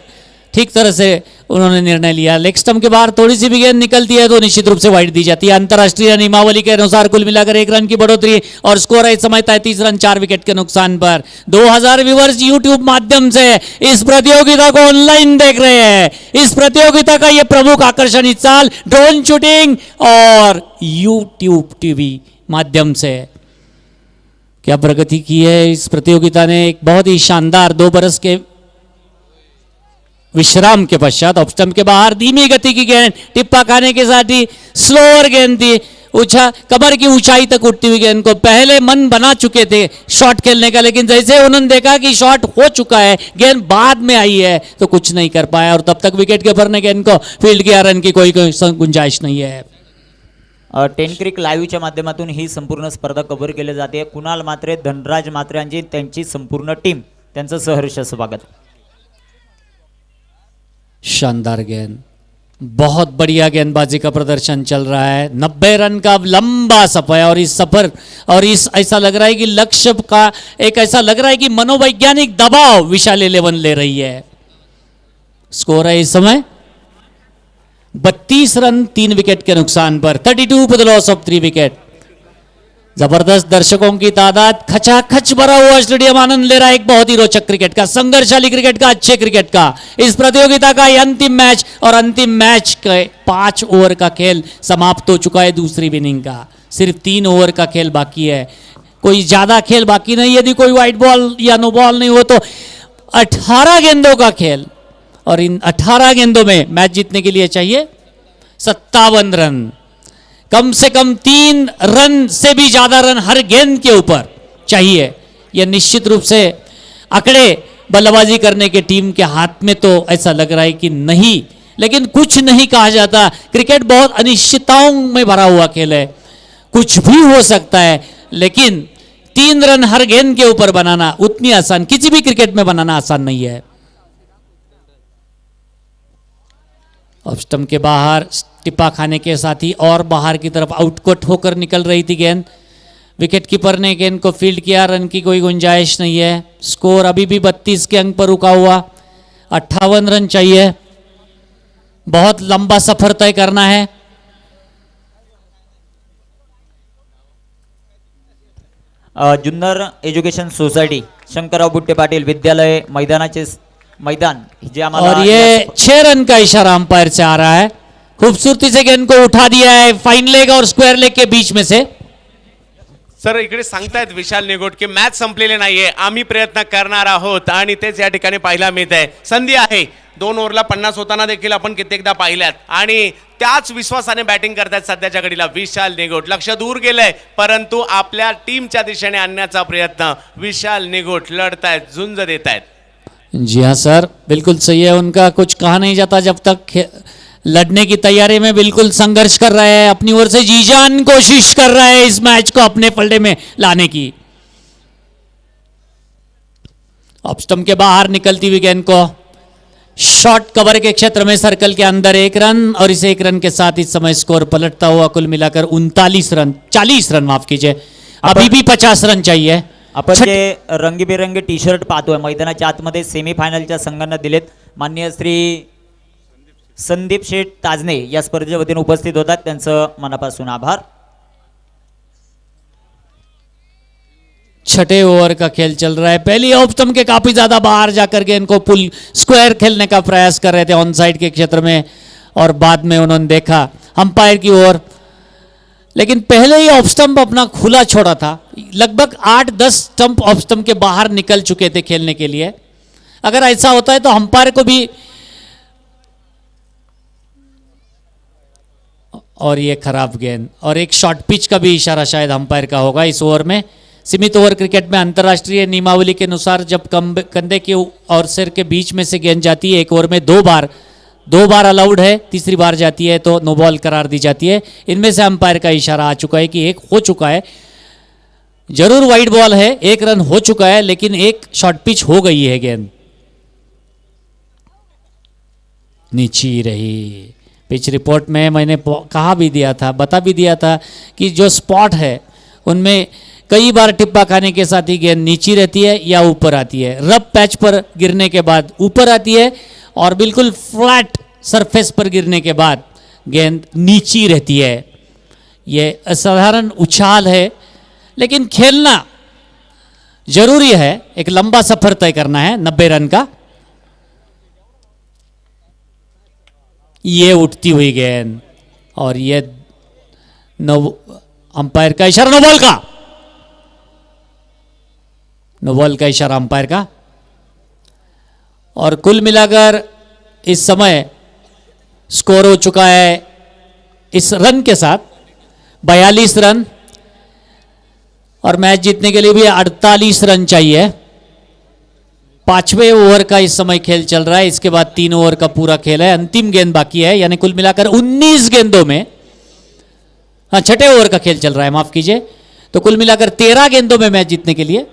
S2: ठीक तरह से उन्होंने निर्णय लिया. लेग स्टंप के बाहर थोड़ी सी भी गेंद निकलती है तो निश्चित रूप से वाइड दी जाती है. अंतर्राष्ट्रीय नियमावली के अनुसार कुल मिलाकर 1 रन की बढ़ोतरी और स्कोर है इस समय 33 रन 4 विकेट के नुकसान पर. 2000 व्यूवर्स यूट्यूब माध्यम से इस प्रतियोगिता को ऑनलाइन देख रहे हैं. इस प्रतियोगिता का ये प्रमुख आकर्षण इस साल ड्रोन शूटिंग और यूट्यूब टीवी माध्यम से क्या प्रगति की है इस प्रतियोगिता ने. एक बहुत ही शानदार 2 बरस के विश्राम के पश्चात ऑफ स्टंप के बाहर धीमी गति की गेंद, टिप्पा खाने के साथ ही स्लोअर गेंद थी. कमर की ऊंचाई तक उठती हुई गेंद को पहले मन बना चुके थे शॉट खेलने का, लेकिन जैसे उन्होंने देखा कि शॉट हो चुका है, गेंद बाद में आई है तो कुछ नहीं कर पाया और तब तक विकेट कीपर ने गेंद को फील्ड किया. रन की कोई गुंजाइश नहीं है.
S4: टेन क्रिक लाईव्हच्या माध्यमातून ही संपूर्ण स्पर्धा कव्हर केली जाते. कुणाल मात्रे, धनराज मात्रे यांची त्यांची संपूर्ण टीम, त्यांचं सहर्ष स्वागत.
S2: शानदार गेंद, बहुत बढ़िया गेंदबाजी का प्रदर्शन चल रहा है. 90 रन का लंबा सफर है और इस सफर और इस ऐसा लग रहा है कि लक्ष्य का एक ऐसा लग रहा है कि मनोवैज्ञानिक दबाव विशाल 11 ले रही है. स्कोर है इस समय 32 रन 3 विकेट के नुकसान पर. 32 for the loss of 3 wicket. जबरदस्त दर्शकों की तादाद, खचाखच भरा हुआ स्टेडियम आनंद ले रहा है एक बहुत ही रोचक क्रिकेट का, संघर्षशाली क्रिकेट का, अच्छे क्रिकेट का. इस प्रतियोगिता का अंतिम मैच और अंतिम मैच के 5 ओवर का खेल समाप्त हो चुका है. दूसरी इनिंग का सिर्फ 3 ओवर का खेल बाकी है, कोई ज्यादा खेल बाकी नहीं. यदि कोई व्हाइट बॉल या नो बॉल नहीं हो तो 18 गेंदों का खेल और इन 18 गेंदों में मैच जीतने के लिए चाहिए 57 रन. कम से कम 3 रन से भी ज्यादा रन हर गेंद के ऊपर चाहिए। यह निश्चित रूप से आंकड़े बल्लेबाजी करने के टीम के हाथ में तो ऐसा लग रहा है कि नहीं, लेकिन कुछ नहीं कहा जाता। क्रिकेट बहुत अनिश्चितताओं में भरा हुआ खेल है, कुछ भी हो सकता है, लेकिन 3 रन हर गेंद के ऊपर बनाना उतनी आसान, किसी भी क्रिकेट में बनाना आसान नहीं है। ऑफ स्टंप के बाहर टिप्पा खाने के साथ ही और बाहर की तरफ आउटकट होकर निकल रही थी गेंद। विकेट कीपर ने गेंद को फील्ड किया, रन की कोई गुंजाइश नहीं है। स्कोर अभी भी 32 के अंक पर रुका हुआ, 58 रन चाहिए, बहुत लंबा सफर तय करना है।
S4: जुन्नर एज्युकेशन सोसायटी शंकरराव बुट्टे पाटील विद्यालय मैदान जे आम्हाला
S2: और ये 6 रन का इशारा अंपायर से आ रहा है। खूबसूरती से गेंद को उठा दिया है फाइन लेग और स्क्वायर लेग के बीच में से।
S10: सर इकडे सांगतायत विशाल निगोट की मॅच संपलेली नाहीये, आम्ही प्रयत्न करणार आहोत आणि तेच या ठिकाणी पाहायला मिळत आहे। संधी आहे, 2 ओव्हरला 50 होताना देखील आपण कित्येकदा पाहिल्यात आणि त्याच विश्वासाने बॅटिंग करतात सध्याच्या घडीला विशाल निगोट। लक्ष दूर गेलंय, परंतु आपल्या टीमच्या दिशेने आणण्याचा प्रयत्न विशाल निगोट लढतायत, झुंज देत आहेत।
S2: जी हाँ सर, बिल्कुल सही है, उनका कुछ कहा नहीं जाता जब तक लड़ने की तैयारी में बिल्कुल संघर्ष कर रहे हैं, अपनी ओर से जी जान कोशिश कर रहे हैं इस मैच को अपने पलड़े में लाने की। ऑफ स्टंप के बाहर निकलती हुई गेंद को शॉर्ट कवर के क्षेत्र में सर्कल के अंदर 1 रन और इस 1 रन के साथ इस समय स्कोर पलटता हुआ कुल मिलाकर 39 रन 40 रन माफ कीजिए, अभी भी 50 रन चाहिए।
S4: आपण जे रंगीबेरंगी टी शर्ट पाहतोय मैदानाच्या आतमध्ये सेमीफायनलच्या संघांना दिलेत, माननीय श्री संदीप शेठ ताजने या स्पर्धेच्या वतीने उपस्थित होतात, त्यांचं मनापासून आभार।
S2: छठे ओवर का खेल चल रहा है, पहली ऑफ स्टंप के काफी ज्यादा बाहर जाकर के इनको पुल स्क्वायर खेलने का प्रयास कर रहे थे ऑन साइड के क्षेत्र में, और बाद में उन्होंने देखा अंपायर की ओर, लेकिन पहले ही ऑफ स्टंप अपना खुला छोड़ा था। लगभग 8-10 स्टंप ऑफ स्टंप के बाहर निकल चुके थे खेलने के लिए। अगर ऐसा होता है तो अंपायर को भी, और ये खराब गेंद और एक शॉर्ट पिच का भी इशारा शायद अंपायर का होगा इस ओवर में। सीमित ओवर क्रिकेट में अंतर्राष्ट्रीय नियमावली के अनुसार जब कंधे के और सिर के बीच में से गेंद जाती है, 1 ओवर में 2 बार अलाउड है, तीसरी बार जाती है तो नो बॉल करार दी जाती है। इनमें से अंपायर का इशारा आ चुका है कि 1 हो चुका है, जरूर वाइड बॉल है, 1 रन हो चुका है, लेकिन 1 शॉर्ट पिच हो गई है, गेंद नीचे रही। पिच रिपोर्ट में मैंने कहा भी दिया था, बता भी दिया था कि जो स्पॉट है उनमें कई बार टिप्पा खाने के साथ ही गेंद नीचे रहती है या ऊपर आती है। रफ पैच पर गिरने के बाद ऊपर आती है और बिल्कुल फ्लैट सरफेस पर गिरने के बाद गेंद नीचे रहती है। ये असाधारण उछाल है, लेकिन खेलना जरूरी है, एक लंबा सफर तय करना है 90 रन का। ये उठती हुई गेंद और ये अंपायर का इशारा, नो बॉल का इशारा अंपायर का। और कुल मिलाकर इस समय स्कोर हो चुका है इस रन के साथ 42 रन, और मैच जीतने के लिए भी 48 रन चाहिए। 5वें ओवर का इस समय खेल चल रहा है, इसके बाद 3 ओवर का पूरा खेल है, अंतिम गेंद बाकी है, यानी कुल मिलाकर 19 गेंदों में, हाँ 6ठे ओवर का खेल चल रहा है, माफ कीजिए, तो कुल मिलाकर 13 गेंदों में मैच जीतने के लिए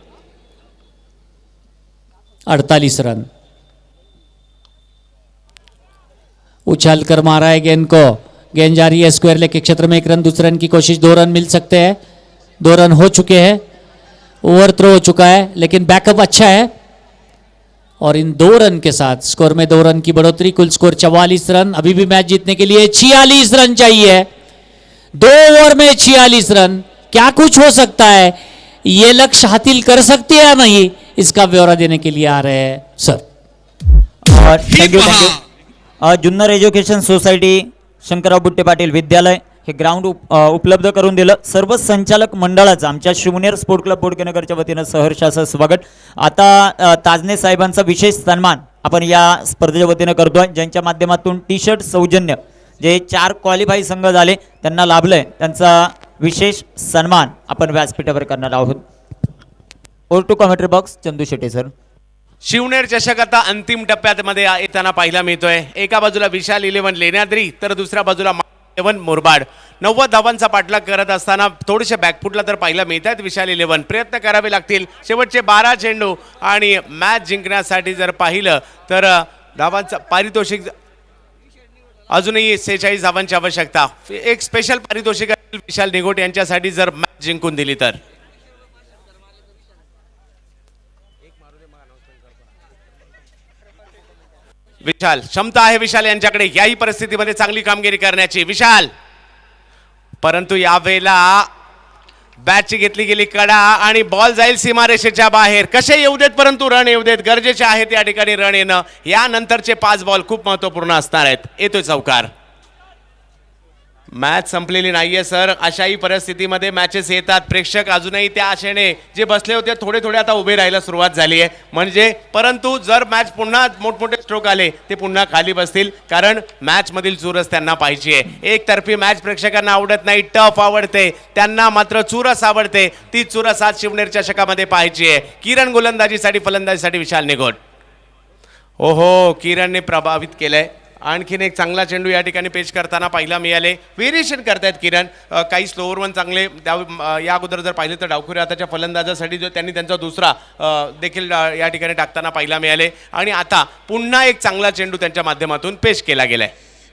S2: 48 रन। उछाल कर मारा है गेंद को, गेंद जा रही है स्क्वायर लेग के क्षेत्र में, 1 रन, दूसरे रन की कोशिश, 2 रन मिल सकते हैं, 2 रन हो चुके हैं, ओवर थ्रो हो चुका है, लेकिन बैकअप अच्छा है, और इन 2 रन के साथ स्कोर में 2 रन की बढ़ोतरी, कुल स्कोर 44 रन। अभी भी मैच जीतने के लिए 46 रन चाहिए, 2 ओवर में 46 रन, क्या कुछ हो सकता है, ये लक्ष्य हासिल कर सकते हैं या नहीं, इसका ब्यौरा देने के लिए आ रहे हैं sir.
S4: Thank you. Junnar education society Shankarrao बुट्टे पाटील विद्यालय हे ग्राउंड उपलब्ध करून दिलं। सर्व संचालक मंडळाचं आमच्या शिवनेर स्पोर्ट क्लब बोडकेनगरच्या वतीनं सहर्ष असं स्वागत। आता ताजने साहेबांचा विशेष सन्मान आपण या स्पर्धेच्या वतीनं करतोय, ज्यांच्या माध्यमातून टी शर्ट सौजन्य जे 4 क्वालिफाय संघ झाले त्यांना लाभलंय त्यांचा विशेष सन्मान आपण व्यासपीठावर करणार आहोत. Over to commentary box Chandu Shetty sir.
S10: Shivner चषक आता अंतिम टप्प्यामध्ये येताना पाहायला मिळतोय. एका बाजूला विशाल 11 लेण्याद्री तर दुसऱ्या बाजूला 11 मुरबाड. 90 धावांचा पाठलाग करत असताना थोडेसे बॅकफुटला तर पाहायला मिळत आहेत विशाल 11. प्रयत्न करावे लागतील शेवटचे 12 चेंडू आणि मॅच जिंकण्यासाठी जर पाहिलं तर धावांचा पारितोषिक अजूनही 46 धावांची आवश्यकता. एक स्पेशल पारितोषिक विशाल निगोट यांच्यासाठी जर मॅच जिंकून दिली तर. विशाल क्षमता आहे विशाल यांच्याकडे याही परिस्थितीमध्ये चांगली कामगिरी करण्याची विशाल, परंतु यावेळेला बॅटची घेतली गेली कडा आणि बॉल जाईल सीमारेषेच्या बाहेर. कसे येऊ देत परंतु रन येऊ देत, गरजेचे आहेत या ठिकाणी रन येणं. यानंतरचे 5 बॉल खूप महत्वपूर्ण असणार आहेत. येतोय चौकार. मॅच संपलेली नाहीये सर. अशाही परिस्थितीमध्ये मॅचेस येतात. प्रेक्षक अजूनही त्या आशेने जे बसले होते थोडे थोडे आता उभे राहायला सुरुवात झाली आहे. म्हणजे परंतु जर मॅच पुन्हा मोठमोठे स्ट्रोक आले ते पुन्हा खाली बसतील, कारण मॅच मधील चुरस त्यांना पाहिजे. एकतर्फी मॅच प्रेक्षकांना आवडत नाही, टफ आवडते. त्यांना मात्र चुरस आवडते. ती चुरस आज शिवनेर चषकामध्ये पाहिजे. किरण गोलंदाजीसाठी फलंदाजीसाठी विशाल निगोट. ओहो, किरणने प्रभावित केलंय. आणखीन एक चांगला चेंडू या ठिकाणी पेच करताना पाहायला मिळाले. व्हेरिएशन करतायत किरण. काही स्लोअर वन चांगले या अगोदर जर पाहिलं तर डावखुऱ्या हाताच्या फलंदाजासाठी जो त्यांनी त्यांचा दुसरा देखील या ठिकाणी टाकताना पाहायला मिळाले. आणि आता पुन्हा एक चांगला चेंडू त्यांच्या माध्यमातून पेश केला गेलाय.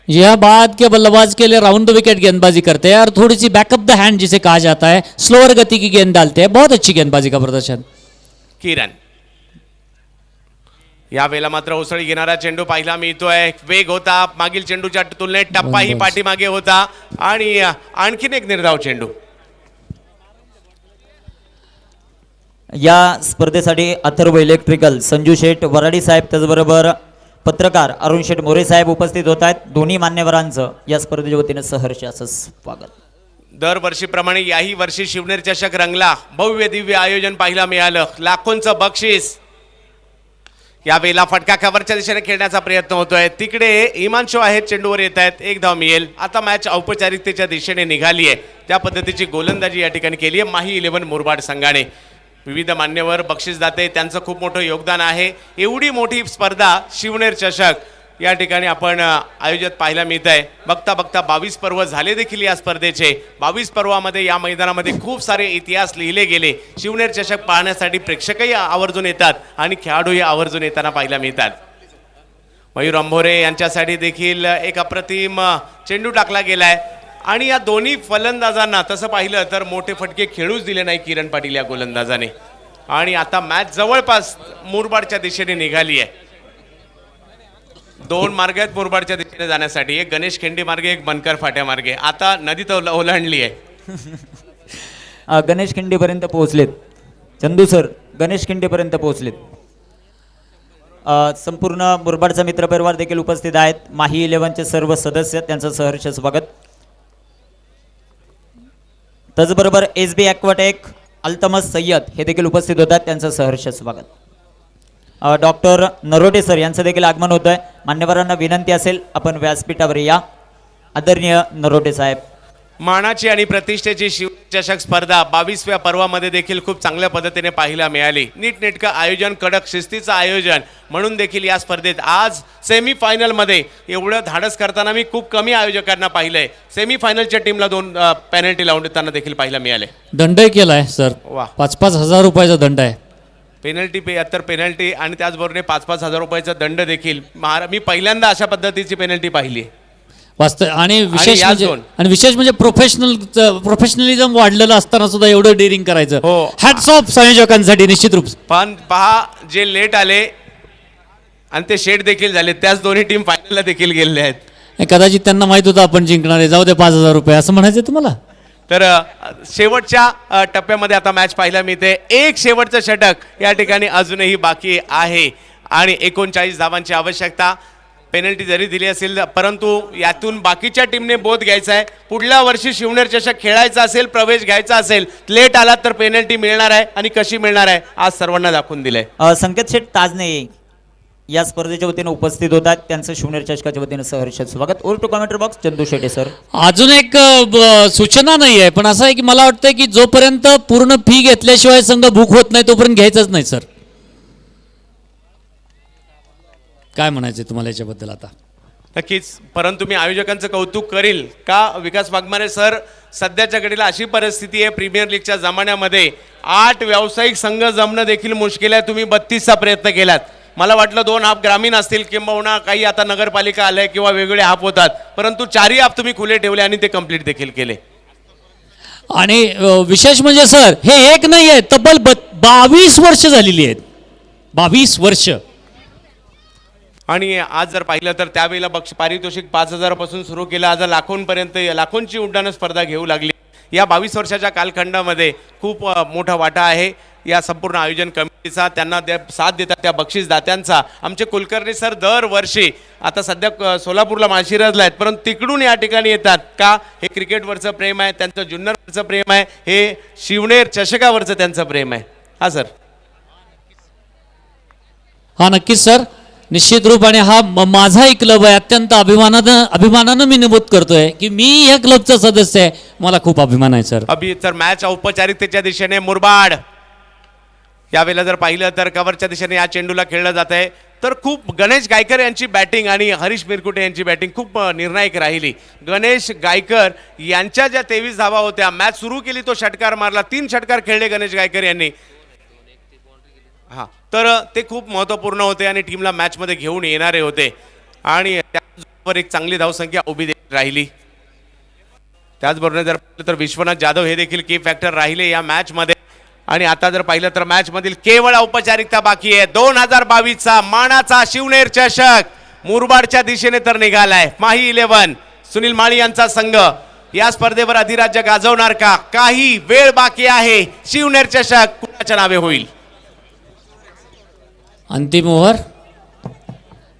S2: यह बाद के बल्लेबाज के लिए राउंड द विकेट गेंदबाजी करते हैं और थोड़ी सी बैकअप द हैंड जिसे कहा जाता है, स्लोअर गति की गेंद डालते हैं. बहुत अच्छी गेंदबाजी का प्रदर्शन
S10: किरण. यावेळेला मात्र उसळी घेणारा चेंडू पाहायला मिळतोय. वेग होता मागील चेंडूच्या तुलनेत, टप्पाही पाठीमागे होता आणि आणखीन एक निर्धाव चेंडू.
S4: या स्पर्धेसाठी अथर्व इलेक्ट्रिकल संजू शेठ वराडी साहेब त्याचबरोबर पत्रकार अरुण शेठ मोरे साहेब उपस्थित होत आहेत. दोन्ही मान्यवरांचं या स्पर्धेच्या वतीनं सहर्ष असं स्वागत.
S10: दरवर्षीप्रमाणे याही वर्षी शिवनेर चषक रंगला. भव्य दिव्य आयोजन पाहायला मिळालं. लाखोंचं बक्षीस. यावेळेला फटका कव्हरच्या दिशेने खेळण्याचा प्रयत्न होतोय. तिकडे इमानशो आहेत, चेंडूवर येत आहेत. 1 धाव मिळेल. आता मॅच औपचारिकतेच्या दिशेने निघाली आहे. त्या पद्धतीची गोलंदाजी या ठिकाणी केली आहे माही 11 मुरबाड संघाने. विविध मान्यवर बक्षीसदाते त्यांचं खूप मोठं योगदान आहे. एवढी मोठी स्पर्धा शिवनेर चषक या ठिकाणी आपण आयोजित पाहायला मिळत आहे. बघता बघता 22 पर्व झाले देखील या स्पर्धेचे. 22 पर्वामध्ये या मैदानामध्ये खूप सारे इतिहास लिहिले गेले. शिवनेर चषक पाहण्यासाठी प्रेक्षकही आवर्जून येतात आणि खेळाडूही आवर्जून येताना पाहायला मिळतात. मयूर अंभोरे यांच्यासाठी देखील एक अप्रतिम चेंडू टाकला गेलाय. आणि या दोन्ही फलंदाजांना तसं पाहिलं तर मोठे फटके खेळूच दिले नाही किरण पाटील या गोलंदाजाने. आणि आता मॅच जवळपास मुरबाडच्या दिशेने निघाली आहे. 2 मार्ग आहेत मुरबाडच्या दिशेने जाण्यासाठी. एक गणेश खिंडी मार्गे, एक बनकर फाट्या मार्गे. आता नदीत ओलांडली आहे.
S4: गणेश खिंडीपर्यंत पोहोचलेत चंदू सर. गणेश खिंडीपर्यंत पोहोचलेत. संपूर्ण मुरबाडचा मित्रपरिवार देखील उपस्थित आहेत. माही 11चे सर्व सदस्य त्यांचं सहर्ष स्वागत. त्याचबरोबर SB ॲक्वाटेक अल्तमस सय्यद हे देखील उपस्थित होतात. त्यांचं सहर्ष स्वागत. डॉक्टर नरोटे सर यांचं देखील आगमन होत आहे. मान्यवरांना विनंती असेल आपण व्यासपीठावर या. आदरणीय नरोटे साहेब.
S10: मानाची आणि प्रतिष्ठेची शिवनेर चषक स्पर्धा 22व्या पर्वामध्ये देखील खूप चांगल्या पद्धतीने पाहायला मिळाली. नीटनेटकं आयोजन, कडक शिस्तीचं आयोजन म्हणून देखील या स्पर्धेत आज सेमीफायनलमध्ये एवढं धाडस करताना मी खूप कमी आयोजकांना पाहिलंय. सेमीफायनलच्या टीमला 2 पेनल्टी लावून देताना देखील पाहायला मिळाले.
S2: दंडही केलाय सर.
S10: वा.
S2: 5-5 हजार रुपयाचा दंड आहे.
S10: पेनल्टी पेनल्टी आणि त्याचबरोबर 5-5 हजार रुपयाचा दंड देखील. मी पहिल्यांदा अशा पद्धतीची पेनल्टी पाहिली आहे.
S2: वास्तव आणि विशेष
S10: या
S2: म्हणजे
S10: दोन.
S2: आणि विशेष म्हणजे प्रोफेशनलिझम वाढलेलं असताना सुद्धा एवढं डेअरिंग करायचं.
S10: हो.
S2: हॅट्स ऑफ संयोजकांसाठी निश्चित रूप.
S10: पण पहा जे लेट आले आणि ते शेट देखील झाले, त्याच दोन्ही टीम फायनलला देखील गेलेले आहेत.
S2: कदाचित त्यांना माहित होतं आपण जिंकणार आहे, जाऊ दे 5,000 रुपये असं म्हणायचं तुम्हाला.
S10: तर शेवटच्या टप्प्यामध्ये आता मॅच पाहायला मिळते. एक शेवटचं षटक या ठिकाणी अजूनही बाकी आहे आणि 39 धावांची आवश्यकता. पेनल्टी जरी दिली असेल परंतु यातून बाकीच्या टीमने बोध घ्यायचा आहे. पुढल्या वर्षी शिवनेर चषक खेळायचा असेल, प्रवेश घ्यायचा असेल, लेट आलात तर पेनल्टी मिळणार आहे आणि कशी मिळणार आहे आज सर्वांना दाखवून दिलंय.
S4: संकेत शेठ ताजने या स्पर्धेच्या वतीने उपस्थित होतात त्यांचं शिवनेर चषकाच्या वतीने सहर्ष स्वागत. Over to commentary box Chandu Shete sir.
S2: अजून एक सूचना नाही आहे, पण असं आहे की मला वाटतं की जोपर्यंत पूर्ण फी घेतल्याशिवाय संघ बुक होत नाही तोपर्यंत घ्यायचंच नाही सर. काय म्हणायचं तुम्हाला याच्याबद्दल आता?
S10: नक्कीच, परंतु मी आयोजकांचं कौतुक करील का विकास वाघमारे सर, सध्याच्या घडीला अशी परिस्थिती आहे प्रीमियर लीगच्या जमान्यामध्ये 8 व्यावसायिक संघ जमणं देखील मुश्किल आहे. तुम्ही 32चा प्रयत्न केलात. मला वाटलं 2 हाफ ग्रामीण असतील किंबहुना काही आता नगरपालिका आल्या किंवा वेगवेगळे हाफ होतात, परंतु 4ही हाफ तुम्ही खुले ठेवले आणि ते कंप्लीट देखील केले.
S2: आणि विशेष म्हणजे सर हे एक नाही आहे, तब्बल 22 वर्ष झालेली आहेत. 22 वर्ष.
S10: आणि आज जर पाहिलं तर त्यावेळेला पारितोषिक 5,000 पासून सुरू केलं, आज लाखोंपर्यंत लाखोंची उड्डाणं स्पर्धा घेऊ लागली. या 22 वर्षाच्या कालखंडामध्ये खूप मोठा वाटा आहे या संपूर्ण आयोजन कमिटीचा, त्यांना साथ देतात त्या बक्षीसदात्यांचा. आमचे कुलकर्णी सर दरवर्षी आता सध्या सोलापूरला माळशिरसला आहेत, परंतु तिकडून या ठिकाणी येतात का? हे क्रिकेटवरचं प्रेम आहे, त्यांचं जुन्नरवरचं प्रेम आहे, हे शिवनेर चषकावरचं त्यांचं प्रेम आहे. हा सर.
S2: हा नक्कीच सर, निश्चित रूपाने हा माझाही क्लब आहे. अत्यंत अभिमानानं मी नमूद करतोय की मी या क्लबचा सदस्य आहे. मला खूप अभिमान आहे सर.
S10: अभि तर मॅच औपचारिकतेच्या दिशेने मुरबाड. यावेळेला जर पाहिलं तर कव्हरच्या दिशेने या चेंडूला खेळलं जात आहे. तर खूप गणेश गायकर यांची बॅटिंग आणि हरीश मिरकुटे यांची बॅटिंग खूप निर्णायक राहिली. गणेश गायकर यांच्या ज्या 23 धावा होत्या, मॅच सुरू केली तो षटकार मारला, 3 षटकार खेळले गणेश गायकर यांनी. हा, तर ते खूप महत्त्वपूर्ण होते आणि टीमला मॅचमध्ये घेऊन येणारे होते. आणि त्याचबरोबर एक चांगली धावसंख्या उभी राहिली. त्याचबरोबर जर पाहिलं तर विश्वनाथ जाधव हे देखील की फॅक्टर राहिले या मॅचमध्ये. आणि आता जर पाहिलं तर मॅच मधील केवळ औपचारिकता बाकी आहे. 2022चा मानाचा शिवनेर चषक मुरबाडच्या दिशेने तर निघालाय. माही 11 सुनील माळी यांचा संघ या स्पर्धेवर अधिराज्य गाजवणार का? काही वेळ बाकी आहे. शिवनेर चषक कुणाच्या नावे होईल?
S2: अंतिम ओवर.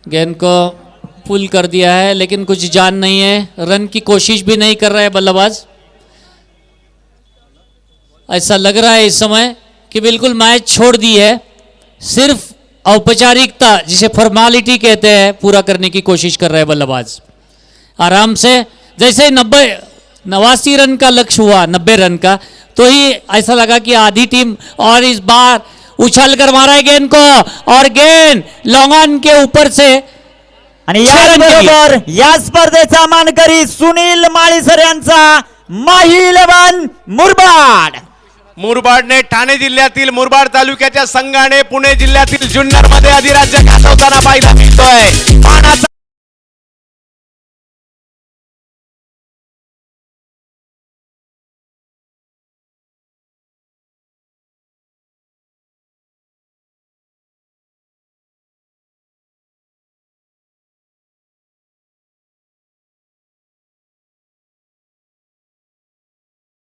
S2: गेंद को पुल कर दिया है लेकिन कुछ जान नहीं है. रन की कोशिश भी नहीं कर रहा है बल्लेबाज. ऐसा लग रहा है इस समय कि बिल्कुल मैच छोड़ दी है. सिर्फ औपचारिकता जिसे फॉर्मेलिटी कहते हैं पूरा करने की कोशिश कर रहा है बल्लेबाज. आराम से जैसे 89 रन का लक्ष्य हुआ, 90 रन का, तो ही ऐसा लगा कि आधी टीम, और इस बार उछल कर मारा है गेंद को और गेंद लॉन्ग ऑन के ऊपर से.
S4: आणि याबरोबर या स्पर्धेचा मानकरी सुनील माळी सर यांचा माही 11 मुरबाड.
S10: मुरबाडने ठाणे जिल्ह्यातील मुरबाड तालुक्याच्या संघाने पुणे जिल्ह्यातील जुन्नर मध्ये अधिराज्य गाजवताना पाहायला मिळतोय.